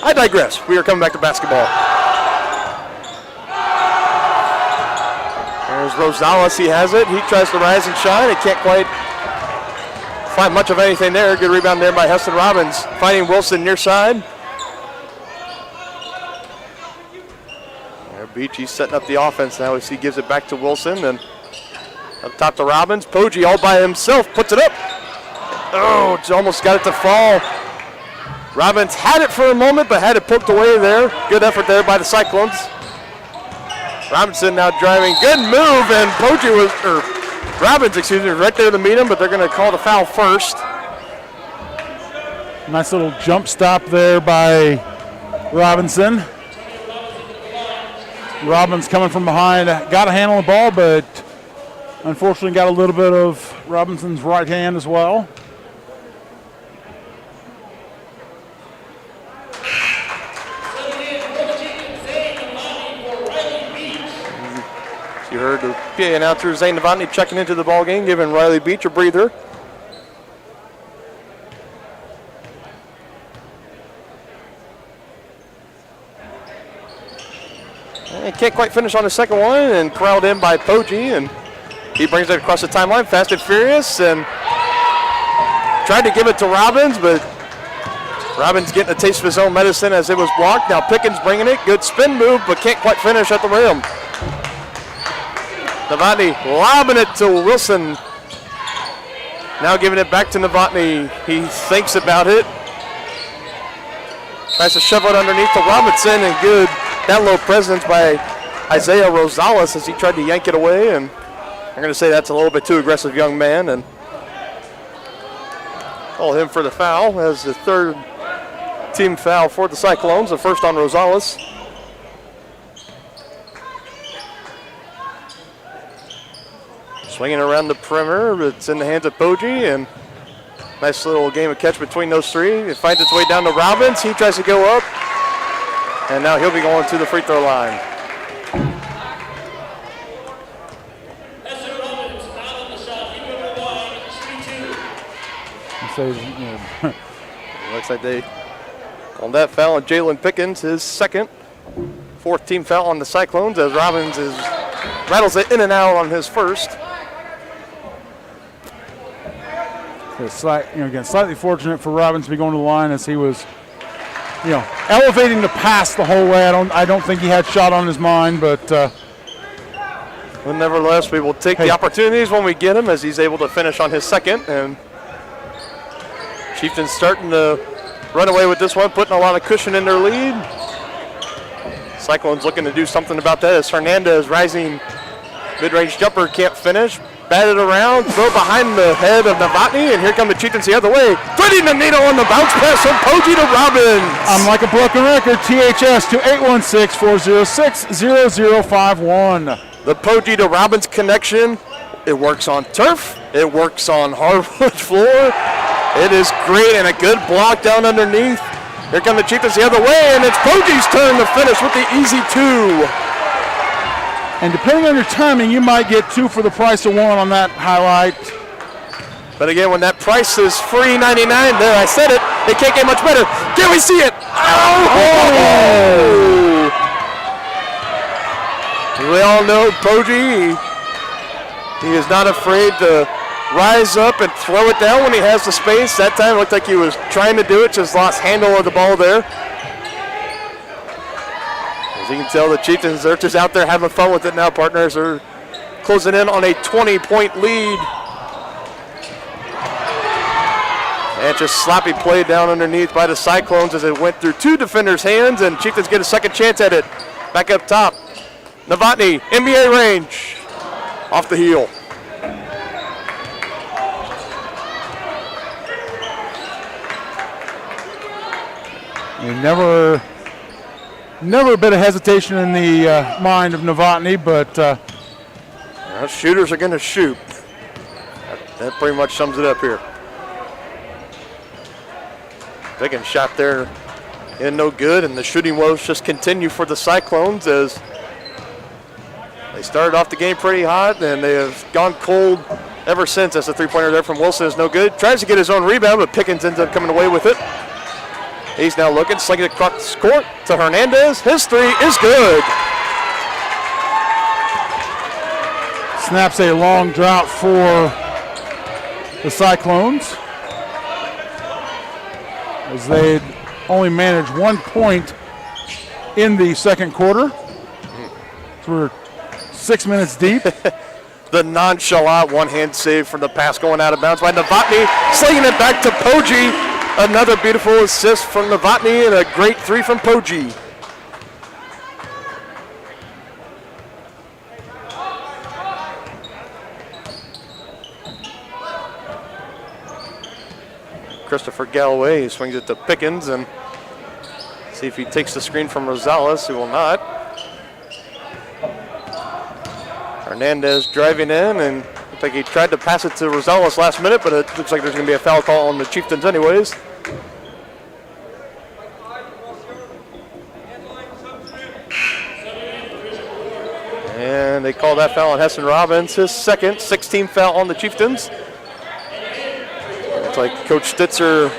I digress. We are coming back to basketball. There's Rosales. He has it. He tries to rise and shine. He can't quite find much of anything there. Good rebound there by Heston Robbins. Finding Wilson near side. Beachy setting up the offense now as he gives it back to Wilson, and up top to Robbins. Poggi all by himself puts it up. Oh, it's almost got it to fall. Robbins had it for a moment, but had it poked away there. Good effort there by the Cyclones. Robinson now driving. Good move, and Robbins, was right there to meet him, but they're going to call the foul first.
Nice little jump stop there by Robinson. Robbins coming from behind, got a handle on the ball, but unfortunately got a little bit of Robinson's right hand as well.
You heard the PA announcer, Zane Novotny, checking into the ball game, giving Riley Beach a breather. And can't quite finish on the second one, and corralled in by Poggi, and he brings it across the timeline, fast and furious, and tried to give it to Robbins, but Robbins getting a taste of his own medicine as it was blocked. Now Pickens bringing it, good spin move, but can't quite finish at the rim. Novotny lobbing it to Wilson. Now giving it back to Novotny. He thinks about it. Tries to shove it underneath to Robinson, and good down low presence by Isaiah Rosales as he tried to yank it away, and I'm going to say that's a little bit too aggressive young man, and call him for the foul as the third team foul for the Cyclones, the first on Rosales. Swinging around the perimeter, but it's in the hands of Poggi, and nice little game of catch between those three. It finds its way down to Robbins. He tries to go up, and now he'll be going to the free throw line. Looks like they on that foul on Jalen Pickens, his second. Fourth team foul on the Cyclones as Robbins rattles it in and out on his first.
Again, slightly fortunate for Robbins to be going to the line as he was, elevating the pass the whole way. I don't think he had shot on his mind, but
nevertheless, we will take the opportunities when we get them as he's able to finish on his second, and Chieftains starting to run away with this one, putting a lot of cushion in their lead. Cyclones looking to do something about that as Hernandez rising mid-range jumper, can't finish. Batted around, throw behind the head of Novotny, and here come the Chieftains the other way. Threading the needle on the bounce pass from Poggi to Robbins.
I'm like a broken record. THS to 816-406-0051.
The Poggi to Robbins connection It works on turf. It works on hardwood floor. It is great, and a good block down underneath. Here come the Chieftains the other way, and it's Poggi's turn to finish with the easy 2.
And depending on your timing, you might get 2 for the price of 1 on that highlight.
But again, when that price is free $99, there I said it, it can't get much better. Can we see it? Oh! We all know Poggi. He is not afraid to rise up and throw it down when he has the space. That time it looked like he was trying to do it, just lost handle of the ball there. As you can tell, the Chieftains are just out there having fun with it now, partners. Are closing in on a 20-point lead. And just sloppy play down underneath by the Cyclones as it went through 2 defenders' hands, and Chieftains get a second chance at it. Back up top. Novotny, NBA range. Off the heel.
Never a bit of hesitation in the mind of Novotny, but
shooters are going to shoot. That pretty much sums it up here. Second shot there, and no good, and the shooting woes just continue for the Cyclones as they started off the game pretty hot, and they have gone cold ever since. As the three-pointer there from Wilson is no good. Tries to get his own rebound, but Pickens ends up coming away with it. He's now looking, slinging it across court to Hernandez. His 3 is good.
Snaps a long drought for the Cyclones, as they only managed 1 point in the second quarter. We're 6 minutes deep.
The nonchalant one-hand save from the pass going out of bounds by Novotny, slinging it back to Poggi. Another beautiful assist from Novotny and a great 3 from Poggi. Christopher Galloway swings it to Pickens and see if he takes the screen from Rosales. He will not. Hernandez driving in, and looks like he tried to pass it to Rosales last minute, but it looks like there's going to be a foul call on the Chieftains anyways. And they call that foul on Heston Robbins, his second, 16th foul on the Chieftains. Looks like Coach Stitzer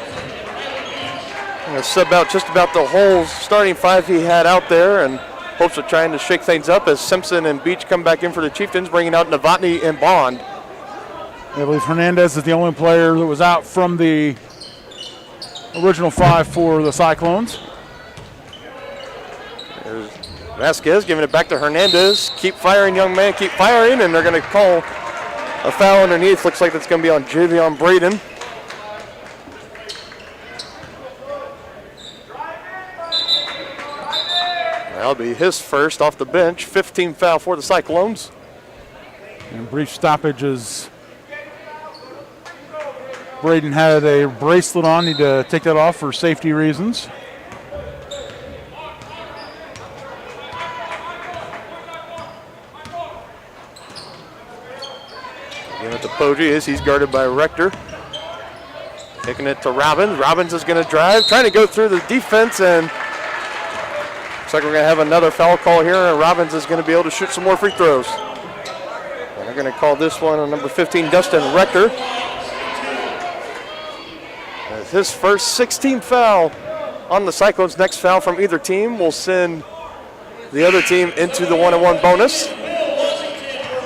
sub out just about the whole starting 5 he had out there, and hopes of trying to shake things up as Simpson and Beach come back in for the Chieftains, bringing out Novotny and Bond.
I believe Hernandez is the only player that was out from the original 5 for the Cyclones.
There's Vasquez giving it back to Hernandez. Keep firing, young man, keep firing, and they're going to call a foul underneath. Looks like that's going to be on Javion Braden. That'll be his first off the bench. 15th foul for the Cyclones.
And brief stoppages. Braden had a bracelet on. Need to take that off for safety reasons.
Giving it to Poggi as he's guarded by Rector. Taking it to Robbins. Robbins is going to drive, trying to go through the defense, and looks like we're going to have another foul call here, and Robbins is going to be able to shoot some more free throws. And they're going to call this one on number 15, Dustin Rector. As his first 16th foul on the Cyclones. Next foul from either team will send the other team into the 1-on-1 bonus.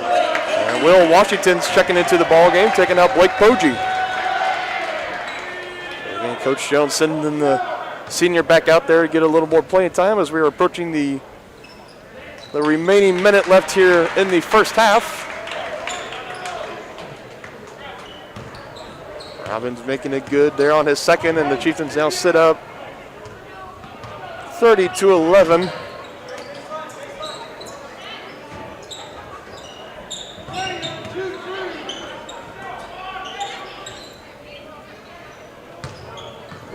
And Will Washington's checking into the ball game, taking out Blake Poggi. Again, Coach Jones sending the senior back out there to get a little more playing time as we are approaching the remaining minute left here in the first half. Robbins making it good there on his second, and the Chieftains now sit up 30-11.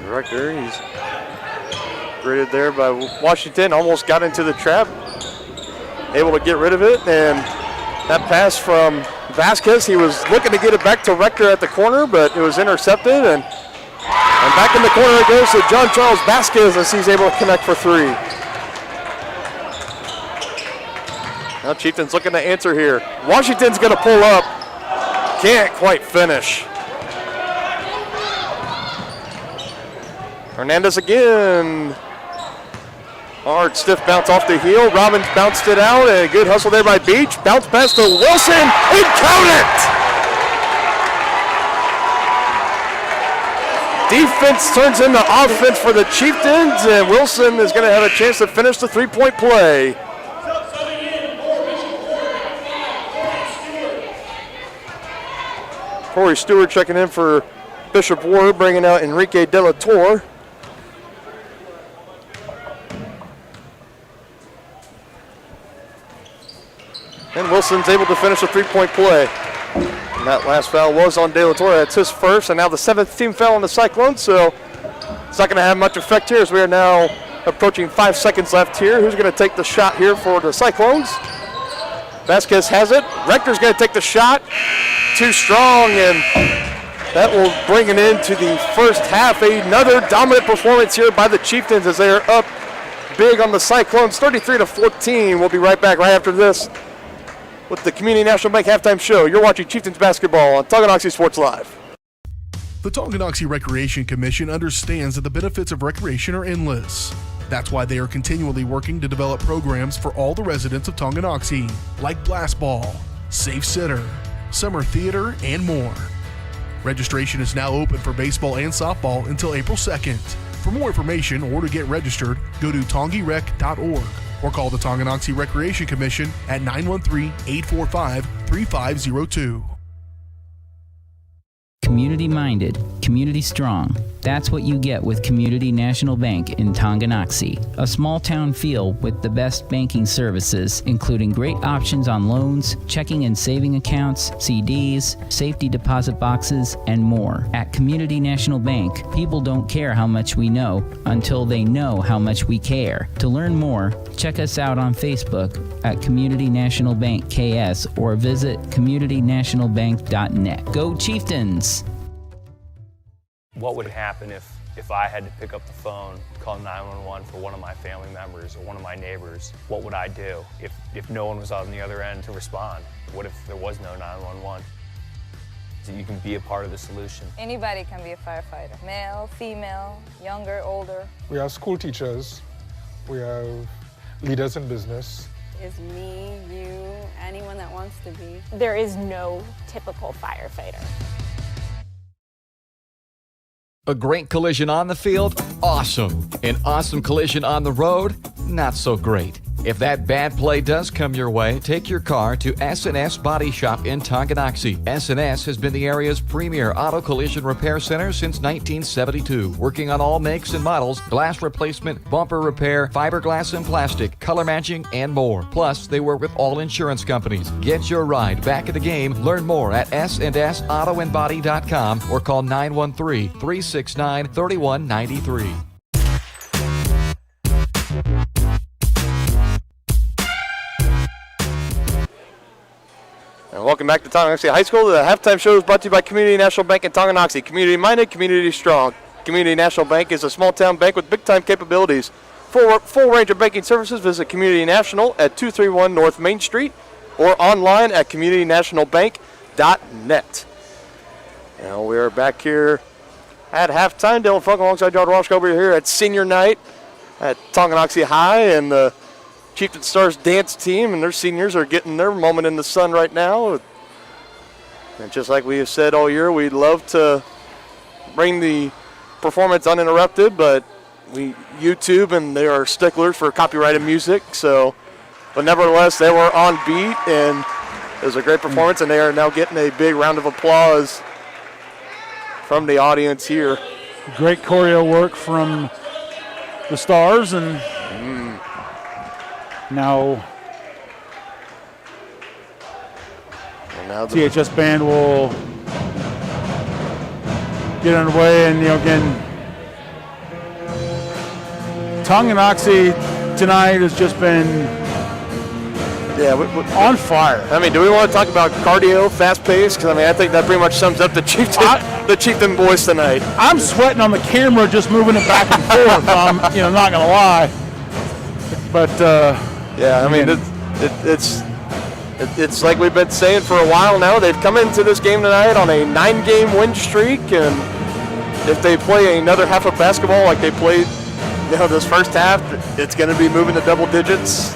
Rector, he's graded there by Washington, almost got into the trap, able to get rid of it, and that pass from Vasquez. He was looking to get it back to Rector at the corner, but it was intercepted. And back in the corner it goes to John Charles Vasquez as he's able to connect for three. Now Chieftains looking to answer here. Washington's going to pull up. Can't quite finish. Hernandez again. Hard, stiff bounce off the heel. Robbins bounced it out, and a good hustle there by Beach. Bounce pass to Wilson, and count it! Defense turns into offense for the Chieftains, and Wilson is going to have a chance to finish the three-point play. Corey Stewart checking in for Bishop Ward, bringing out Enrique De La Torre. And Wilson's able to finish a three-point play. And that last foul was on De La Torre. That's his first, and now the 7th team foul on the Cyclones, so it's not going to have much effect here as we are now approaching 5 seconds left here. Who's going to take the shot here for the Cyclones? Vasquez has it. Rector's going to take the shot. Too strong, and that will bring it into the first half. Another dominant performance here by the Chieftains as they are up big on the Cyclones, 33-14. We'll be right back right after this with the Community National Bank Halftime Show. You're watching Chieftains basketball on Tonganoxie Sports Live.
The Tonganoxie Recreation Commission understands that the benefits of recreation are endless. That's why they are continually working to develop programs for all the residents of Tonganoxie, like Blast Ball, Safe Sitter, Summer Theater, and more. Registration is now open for baseball and softball until April 2nd. For more information or to get registered, go to tongirec.org or call the Tonganoxie Recreation Commission at 913-845-3502.
Community-minded, community-strong. That's what you get with Community National Bank in Tonganoxie. A small-town feel with the best banking services, including great options on loans, checking and saving accounts, CDs, safety deposit boxes, and more. At Community National Bank, people don't care how much we know until they know how much we care. To learn more, check us out on Facebook at Community National Bank KS or visit communitynationalbank.net. Go Chieftains!
What would happen if I had to pick up the phone, call 911 for one of my family members or one of my neighbors? What would I do if no one was on the other end to respond? What if there was no 911? So you can be a part of the solution.
Anybody can be a firefighter. Male, female, younger, older.
We have school teachers. We have leaders in business.
Is me, you, anyone that wants to be.
There is no typical firefighter.
A great collision on the field? Awesome. An awesome collision on the road? Not so great. If that bad play does come your way, take your car to S&S Body Shop in Tonganoxie. S&S has been the area's premier auto collision repair center since 1972, working on all makes and models, glass replacement, bumper repair, fiberglass and plastic, color matching, and more. Plus, they work with all insurance companies. Get your ride back in the game. Learn more at snsautoandbody.com or call 913-369-3193.
And welcome back to Tonganoxie High School. The halftime show is brought to you by Community National Bank in Tonganoxie. Community-minded, community-strong. Community National Bank is a small-town bank with big-time capabilities. For full range of banking services, visit Community National at 231 North Main Street or online at communitynationalbank.net. Now we are back here at halftime. Dylan Funk alongside John Roshko over here at senior night at Tonganoxie High, and the Chieftain Stars dance team and their seniors are getting their moment in the sun right now. And just like we have said all year, we'd love to bring the performance uninterrupted, but we YouTube and they are sticklers for copyrighted music. So, but nevertheless, they were on beat and it was a great performance, and they are now getting a big round of applause from the audience here.
Great choreo work from the Stars, and now the THS band will get underway, and again, Tonganoxie tonight has just been
Yeah,
on fire.
I mean, do we want to talk about cardio, fast pace? Because I think that pretty much sums up the Chieftain boys tonight.
I'm sweating on the camera just moving it back and forth. I'm not gonna lie. But
yeah, I mean it's like we've been saying for a while now. They've come into this game tonight on a 9-game win streak, and if they play another half of basketball like they played, this first half, it's going to be moving to double digits.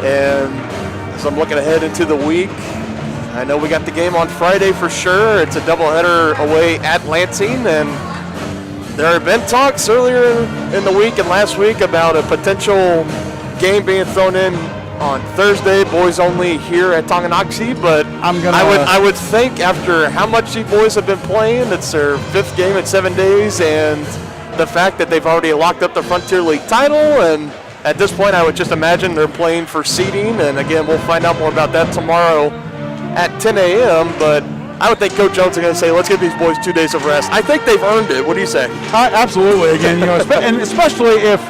And as I'm looking ahead into the week, I know we got the game on Friday for sure. It's a doubleheader away at Lansing, and there have been talks earlier in the week and last week about a potential game being thrown in on Thursday, boys only here at Tonganoxie. But I would think after how much these boys have been playing, it's their 5th game in 7 days, and the fact that they've already locked up the Frontier League title, and at this point I would just imagine they're playing for seeding. And again, we'll find out more about that tomorrow at 10 a.m. But I would think Coach Jones is going to say, let's give these boys 2 days of rest. I think they've earned it. What do you say?
Absolutely. Again, and especially if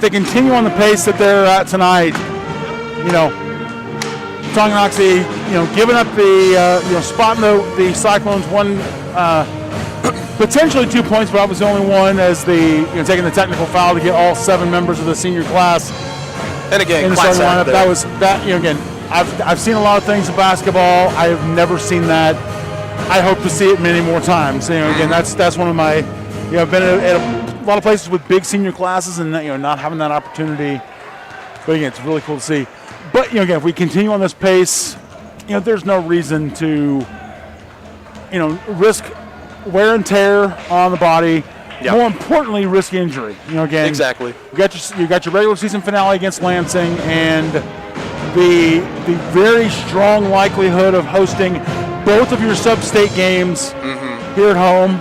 they continue on the pace that they're at tonight, Tonganoxie, giving up the, spotting the Cyclones one, potentially 2 points, but I was the only one as taking the technical foul to get all 7 members of the senior class.
And again,
in the starting lineup. That was again. I've seen a lot of things in basketball. I have never seen that. I hope to see it many more times. Again, that's one of my. I've been at a lot of places with big senior classes and not having that opportunity. But again, it's really cool to see. But again, if we continue on this pace, there's no reason to risk wear and tear on the body. Yep. More importantly, risk injury. Again,
exactly.
You got your regular season finale against Lansing, and the very strong likelihood of hosting both of your sub-state games here at home.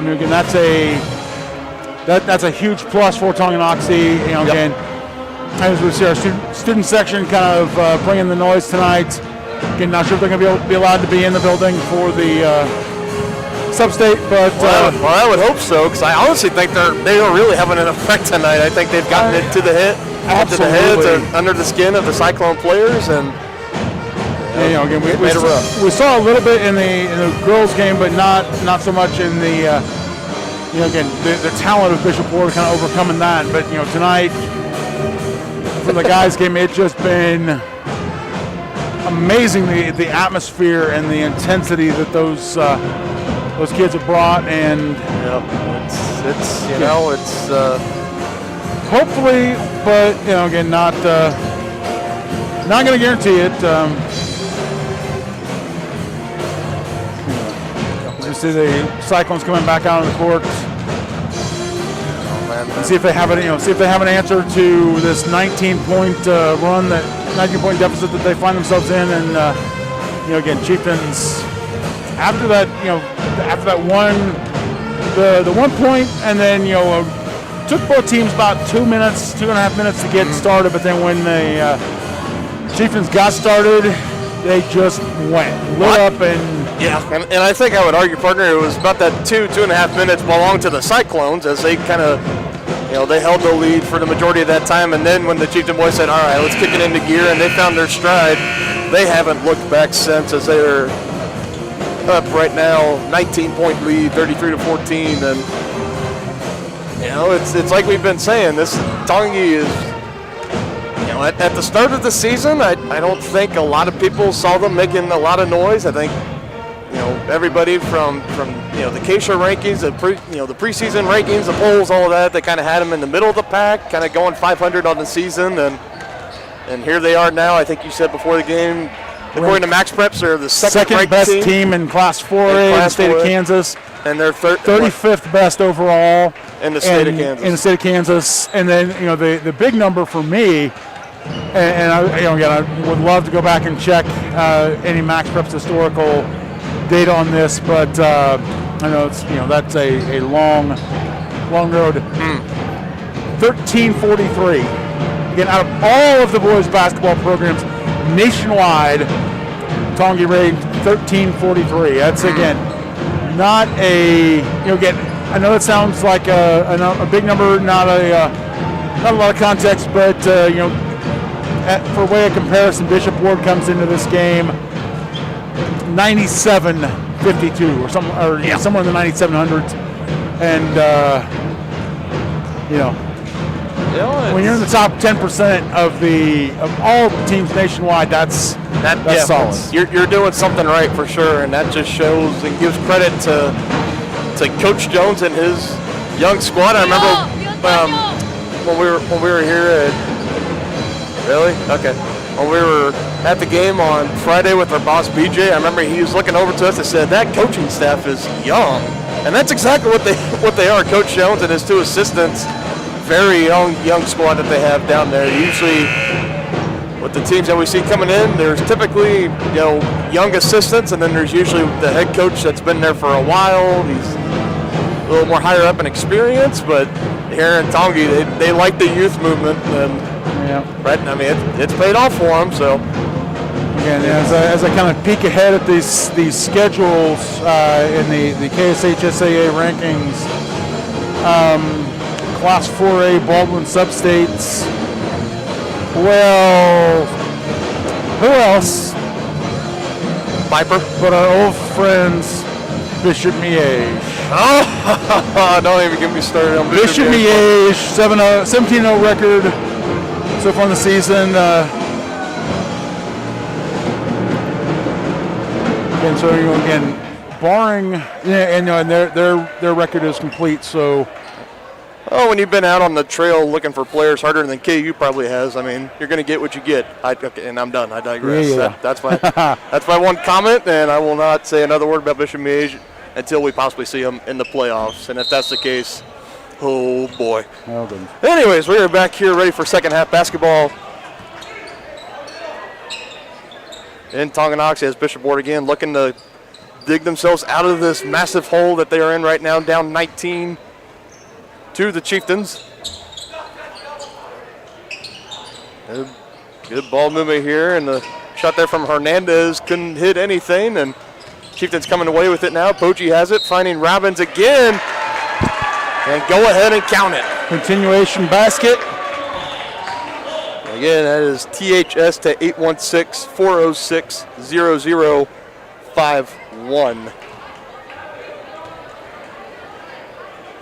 Again, that's a huge plus for Tonganoxie. Again, as we see our student section kind of bringing the noise tonight. Again, not sure if they're going to be allowed to be in the building for the sub-state, but
well, I would hope so, because I honestly think they don't really having an effect tonight. I think they've gotten it to the heads and under the skin of the Cyclone players, and
again, we saw a little bit in the girls' game, but not so much in the again the talent of Bishop Ward kind of overcoming that. But tonight for the guys' game, it's just been amazing the atmosphere and the intensity that those kids have brought, and it's hopefully, but again, not going to guarantee it. You see the Cyclones coming back out on the court. And see if they have an answer to this 19-point run, that 19-point deficit that they find themselves in, and again, Chieftains after that the 1 point, and then took both teams about 2.5 minutes to get started, but then when the Chieftains got started, they just lit up and.
Yeah, and I think I would argue, partner, it was about that 2.5 minutes belonged to the Cyclones, as they kind of, they held the lead for the majority of that time, and then when the Chieftain boys said, all right, let's kick it into gear, and they found their stride, they haven't looked back since, as they're up right now, 19-point lead, 33-14, and, it's like we've been saying, this Tongi is, at the start of the season, I don't think a lot of people saw them making a lot of noise. I think, everybody from the K-Share rankings, the preseason rankings, the polls, all of that, they kind of had them in the middle of the pack, kind of going 500 on the season, and here they are now. I think you said before the game, according to Max Preps, they're the second
best team in Class 4A in the state of Kansas,
and they're
35th best overall
in the state of Kansas.
And then the big number for me, and I would love to go back and check any Max Preps historical data on this, but I know it's that's a long road. 1343. Again, out of all of the boys basketball programs nationwide, Tongi ranked 1343. That's again not a again. I know it sounds like a big number, not a lot of context, but for way of comparison, Bishop Ward comes into this game 97-52 or something, or somewhere in the 9700s, and when you're in the top 10% of all teams nationwide, that's solid.
You're doing something right for sure, and that just shows and gives credit to Coach Jones and his young squad. I remember when we were here when we were at the game on Friday with our boss BJ, I remember he was looking over to us and said that coaching staff is young, and that's exactly what they are. Coach Jones and his two assistants, very young squad that they have down there. Usually, with the teams that we see coming in, there's typically young assistants, and then there's usually the head coach that's been there for a while. He's a little more higher up in experience, but here in Tongi, they like the youth movement, and right. I mean, it's paid off for them. So
again, as I kind of peek ahead at these schedules in the KSHSAA rankings, Class 4A Baldwin Substates. Well, who else?
Viper.
But our old friends, Bishop Miege.
Oh, don't even get me started on
Bishop Miege, 17-0 record so far in the season. Barring, and their record is complete. So.
Oh, when you've been out on the trail looking for players harder than KU probably has, I mean, you're going to get what you get. And I'm done. I digress.
Yeah.
That's my one comment, and I will not say another word about Bishop Miege until we possibly see them in the playoffs. And if that's the case, oh boy.
Well done.
Anyways, we are back here ready for second half basketball in Tonganoxie as Bishop Ward again looking to dig themselves out of this massive hole that they are in right now, down 19 to the Chieftains. Good ball movement here, and the shot there from Hernandez couldn't hit anything, and Chieftains coming away with it now. Poggi has it, finding Robbins again, and go ahead and count it.
Continuation basket.
Again, that is THS to 816-406-0051.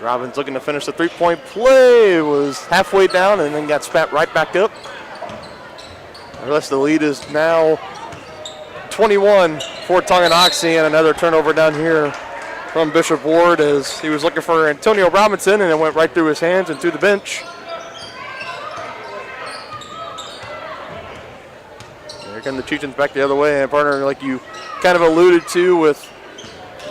Robbins looking to finish the three-point play. It was halfway down and then got spat right back up. The rest of the lead is now 21 for Tonganoxie, and another turnover down here from Bishop Ward as he was looking for Antonio Robinson, and it went right through his hands and to the bench. Here come the Chieftains back the other way, and partner, like you kind of alluded to, with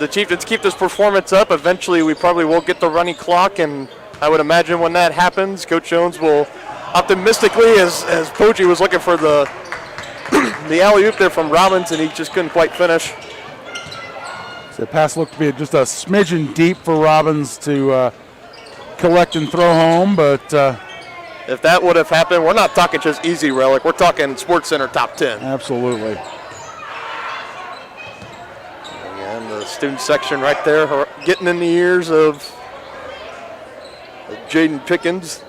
the Chieftains keep this performance up. Eventually, we probably will get the running clock, and I would imagine when that happens, Coach Jones will optimistically, as Poggi was looking for the alley-oop there from Robbins, and he just couldn't quite finish.
So the pass looked to be just a smidgen deep for Robbins to collect and throw home, but
if that would have happened, we're not talking just easy relic. We're talking Sports Center top 10.
Absolutely.
And the student section right there getting in the ears of Jaden Pickens.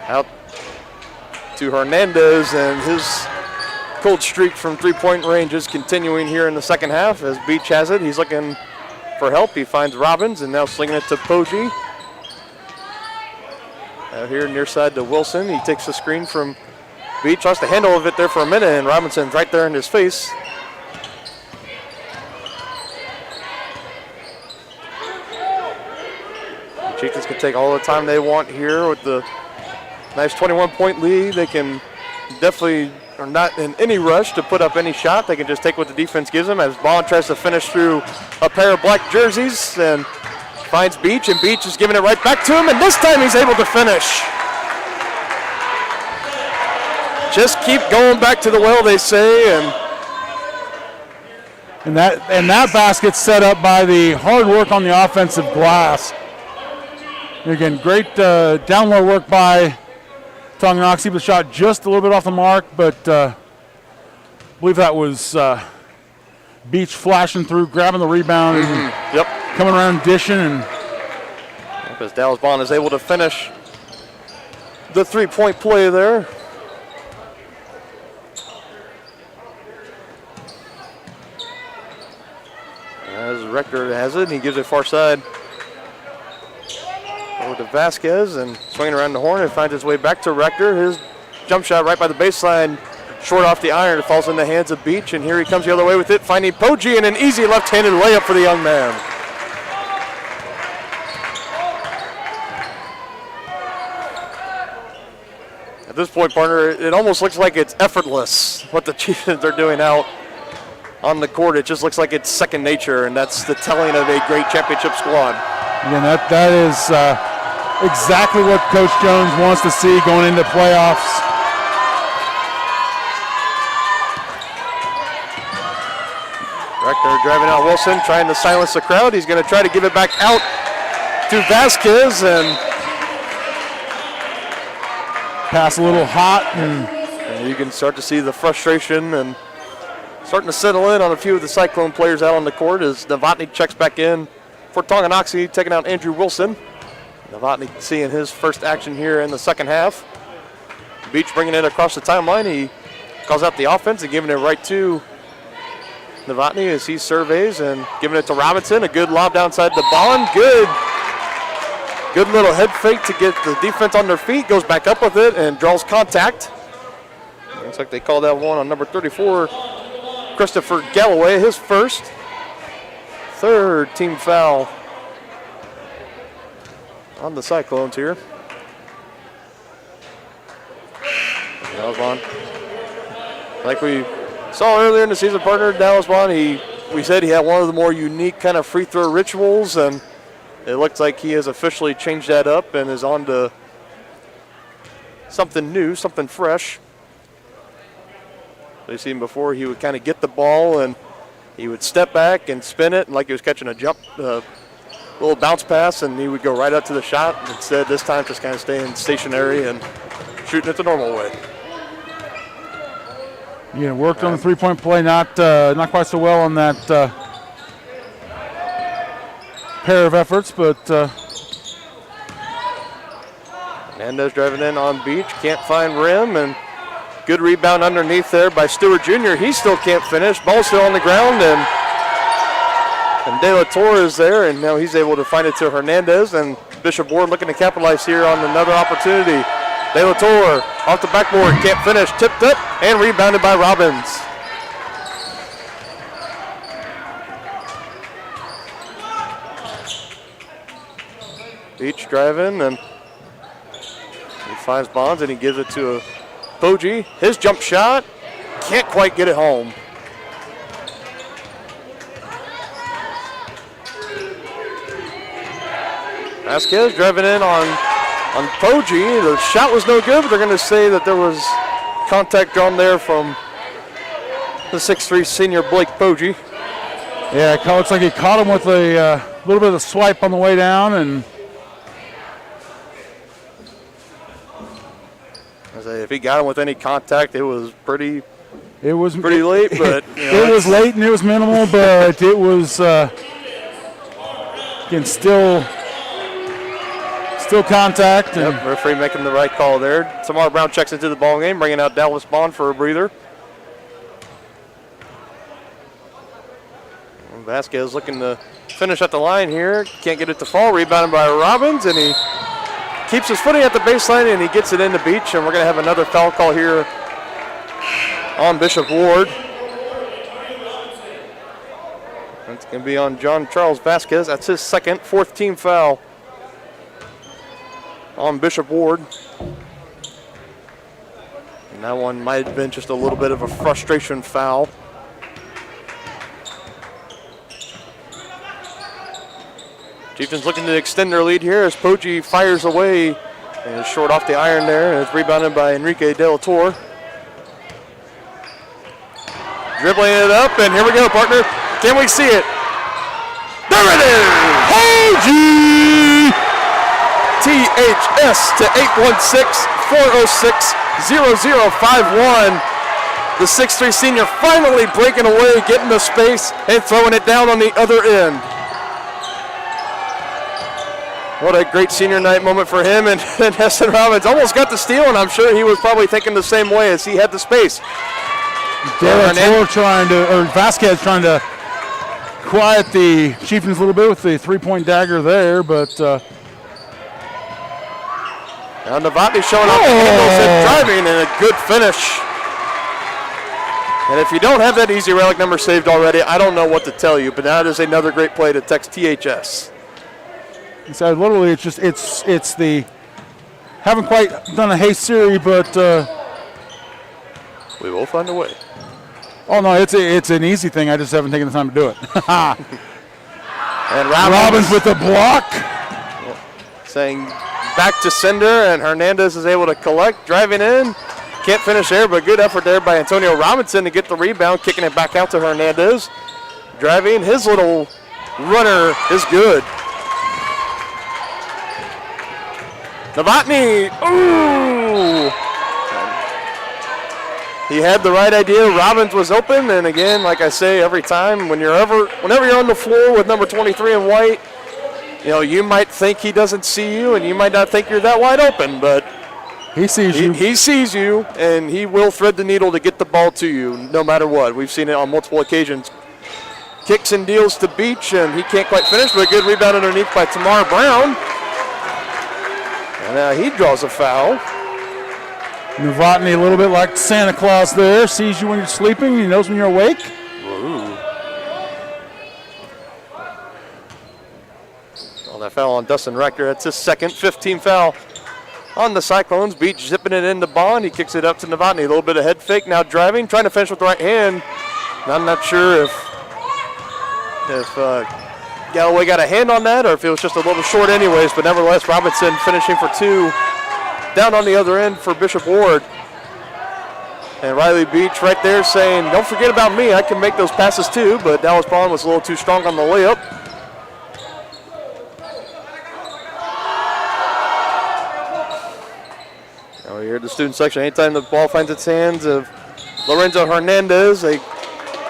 Out to Hernandez, and his cold streak from three-point range is continuing here in the second half as Beach has it. He's looking for help. He finds Robbins and now slinging it to Poggi. Out here near side to Wilson. He takes the screen from Beach, lost the handle of it there for a minute, and Robinson's right there in his face. The Chieftains can take all the time they want here with the nice 21-point lead. They can definitely are not in any rush to put up any shot. They can just take what the defense gives them as Bond tries to finish through a pair of black jerseys and finds Beach, and Beach is giving it right back to him, and this time he's able to finish. Just keep going back to the well, they say,
and that basket set up by the hard work on the offensive glass. Again, great down low work by Tonganoxie, but shot just a little bit off the mark, but I believe that was Beach flashing through, grabbing the rebound, and coming around dishing. And
as Dallas Bond is able to finish the three-point play there. As Rector has it, he gives it far side over to Vasquez and swinging around the horn and finds his way back to Rector. His jump shot right by the baseline, short off the iron. It falls in the hands of Beach, and here he comes the other way with it, finding Poggi and an easy left-handed layup for the young man. At this point, partner, it almost looks like it's effortless what the Chieftains are doing out on the court. It just looks like it's second nature, and that's the telling of a great championship squad.
Again, that is exactly what Coach Jones wants to see going into playoffs.
Rector driving out Wilson, trying to silence the crowd. He's going to try to give it back out to Vasquez, and
pass a little hot,
and you can start to see the frustration and starting to settle in on a few of the Cyclone players out on the court as Novotny checks back in for Tonganoxie, taking out Andrew Wilson. Novotny seeing his first action here in the second half. Beach bringing it across the timeline. He calls out the offense and giving it right to Novotny as he surveys and giving it to Robinson. A good lob downside to Bond. Good little head fake to get the defense on their feet. Goes back up with it and draws contact. Looks like they called that one on number 34, Christopher Galloway, his third team foul on the Cyclones here. Dallas Bond. Like we saw earlier in the season, partner, Dallas Bond, we said he had one of the more unique kind of free throw rituals, and it looks like he has officially changed that up and is on to something new, something fresh. We've seen before he would kind of get the ball and he would step back and spin it, and like he was catching a jump, little bounce pass, and he would go right up to the shot. Instead, this time just kind of staying stationary and shooting it the normal way.
Yeah, worked on the three-point play, not quite so well on that pair of efforts, but
Hernandez driving in on Beach, can't find rim, and good rebound underneath there by Stewart Jr. He still can't finish. Ball still on the ground, and De La Torre is there, and now he's able to find it to Hernandez, and Bishop Ward looking to capitalize here on another opportunity. De La Torre off the backboard, can't finish, tipped up, and rebounded by Robbins. Beach driving, and he finds Bonds, and he gives it to Poggi. His jump shot, can't quite get it home. Vasquez driving in on Poggi. The shot was no good, but they're going to say that there was contact drawn there from the 6'3" senior Blake Poggi.
Yeah, it looks like he caught him with a little bit of a swipe on the way down, and
if he got him with any contact, it was pretty late, but
it was late and it was minimal, but it was again still contact. And
yep, referee making the right call there. Tamar Brown checks into the ball game, bringing out Dallas Bond for a breather. And Vasquez looking to finish at the line here. Can't get it to fall. Rebounded by Robbins, and he keeps his footing at the baseline, and he gets it in the Beach, and we're going to have another foul call here on Bishop Ward. That's going to be on John Charles Vasquez. That's his second, fourth team foul on Bishop Ward. And that one might have been just a little bit of a frustration foul. Chieftains looking to extend their lead here as Poggi fires away and is short off the iron there, and it's rebounded by Enrique De La Torre. Dribbling it up, and here we go, partner. Can we see it? There it is! Poggi! THS to 816-406-0051. The 6'3" senior finally breaking away, getting the space, and throwing it down on the other end. What a great senior night moment for him, and Heston Robbins almost got the steal, and I'm sure he was probably thinking the same way as he had the space.
Vasquez trying to quiet the Chieftains a little bit with the three-point dagger there, but
now Novotny showing up the handles and driving, and a good finish. And if you don't have that easy relic number saved already, I don't know what to tell you, but that is another great play to text THS.
So literally, it's the haven't quite done a haste series, but
we will find a way.
Oh no, it's an easy thing. I just haven't taken the time to do it.
And
Robbins with the block,
saying back to sender, and Hernandez is able to collect, driving in. Can't finish there, but good effort there by Antonio Robinson to get the rebound, kicking it back out to Hernandez. Driving, his little runner is good. Novotny, ooh! He had the right idea. Robbins was open, and again, like I say every time, whenever you're on the floor with number 23 in white, you might think he doesn't see you, and you might not think you're that wide open, but
he sees you.
He sees you, and he will thread the needle to get the ball to you no matter what. We've seen it on multiple occasions. Kicks and deals to Beach, and he can't quite finish, but a good rebound underneath by Tamar Brown. And now he draws a foul.
Novotny, a little bit like Santa Claus there, sees you when you're sleeping, he knows when you're awake.
Ooh. Well, that foul on Dustin Rector, that's his second 15 foul on the Cyclones. Beach zipping it into Bond. He kicks it up to Novotny. A little bit of head fake, now driving, trying to finish with the right hand. And I'm not sure if Galloway got a hand on that or if it was just a little short anyways, but nevertheless, Robinson finishing for two. Down on the other end for Bishop Ward. And Riley Beach right there saying, don't forget about me, I can make those passes too, but Dallas Bond was a little too strong on the layup. Now we hear the student section, anytime the ball finds its hands of Lorenzo Hernandez, they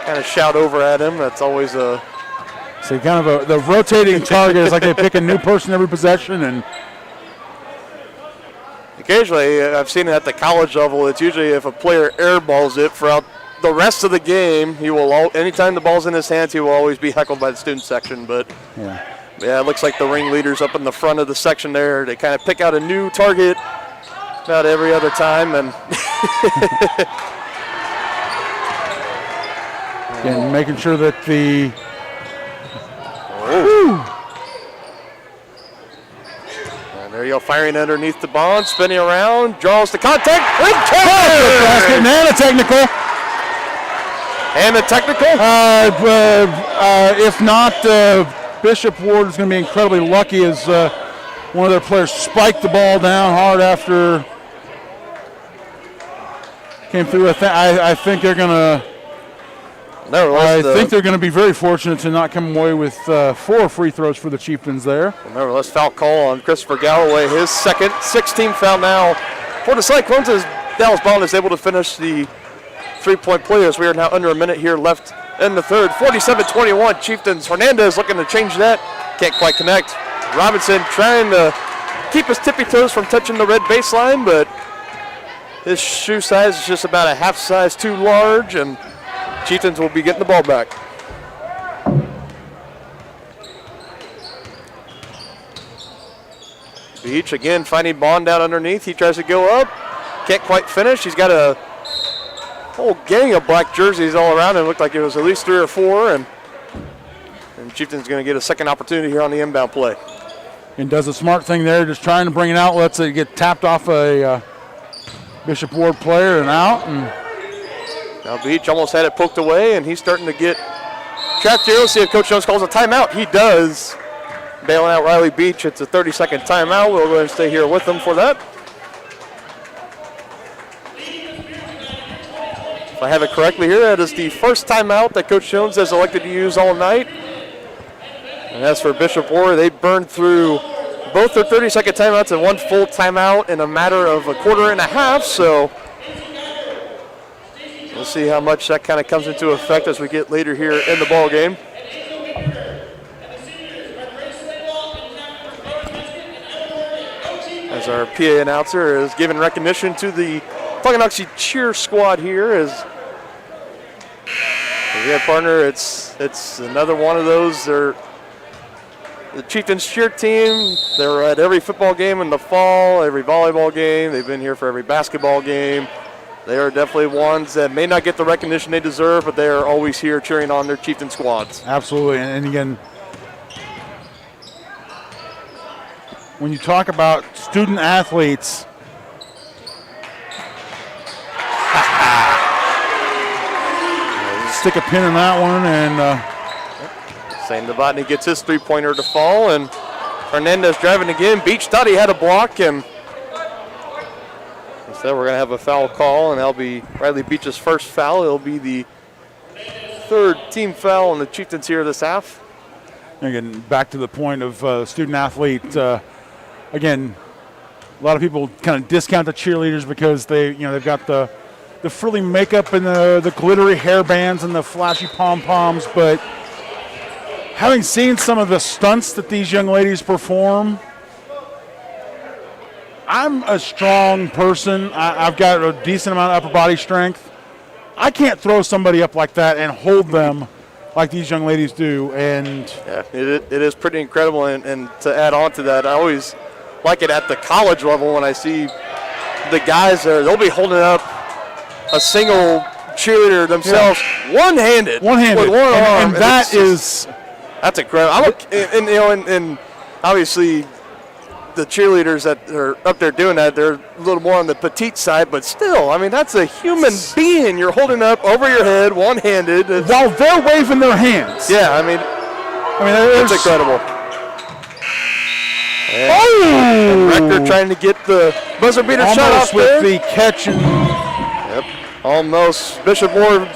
kind of shout over at him. That's always a...
So kind of the rotating target is like they pick a new person every possession, and
occasionally, I've seen it at the college level. It's usually if a player airballs it throughout the rest of the game, he will. Anytime the ball's in his hands, he will always be heckled by the student section. But yeah, it looks like the ringleaders up in the front of the section there. They kind of pick out a new target about every other time, and
and making sure that the.
There you go, firing underneath the Bond, spinning around, draws the contact, and
basket, and a technical.
And a technical?
If not, Bishop Ward is going to be incredibly lucky as one of their players spiked the ball down hard after came through. I think they're going to. They're going to be very fortunate to not come away with 4 free throws for the Chieftains there.
Nevertheless, foul call on Christopher Galloway, his second, 16th foul now for the Cyclones as Dallas Bond is able to finish the three-point play as we are now under a minute here left in the third. 47-21, Chieftains. Hernandez looking to change that. Can't quite connect. Robinson trying to keep his tippy toes from touching the red baseline, but his shoe size is just about a half size too large, and Chieftains will be getting the ball back. Beach again finding Bond down underneath. He tries to go up. Can't quite finish. He's got a whole gang of black jerseys all around him. Looked like it was at least 3 or 4. And Chieftains going to get a second opportunity here on the inbound play.
And does a smart thing there, just trying to bring it out. Lets it get tapped off a Bishop Ward player and out. And
now Beach almost had it poked away, and he's starting to get trapped here. Let's see if Coach Jones calls a timeout. He does. Bailing out Riley Beach. It's a 30-second timeout. We'll go ahead and stay here with them for that. If I have it correctly here, that is the first timeout that Coach Jones has elected to use all night. And as for Bishop Ward, they burned through both their 30-second timeouts and 1 full timeout in a matter of a quarter and a half. So we'll see how much that kind of comes into effect as we get later here in the ball game. as our PA announcer is giving recognition to the Tonganoxie cheer squad here. Yeah, partner, it's another one of those. They're the Chieftains cheer team. They're at every football game in the fall, every volleyball game. They've been here for every basketball game. They are definitely ones that may not get the recognition they deserve, but they are always here cheering on their Chieftain squads.
Absolutely, and again, when you talk about student athletes, stick a pin in that one, and
St. Novotny gets his three-pointer to fall, and Hernandez driving again. Beach thought he had a block, and instead we're going to have a foul call, and that'll be Riley Beach's first foul. It'll be the third team foul on the Chieftains here this half.
Again, back to the point of student-athlete. Again, a lot of people kind of discount the cheerleaders because they've got the frilly makeup and the glittery hairbands and the flashy pom-poms, but having seen some of the stunts that these young ladies perform, I'm a strong person. I've got a decent amount of upper body strength. I can't throw somebody up like that and hold them like these young ladies do. And
yeah, it is pretty incredible. And to add on to that, I always like it at the college level when I see the guys there. They'll be holding up a single cheerleader themselves, one-handed, with one arm.
And that's
incredible. And obviously the cheerleaders that are up there doing that, they're a little more on the petite side, but still, I mean, that's a human being you're holding up over your head, one-handed.
While they're waving their hands.
Yeah, I mean it's incredible. And Rector trying to get the buzzer beater shot off
with the catch.
Almost. Bishop Moore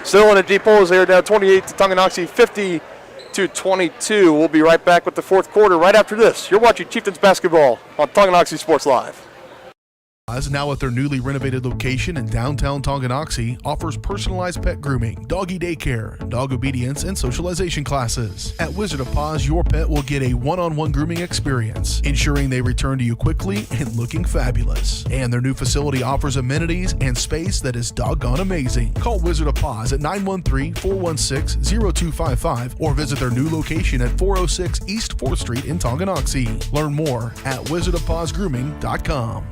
still in a deep hole. They're down 28 to Tonganoxie, 50-22. We'll be right back with the fourth quarter right after this. You're watching Chieftains basketball on Tonganoxie Sports Live.
Now at their newly renovated location in downtown Tonganoxie, offers personalized pet grooming, doggy daycare, dog obedience, and socialization classes. At Wizard of Paws, your pet will get a one-on-one grooming experience, ensuring they return to you quickly and looking fabulous. And their new facility offers amenities and space that is doggone amazing. Call Wizard of Paws at 913-416-0255 or visit their new location at 406 East 4th Street in Tonganoxie. Learn more at wizardofpawsgrooming.com.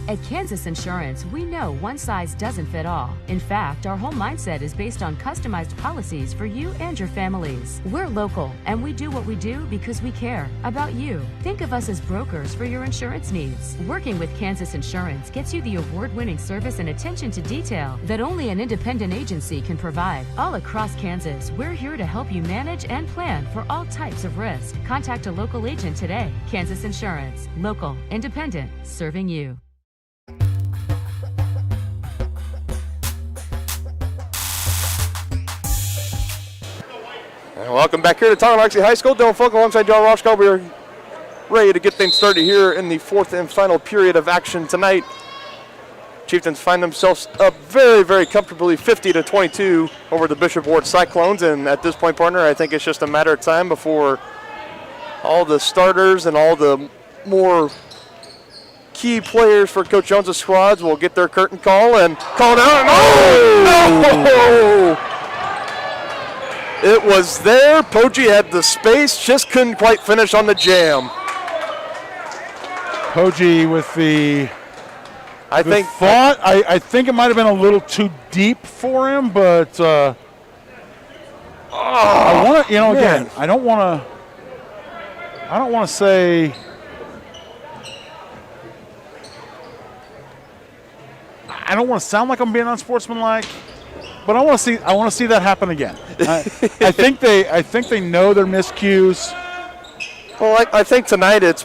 At Kansas Insurance, we know one size doesn't fit all. In fact, our whole mindset is based on customized policies for you and your families. We're local, and we do what we do because we care about you. Think of us as brokers for your insurance needs. Working with Kansas Insurance gets you the award-winning service and attention to detail that only an independent agency can provide. All across Kansas, we're here to help you manage and plan for all types of risk. Contact a local agent today. Kansas Insurance. Local, independent, serving you.
And welcome back here to Tonganoxie High School. Dylan Funk alongside John Roshko. We're ready to get things started here in the fourth and final period of action tonight. Chieftains find themselves up very, very comfortably, 50-22 over the Bishop Ward Cyclones. And at this point, partner, I think it's just a matter of time before all the starters and all the more key players for Coach Jones' squads will get their curtain call and called out. No! It was there. Poggi had the space, just couldn't quite finish on the jam.
Poggi with the thought. I think it might have been a little too deep for him, but I want to, again, I don't want to say. I don't want to sound like I'm being unsportsmanlike, but I want to see that happen again. I think they know their miscues.
Well, I think tonight it's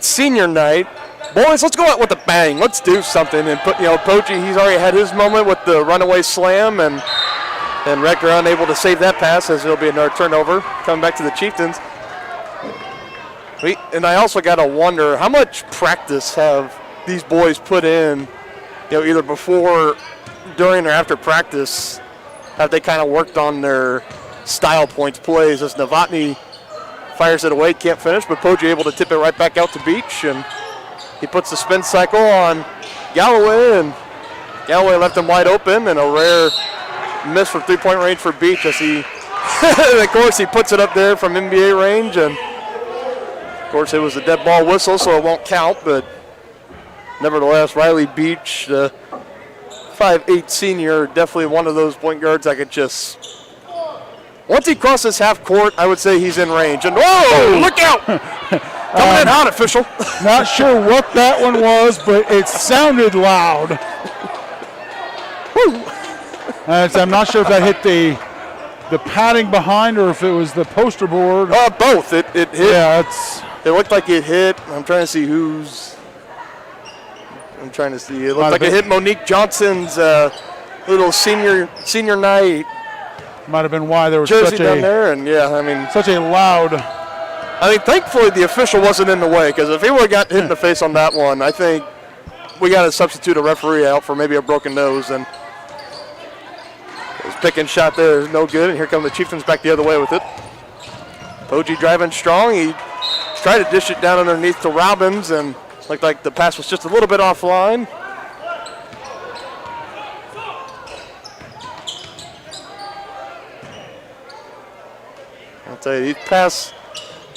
senior night. Boys, let's go out with a bang. Let's do something and put Poggi. He's already had his moment with the runaway slam, and Rector unable to save that pass as it'll be another turnover coming back to the Chieftains. And I also got to wonder how much practice have these boys put in. Either before, during, or after practice, have they kind of worked on their style points plays as Novotny fires it away, can't finish, but Poggi able to tip it right back out to Beach, and he puts the spin cycle on Galloway, and Galloway left him wide open, and a rare miss from three-point range for Beach as he, of course, he puts it up there from NBA range, and of course it was a dead ball whistle, so it won't count, but nevertheless, Riley Beach, the 5'8" senior, definitely one of those point guards that could just, once he crosses half court, I would say he's in range. And whoa, look out! Coming in hot, official.
Not sure what that one was, but it sounded loud. I'm not sure if that hit the padding behind or if it was the poster board.
Both. It hit.
Yeah,
it looked like it hit. I'm trying to see who's. I'm trying to see. It looked like it hit Monique Johnson's little senior night.
Might have been why there was
jersey
such
down there, and yeah, I mean,
such a loud.
I mean, thankfully the official wasn't in the way, because if he would have got hit in the face on that one, I think we got to substitute a referee out for maybe a broken nose. And his picking shot there is no good, and here come the Chieftains back the other way with it. Poggi driving strong. He tried to dish it down underneath to Robbins, and looked like the pass was just a little bit offline. I'll tell you, these past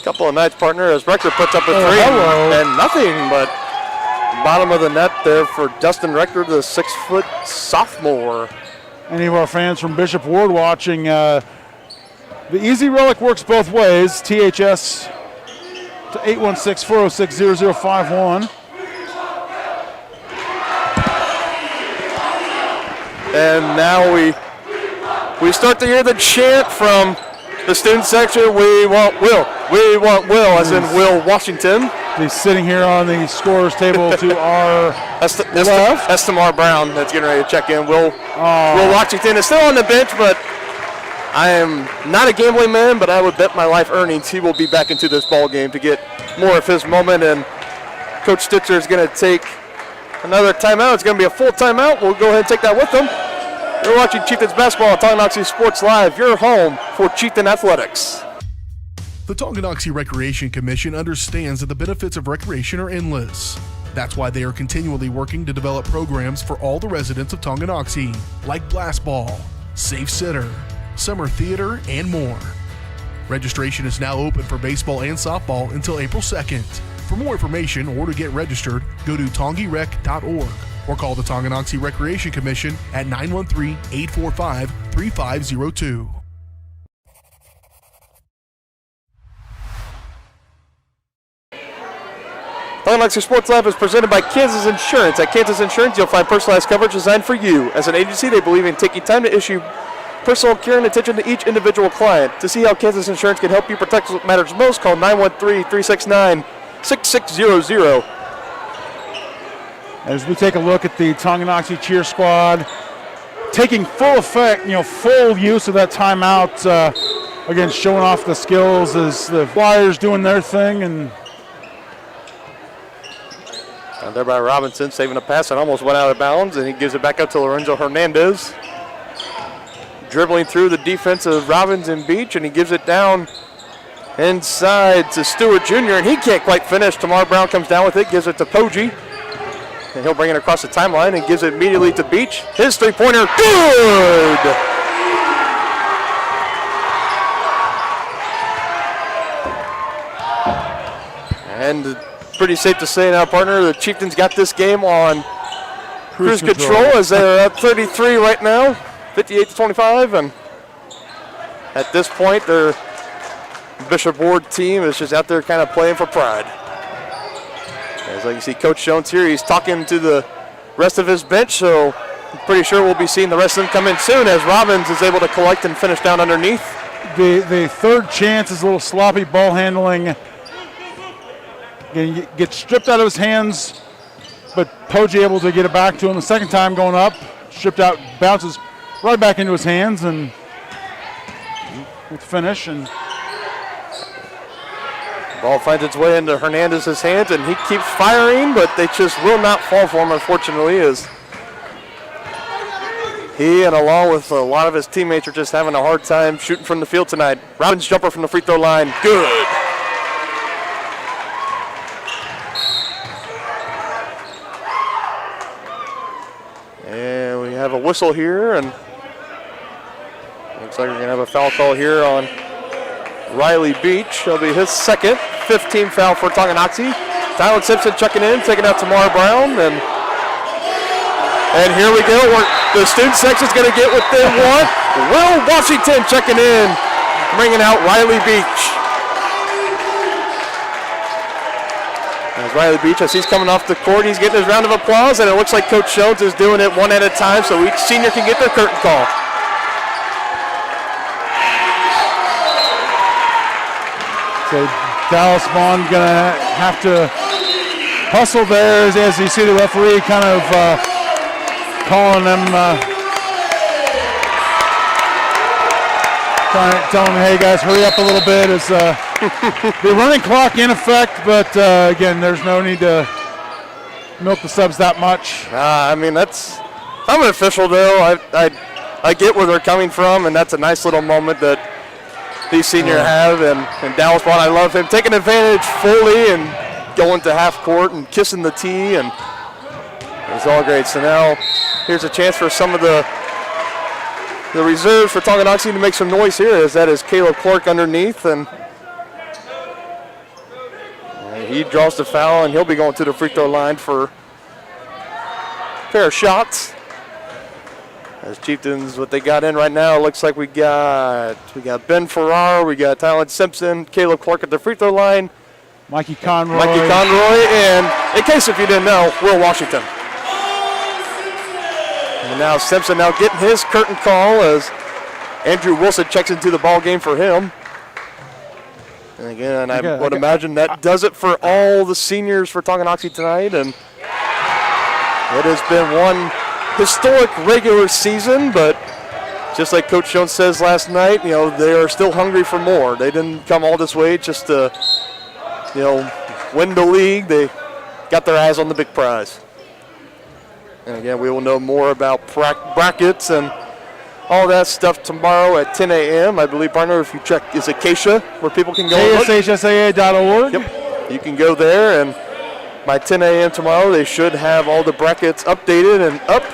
couple of nights, partner, as Rector puts up a three and nothing but bottom of the net there for Dustin Rector, the 6-foot sophomore.
Any of our fans from Bishop Ward watching, the Easy Relic works both ways. THS to 816-406-0051.
And now we start to hear the chant from the student section. We want Will. We want Will, as in Will Washington.
He's sitting here on the scorer's table to our left.
Estamar Brown that's getting ready to check in. Will Washington is still on the bench, but I am not a gambling man, but I would bet my life earnings he will be back into this ball game to get more of his moment. And Coach Stitzer is going to take another timeout. It's going to be a full timeout. We'll go ahead and take that with them. You're watching Chieftains basketball on Tonganoxie Sports Live, your home for Chieftain athletics.
The Tonganoxie Recreation Commission understands that the benefits of recreation are endless. That's why they are continually working to develop programs for all the residents of Tonganoxie, like Blast Ball, Safe Sitter, Summer Theater, and more. Registration is now open for baseball and softball until April 2nd. For more information or to get registered, go to tongirec.org or call the Tonganoxie Recreation Commission at 913-845-3502.
Tonganoxie Sports Live is presented by Kansas Insurance. At Kansas Insurance, you'll find personalized coverage designed for you. As an agency, they believe in taking time to issue personal care and attention to each individual client. To see how Kansas Insurance can help you protect what matters most, call 913-369-6600.
As we take a look at the Tonganoxie cheer squad, taking full effect, full use of that timeout. Again, showing off the skills as the Flyers doing their thing. And
there by Robinson, saving a pass and almost went out of bounds, and he gives it back up to Lorenzo Hernandez. Dribbling through the defense of Robbins and Beach, and he gives it down inside to Stewart Jr., and he can't quite finish. Tamar Brown comes down with it, gives it to Poggi, and he'll bring it across the timeline and gives it immediately to Beach. His three-pointer, good! And pretty safe to say now, partner, the Chieftains got this game on cruise control as they're up 33 right now, 58-25, and at this point, their Bishop Ward team is just out there kind of playing for pride. As you see Coach Jones here, he's talking to the rest of his bench, so I'm pretty sure we'll be seeing the rest of them come in soon as Robbins is able to collect and finish down underneath.
The third chance is a little sloppy ball handling. Again, gets stripped out of his hands, but Poggi able to get it back to him the second time going up. Stripped out, bounces right back into his hands, and with finish. And
ball finds its way into Hernandez's hands, and he keeps firing, but they just will not fall for him, unfortunately, as he and along with a lot of his teammates are just having a hard time shooting from the field tonight. Robbins' jumper from the free throw line, good. have a whistle here, and looks like we're going to have a foul call here on Riley Beach. That'll be his second, 15th foul for Tonganoxie. Tyler Simpson checking in, taking out Tamar Brown, and here we go. The student section's going to get what they want. Will Washington checking in, bringing out Riley Beach. As Riley Beach, as he's coming off the court, he's getting his round of applause, and it looks like Coach Jones is doing it one at a time so each senior can get their curtain call.
So Dallas Vaughn gonna have to hustle there as you see the referee kind of calling them, telling them, hey guys, hurry up a little bit. It's the running clock in effect, but again, there's no need to milk the subs that much.
I mean, I'm an official though. I get where they're coming from, and that's a nice little moment that these seniors have, and Dallas Vaughn, I love him taking advantage fully and going to half court and kissing the tee, and it's all great. So now here's a chance for some of the reserves for Tonganoxie to make some noise here, as that is Caleb Clark underneath, and he draws the foul, and he'll be going to the free throw line for a pair of shots. As Chieftains, what they got in right now, looks like we got Ben Farrar, we got Tyler Simpson, Caleb Clark at the free throw line,
Mikey Conroy,
and in case if you didn't know, Will Washington. And now Simpson now getting his curtain call as Andrew Wilson checks into the ball game for him. And again, I would imagine that does it for all the seniors for Tonganoxie tonight, and it has been one historic regular season, but just like Coach Jones says last night, you know, they are still hungry for more. They didn't come all this way just to, you know, win the league. They got their eyes on the big prize. And again, we will know more about brackets and all that stuff tomorrow at 10 a.m. I believe, partner, if you check, is it Acacia, where people can go?
ASHSAA.org.
Yep, you can go there, and by 10 a.m. tomorrow, they should have all the brackets updated and up.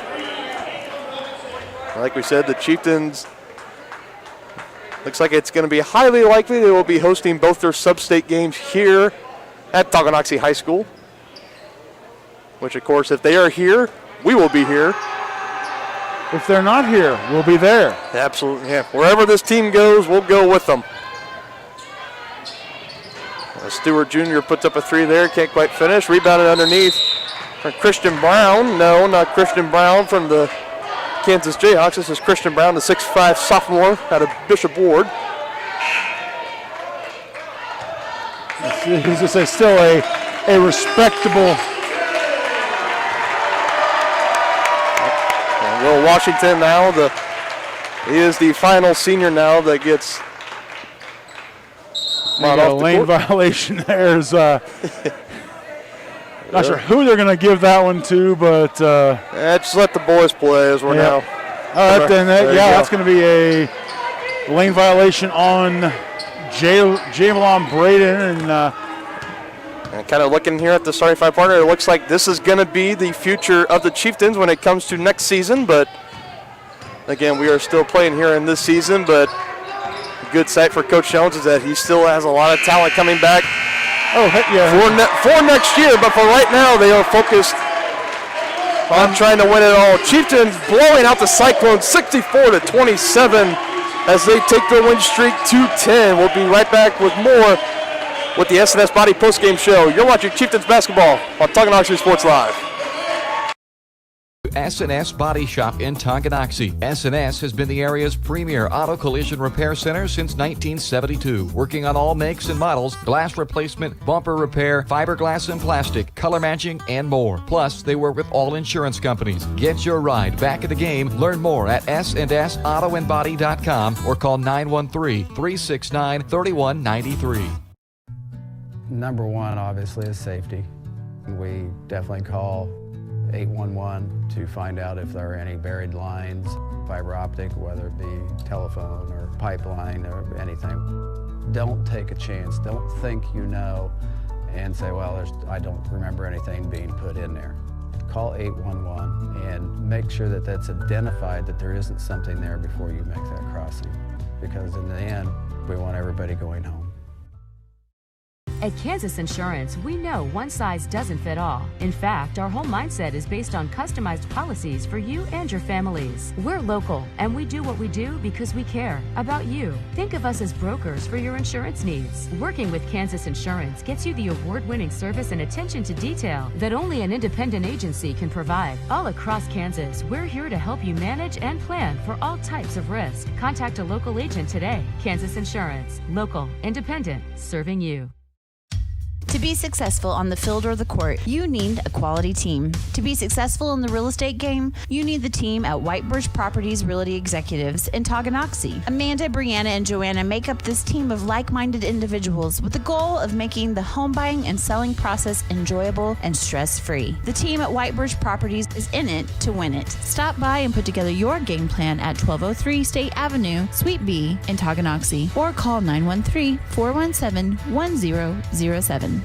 Like we said, the Chieftains, looks like it's going to be highly likely they will be hosting both their sub-state games here at Tonganoxie High School. Which, of course, if they are here, we will be here.
If they're not here, we'll be there.
Absolutely, yeah. Wherever this team goes, we'll go with them. Stewart Jr. puts up a three there, can't quite finish. Rebounded underneath from Christian Brown. No, not Christian Brown from the Kansas Jayhawks. This is Christian Brown, the 6'5" sophomore out of Bishop Ward.
He's just still a respectable.
And Will Washington now, he is the final senior now that gets
a lane violation there. Is not sure who they're going to give that one to, but
just let the boys play as we're now.
All right, then that's going to be a lane violation on Jamelon Braden,
and kind of looking here at the starting five partner, it looks like this is going to be the future of the Chieftains when it comes to next season. But again, we are still playing here in this season, but good sight for Coach Jones is that he still has a lot of talent coming back for next year. But for right now, they are focused on trying to win it all. Chieftains blowing out the Cyclones 64-27 as they take their win streak to 10. We'll be right back with more with the S&S Body postgame show. You're watching Chieftains basketball on Tonganoxie Sports Live.
S&S Body Shop in Tonganoxie. S&S has been the area's premier auto collision repair center since 1972, working on all makes and models, glass replacement, bumper repair, fiberglass and plastic, color matching, and more. Plus, they work with all insurance companies. Get your ride back in the game. Learn more at snsautoandbody.com or call 913-369-3193.
Number one, obviously, is safety. We definitely call 811 to find out if there are any buried lines, fiber optic, whether it be telephone or pipeline or anything. Don't take a chance. Don't think you know and say, well, I don't remember anything being put in there. call 811 and make sure that that's identified, that there isn't something there before you make that crossing. Because in the end, we want everybody going home.
At Kansas Insurance, we know one size doesn't fit all. In fact, our whole mindset is based on customized policies for you and your families. We're local, and we do what we do because we care about you. Think of us as brokers for your insurance needs. Working with Kansas Insurance gets you the award-winning service and attention to detail that only an independent agency can provide. All across Kansas, we're here to help you manage and plan for all types of risk. Contact a local agent today. Kansas Insurance. Local, independent, serving you.
To be successful on the field or the court, you need a quality team. To be successful in the real estate game, you need the team at Whitebirch Properties Realty Executives in Tonganoxie. Amanda, Brianna, and Joanna make up this team of like-minded individuals with the goal of making the home buying and selling process enjoyable and stress-free. The team at Whitebirch Properties is in it to win it. Stop by and put together your game plan at 1203 State Avenue, Suite B in Tonganoxie, or call 913-417-1007.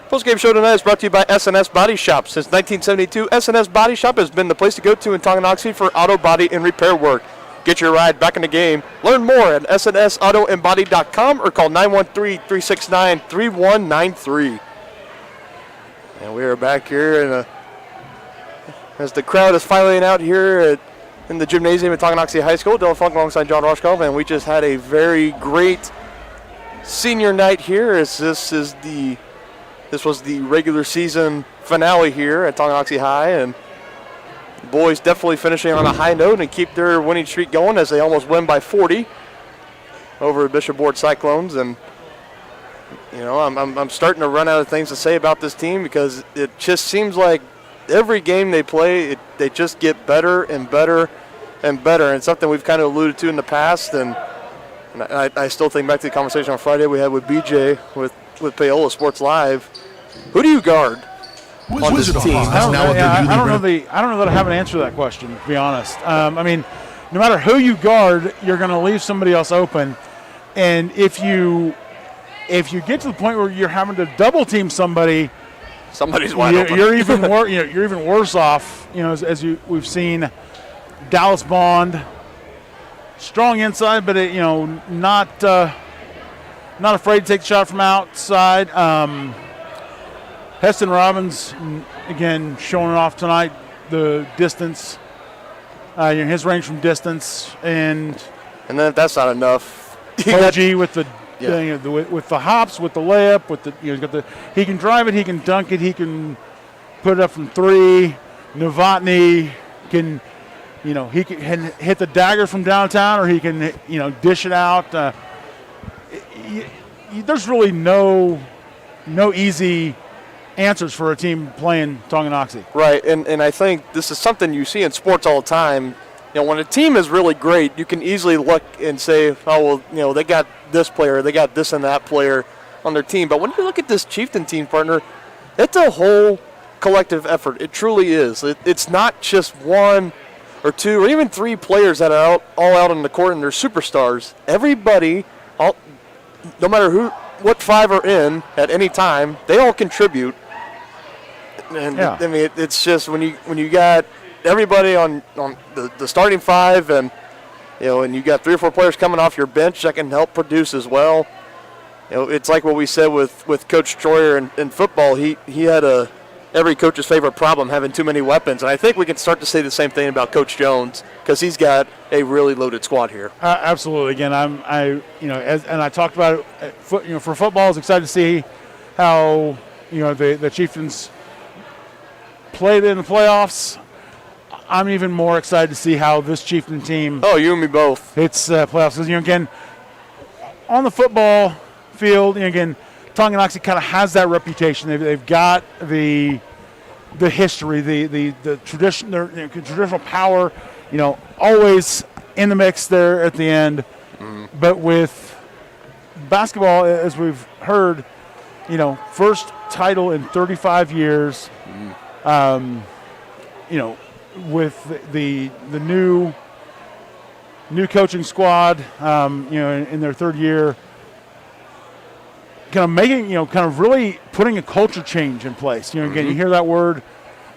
Postgame show tonight is brought to you by S&S Body Shop. Since 1972, S&S Body Shop has been the place to go to in Tonganoxie for auto body and repair work. Get your ride back in the game. Learn more at snsautoandbody.com or call 913-369-3193. And we are back here as the crowd is filing out here in the gymnasium at Tonganoxie High School. Dylan Funk alongside John Roshkov, and we just had a very great senior night here. As this was the regular season finale here at Tonganoxie High, and the boys definitely finishing on a high note and keep their winning streak going as they almost win by 40 over Bishop Board Cyclones. And you know, I'm starting to run out of things to say about this team because it just seems like every game they play, they just get better and better and better. And it's something we've kind of alluded to in the past, and I still think back to the conversation on Friday we had with BJ with Paola Sports Live. Who do you guard on this team?
I don't know that I have an answer to that question, to be honest. I mean, no matter who you guard, you're going to leave somebody else open. And if you get to the point where you're having to double team somebody,
somebody's wide open.
You're even you're even worse off. You know, as we've seen, Dallas Bond, strong inside, but not afraid to take the shot from outside. Heston Robbins, again, showing it off tonight, the distance, his range from distance. And
then if that's not enough,
OG with the with the hops, with the layup, with the he's got he can drive it, he can dunk it, he can put it up from three. Novotny can, he can hit the dagger from downtown, or he can, dish it out. There's really no easy answers for a team playing Tonganoxie.
Right, and I think this is something you see in sports all the time. When a team is really great, you can easily look and say, oh, well, they got this player, they got this and that player on their team. But when you look at this Chieftain team, partner, it's a whole collective effort. It truly is. It's not just one or two or even three players that are all out on the court and they're superstars. Everybody, no matter what five are in at any time, they all contribute. And I mean, it's just when you got everybody on the starting five, and and you got three or four players coming off your bench that can help produce as well. It's like what we said with Coach Troyer in football. He had every coach's favorite problem, having too many weapons, and I think we can start to say the same thing about Coach Jones because he's got a really loaded squad here.
Absolutely. Again, and I talked about it. For football, I was excited to see how the Chieftains played in the playoffs. I'm even more excited to see how this Chieftain team.
Oh, you and me both.
It's playoffs because again, on the football field, again, Tonganoxie kind of has that reputation. They've got the history, the tradition, their traditional power. Always in the mix there at the end. Mm-hmm. But with basketball, as we've heard, first title in 35 years. Mm-hmm. With the new coaching squad, in their third year, kind of making, kind of really putting a culture change in place. Again, you hear that word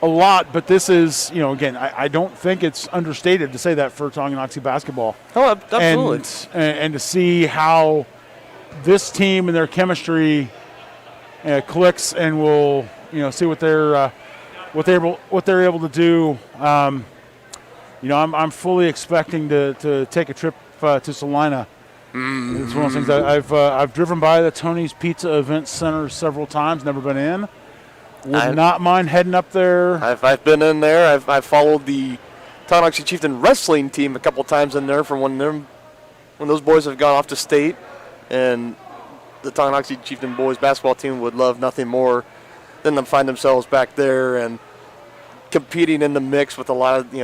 a lot, but this is, again, I don't think it's understated to say that for Tonganoxie basketball.
Oh, absolutely.
And to see how this team and their chemistry clicks, and we'll, see what they're able to do. I'm fully expecting to take a trip to Salina. It's one of those things that I've driven by the Tony's Pizza Event Center several times, never been in. Would not mind heading up there.
I've been in there. I've followed the Tonganoxie Chieftain wrestling team a couple times in there from when those boys have gone off to state, and the Tonganoxie Chieftain boys basketball team would love nothing more than to find themselves back there and competing in the mix with a lot of,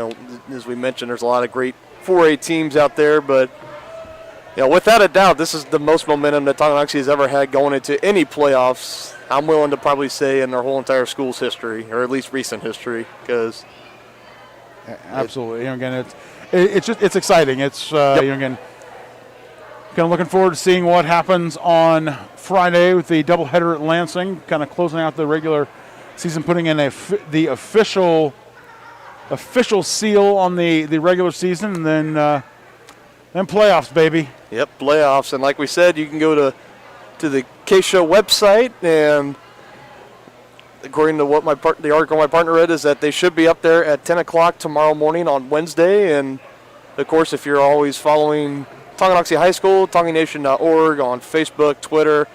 as we mentioned, there's a lot of great 4A teams out there, but without a doubt, this is the most momentum that Tonganoxie has ever had going into any playoffs, I'm willing to probably say, in their whole entire school's history, or at least recent history, because
absolutely. Again, it's exciting. It's again, kind of looking forward to seeing what happens on Friday with the doubleheader at Lansing, kind of closing out the regular season, putting in the official seal on the regular season, and then playoffs, baby.
Yep, playoffs. And like we said, you can go to the K-Show website, and according to what the article my partner read, is that they should be up there at 10 o'clock tomorrow morning on Wednesday. And, of course, if you're always following Tonganoxie High School, TongaNation.org on Facebook, Twitter,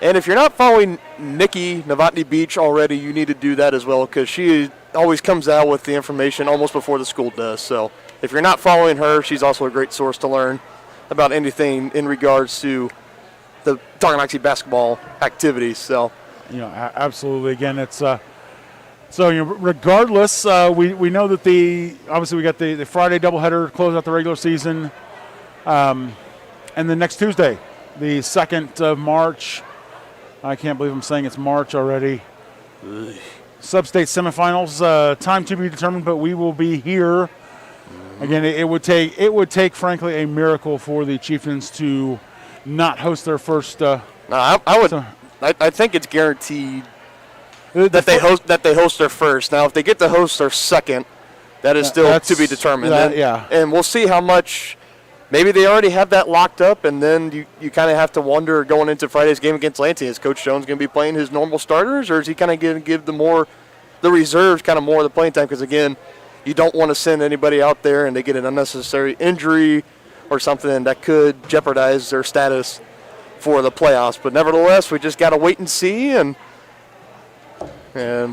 and if you're not following Nikki Novotny Beach already, you need to do that as well, because she always comes out with the information almost before the school does. So if you're not following her, she's also a great source to learn about anything in regards to the Tonganoxie basketball activities. So,
absolutely. Again, it's regardless, we know that obviously we got the Friday doubleheader to close out the regular season, and then next Tuesday, the 2nd of March. I can't believe I'm saying it's March already. Sub-state semifinals, time to be determined, but we will be here. Again, it would take, frankly, a miracle for the Chieftains to not host their first.
I think it's guaranteed that they host their first. Now, if they get to host their second, that is still to be determined. And we'll see how much. Maybe they already have that locked up, and then you kind of have to wonder going into Friday's game against Lansing, is Coach Jones going to be playing his normal starters, or is he kind of going to give the reserves kind of more of the playing time? Because, again, you don't want to send anybody out there and they get an unnecessary injury or something that could jeopardize their status for the playoffs. But nevertheless, we just got to wait and see, and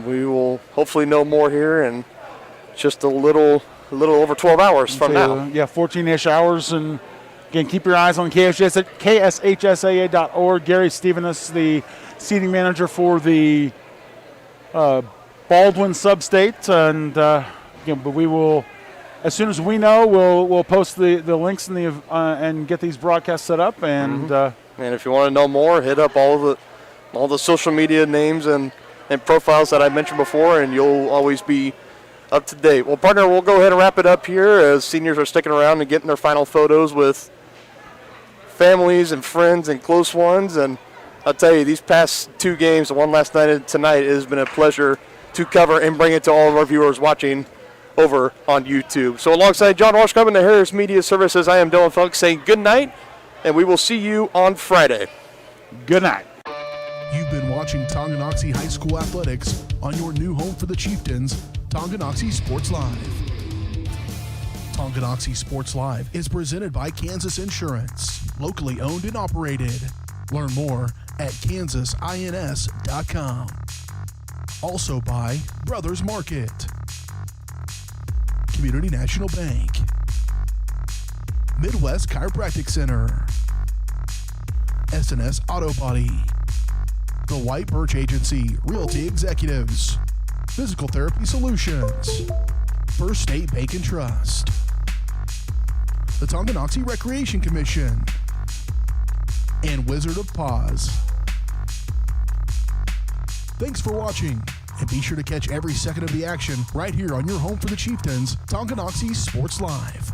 we will hopefully know more here in just a little over 12 hours from now.
14-ish hours. And again, keep your eyes on KSHSAA.org. Gary Stevenus, the seating manager for the Baldwin sub-state, and but we will, as soon as we know, we'll post the links and get these broadcasts set up. And
and if you want to know more, hit up all the social media names and profiles that I mentioned before, and you'll always be up to date. Well, partner, we'll go ahead and wrap it up here as seniors are sticking around and getting their final photos with families and friends and close ones. And I'll tell you, these past two games, the one last night and tonight, it has been a pleasure to cover and bring it to all of our viewers watching over on YouTube. So alongside John Washcombe and the Harris Media Services, I am Dylan Funk saying good night, and we will see you on Friday.
Good night.
You've been watching Tonganoxie High School Athletics on your new home for the Chieftains, Tonganoxie Sports Live. Tonganoxie Sports Live is presented by Kansas Insurance, locally owned and operated. Learn more at kansasins.com. Also by Brothers Market, Community National Bank, Midwest Chiropractic Center, S&S Auto Body, The White Birch Agency Realty Executives, Physical Therapy Solutions, First State Bank and Trust, the Tonganoxie Recreation Commission, and Wizard of Paws. Thanks for watching, and be sure to catch every second of the action right here on your home for the Chieftains, Tonganoxie Sports Live.